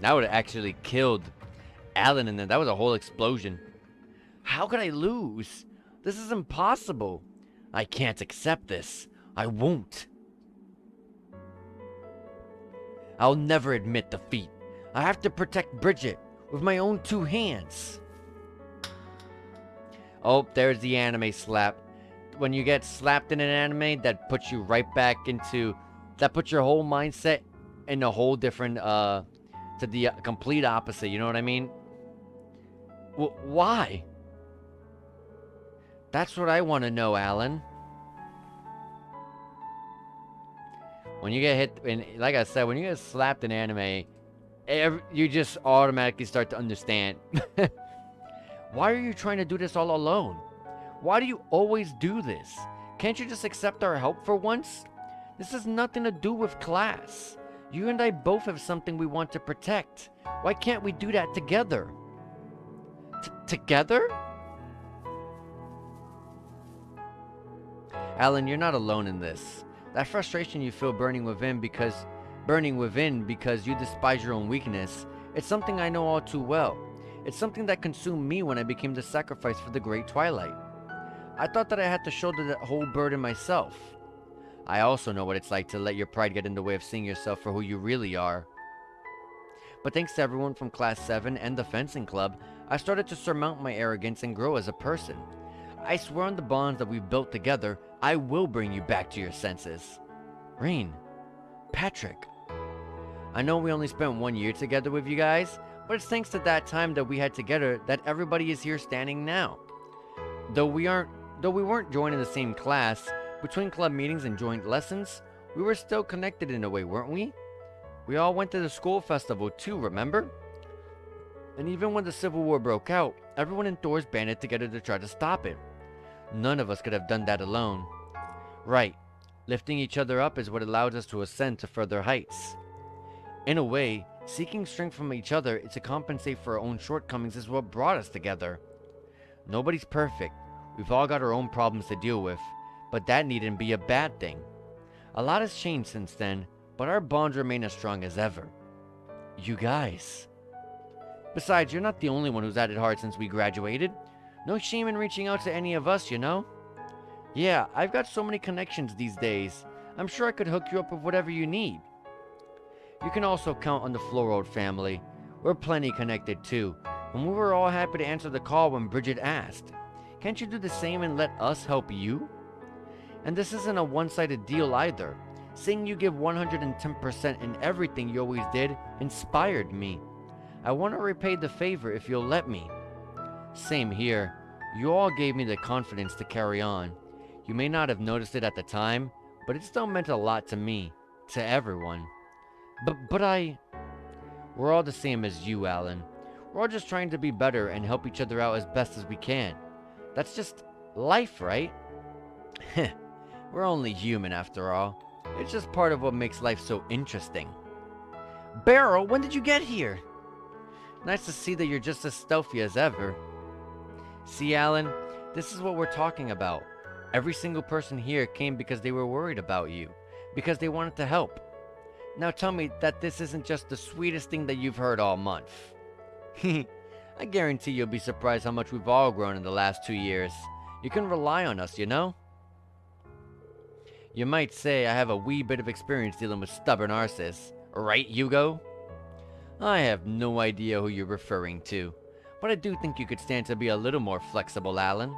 would have actually killed Alan, and then that was a whole explosion. How could I lose? This is impossible. I can't accept this. I won't. I'll never admit defeat. I have to protect Bridget with my own 2 hands. Oh, there's the anime slap. When you get slapped in an anime, that puts you right back into... That puts your whole mindset in a whole different... to the complete opposite, you know what I mean? Why? That's what I want to know, Alan. When you get hit... And like I said, when you get slapped in anime... you just automatically start to understand. Why are you trying to do this all alone? Why do you always do this? Can't you just accept our help for once? This has nothing to do with class. You and I both have something we want to protect. Why can't we do that together? Together? Alan, you're not alone in this. That frustration you feel burning within because burning within because you despise your own weakness. It's something I know all too well. It's something that consumed me when I became the sacrifice for the Great Twilight. I thought that I had to shoulder that whole burden myself. I also know what it's like to let your pride get in the way of seeing yourself for who you really are. But thanks to everyone from Class 7 and the fencing club, I started to surmount my arrogance and grow as a person. I swear on the bonds that we've built together, I will bring you back to your senses. Rain. Patrick. I know we only spent 1 year together with you guys, but it's thanks to that time that we had together that everybody is here standing now. Though we weren't joining the same class, between club meetings and joint lessons, we were still connected in a way, weren't we? We all went to the school festival too, remember? And even when the Civil War broke out, everyone in Thor's banded together to try to stop it. None of us could have done that alone. Right, lifting each other up is what allowed us to ascend to further heights. In a way, seeking strength from each other to compensate for our own shortcomings is what brought us together. Nobody's perfect. We've all got our own problems to deal with, but that needn't be a bad thing. A lot has changed since then, but our bonds remain as strong as ever. You guys. Besides, you're not the only one who's had it hard since we graduated. No shame in reaching out to any of us, you know? Yeah, I've got so many connections these days. I'm sure I could hook you up with whatever you need. You can also count on the Florode family. We're plenty connected too, and we were all happy to answer the call when Bridget asked. Can't you do the same and let us help you? And this isn't a one-sided deal either. Seeing you give 110% in everything you always did inspired me. I want to repay the favor if you'll let me. Same here. You all gave me the confidence to carry on. You may not have noticed it at the time, but it still meant a lot to me, to everyone. We're all the same as you, Alan. We're all just trying to be better and help each other out as best as we can. That's just life, right? We're only human after all. It's just part of what makes life so interesting. Beryl, when did you get here? Nice to see that you're just as stealthy as ever. See, Alan, this is what we're talking about. Every single person here came because they were worried about you, because they wanted to help. Now tell me that this isn't just the sweetest thing that you've heard all month. I guarantee you'll be surprised how much we've all grown in the last 2 years. You can rely on us, you know? You might say I have a wee bit of experience dealing with stubborn arses. Right, Hugo? I have no idea who you're referring to, but I do think you could stand to be a little more flexible, Alan.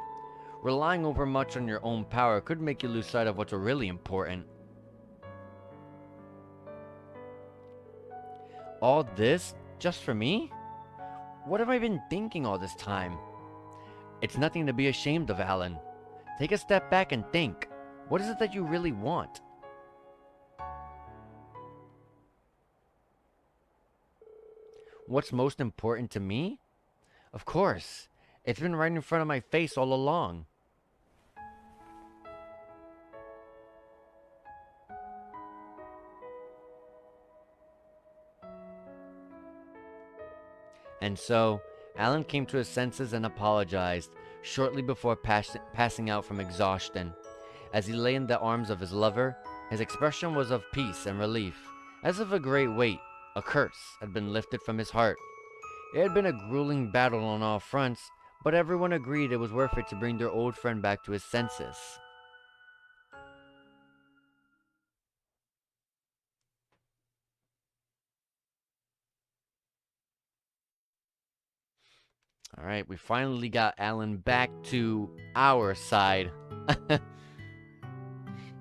Relying over much on your own power could make you lose sight of what's really important. All this just for me? What have I been thinking all this time? It's nothing to be ashamed of, Alan. Take a step back and think. What is it that you really want? What's most important to me? Of course. It's been right in front of my face all along. And so, Alan came to his senses and apologized, shortly before passing out from exhaustion. As he lay in the arms of his lover, his expression was of peace and relief, as if a great weight, a curse, had been lifted from his heart. It had been a grueling battle on all fronts, but everyone agreed it was worth it to bring their old friend back to his senses. Alright, we finally got Alan back to our side.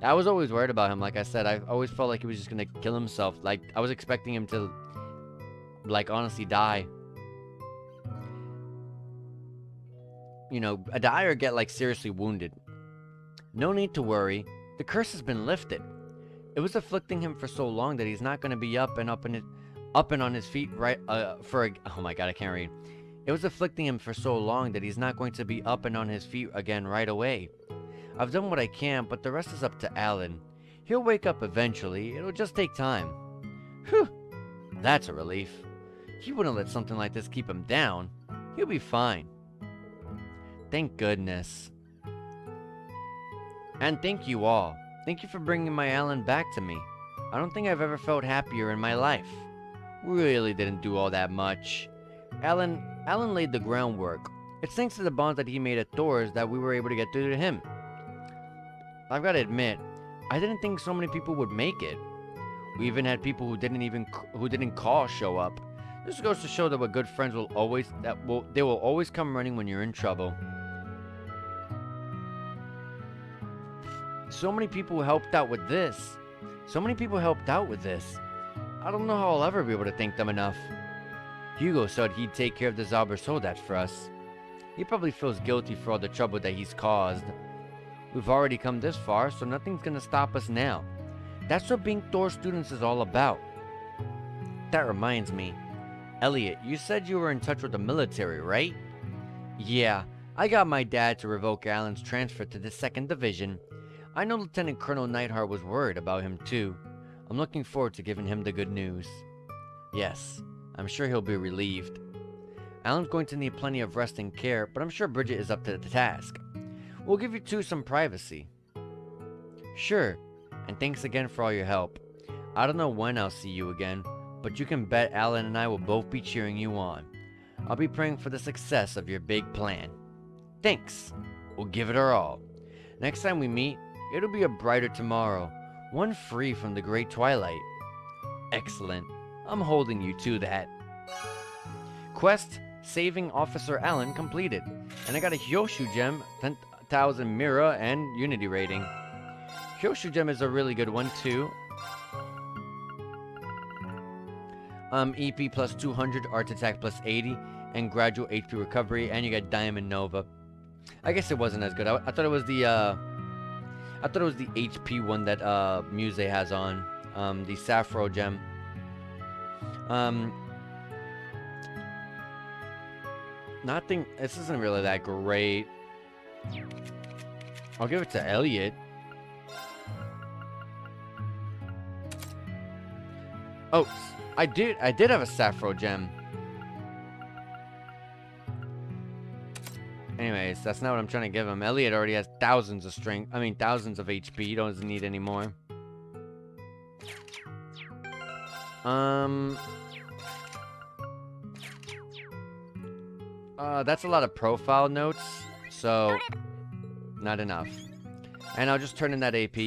I was always worried about him, like I said. I always felt like he was just gonna kill himself. Like, I was expecting him to, like, honestly die. You know, die or get, like, seriously wounded. No need to worry. The curse has been lifted. It was afflicting him for so long that he's not gonna be up and on his feet right, oh my god, I can't read. It was afflicting him for so long that he's not going to be up and on his feet again right away. I've done what I can, but the rest is up to Alan. He'll wake up eventually. It'll just take time. Whew. That's a relief. He wouldn't let something like this keep him down. He'll be fine. Thank goodness. And thank you all. Thank you for bringing my Alan back to me. I don't think I've ever felt happier in my life. We really didn't do all that much. Alan laid the groundwork. It's thanks to the bonds that he made at doors that we were able to get through to him. I've got to admit, I didn't think so many people would make it. We even had people who didn't call show up. This goes to show that what good friends they will always come running when you're in trouble. So many people helped out with this. I don't know how I'll ever be able to thank them enough. Hugo said he'd take care of the Zaubersoldat for us. He probably feels guilty for all the trouble that he's caused. We've already come this far, so nothing's gonna stop us now. That's what being Thor students is all about. That reminds me. Elliot, you said you were in touch with the military, right? Yeah, I got my dad to revoke Alan's transfer to the 2nd Division. I know Lieutenant Colonel Neidhart was worried about him too. I'm looking forward to giving him the good news. Yes, I'm sure he'll be relieved. Alan's going to need plenty of rest and care, but I'm sure Bridget is up to the task. We'll give you two some privacy. Sure, and thanks again for all your help. I don't know when I'll see you again, but you can bet Alan and I will both be cheering you on. I'll be praying for the success of your big plan. Thanks. We'll give it our all. Next time we meet, it'll be a brighter tomorrow, one free from the great twilight. Excellent. I'm holding you to that. Quest, saving Officer Allen completed. And I got a Hyoshu Gem, 10,000 Mira, and Unity rating. Hyoshu Gem is a really good one too. EP plus 200, Art Attack plus 80, and gradual HP recovery, and you get Diamond Nova. I guess it wasn't as good. I thought it was the HP one that Muse has on. The Sappho Gem. Nothing. This isn't really that great. I'll give it to Elliot. Oh, I did have a Sappho Gem. Anyways, that's not what I'm trying to give him. Elliot already has thousands of thousands of HP. He doesn't need any more. That's a lot of profile notes, so not enough. And I'll just turn in that AP.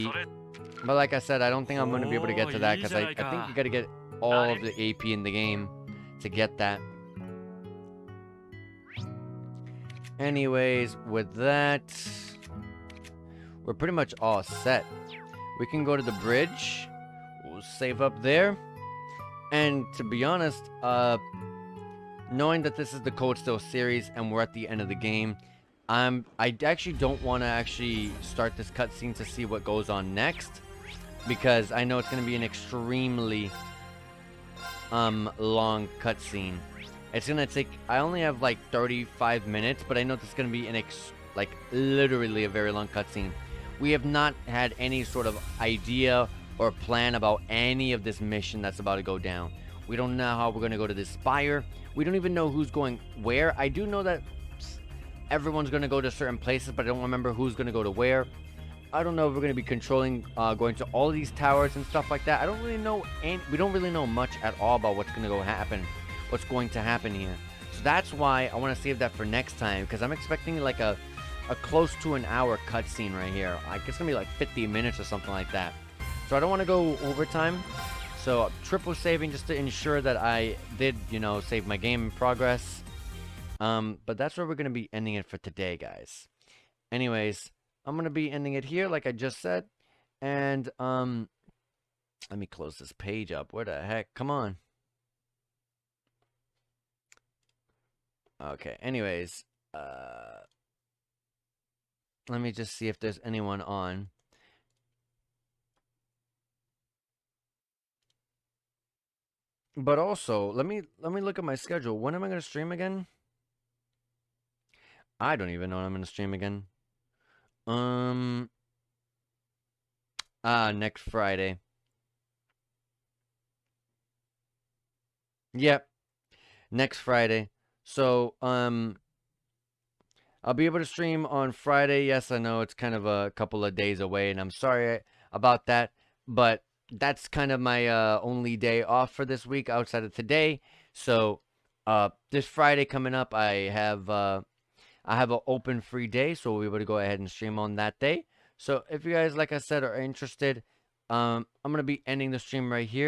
But like I said, I don't think I'm going to be able to get to that, because I think you got to get all of the AP in the game to get that. Anyways, with that, we're pretty much all set. We can go to the bridge. We'll save up there. And to be honest, knowing that this is the Cold Steel series and we're at the end of the game, I actually don't want to actually start this cutscene to see what goes on next, because I know it's going to be an extremely long cutscene. It's going to take, I only have like 35 minutes, but I know this is going to be like literally a very long cutscene. We have not had any sort of idea or plan about any of this mission that's about to go down. We don't know how we're going to go to this spire. We don't even know who's going where. I do know that everyone's going to go to certain places, but I don't remember who's going to go to where. I don't know if we're going to be controlling, going to all of these towers and stuff like that. I don't really know, we don't really know much at all about what's going to happen here. So that's why I want to save that for next time, because I'm expecting like a close to an hour cutscene right here. Like it's going to be like 50 minutes or something like that. So I don't want to go overtime. So triple saving just to ensure that I did, save my game in progress. But that's where we're going to be ending it for today, guys. Anyways, I'm going to be ending it here like I just said. And let me close this page up. Where the heck? Come on. Okay, anyways. Let me just see if there's anyone on. But also, let me look at my schedule. When am I going to stream again? I don't even know when I'm going to stream again. Next Friday. Yep. Next Friday. So, I'll be able to stream on Friday. Yes, I know it's kind of a couple of days away, and I'm sorry about that. But that's kind of my only day off for this week outside of today. So this Friday coming up, I have an open free day, so we'll be able to go ahead and stream on that day. So if you guys, like I said, are interested, I'm gonna be ending the stream right here.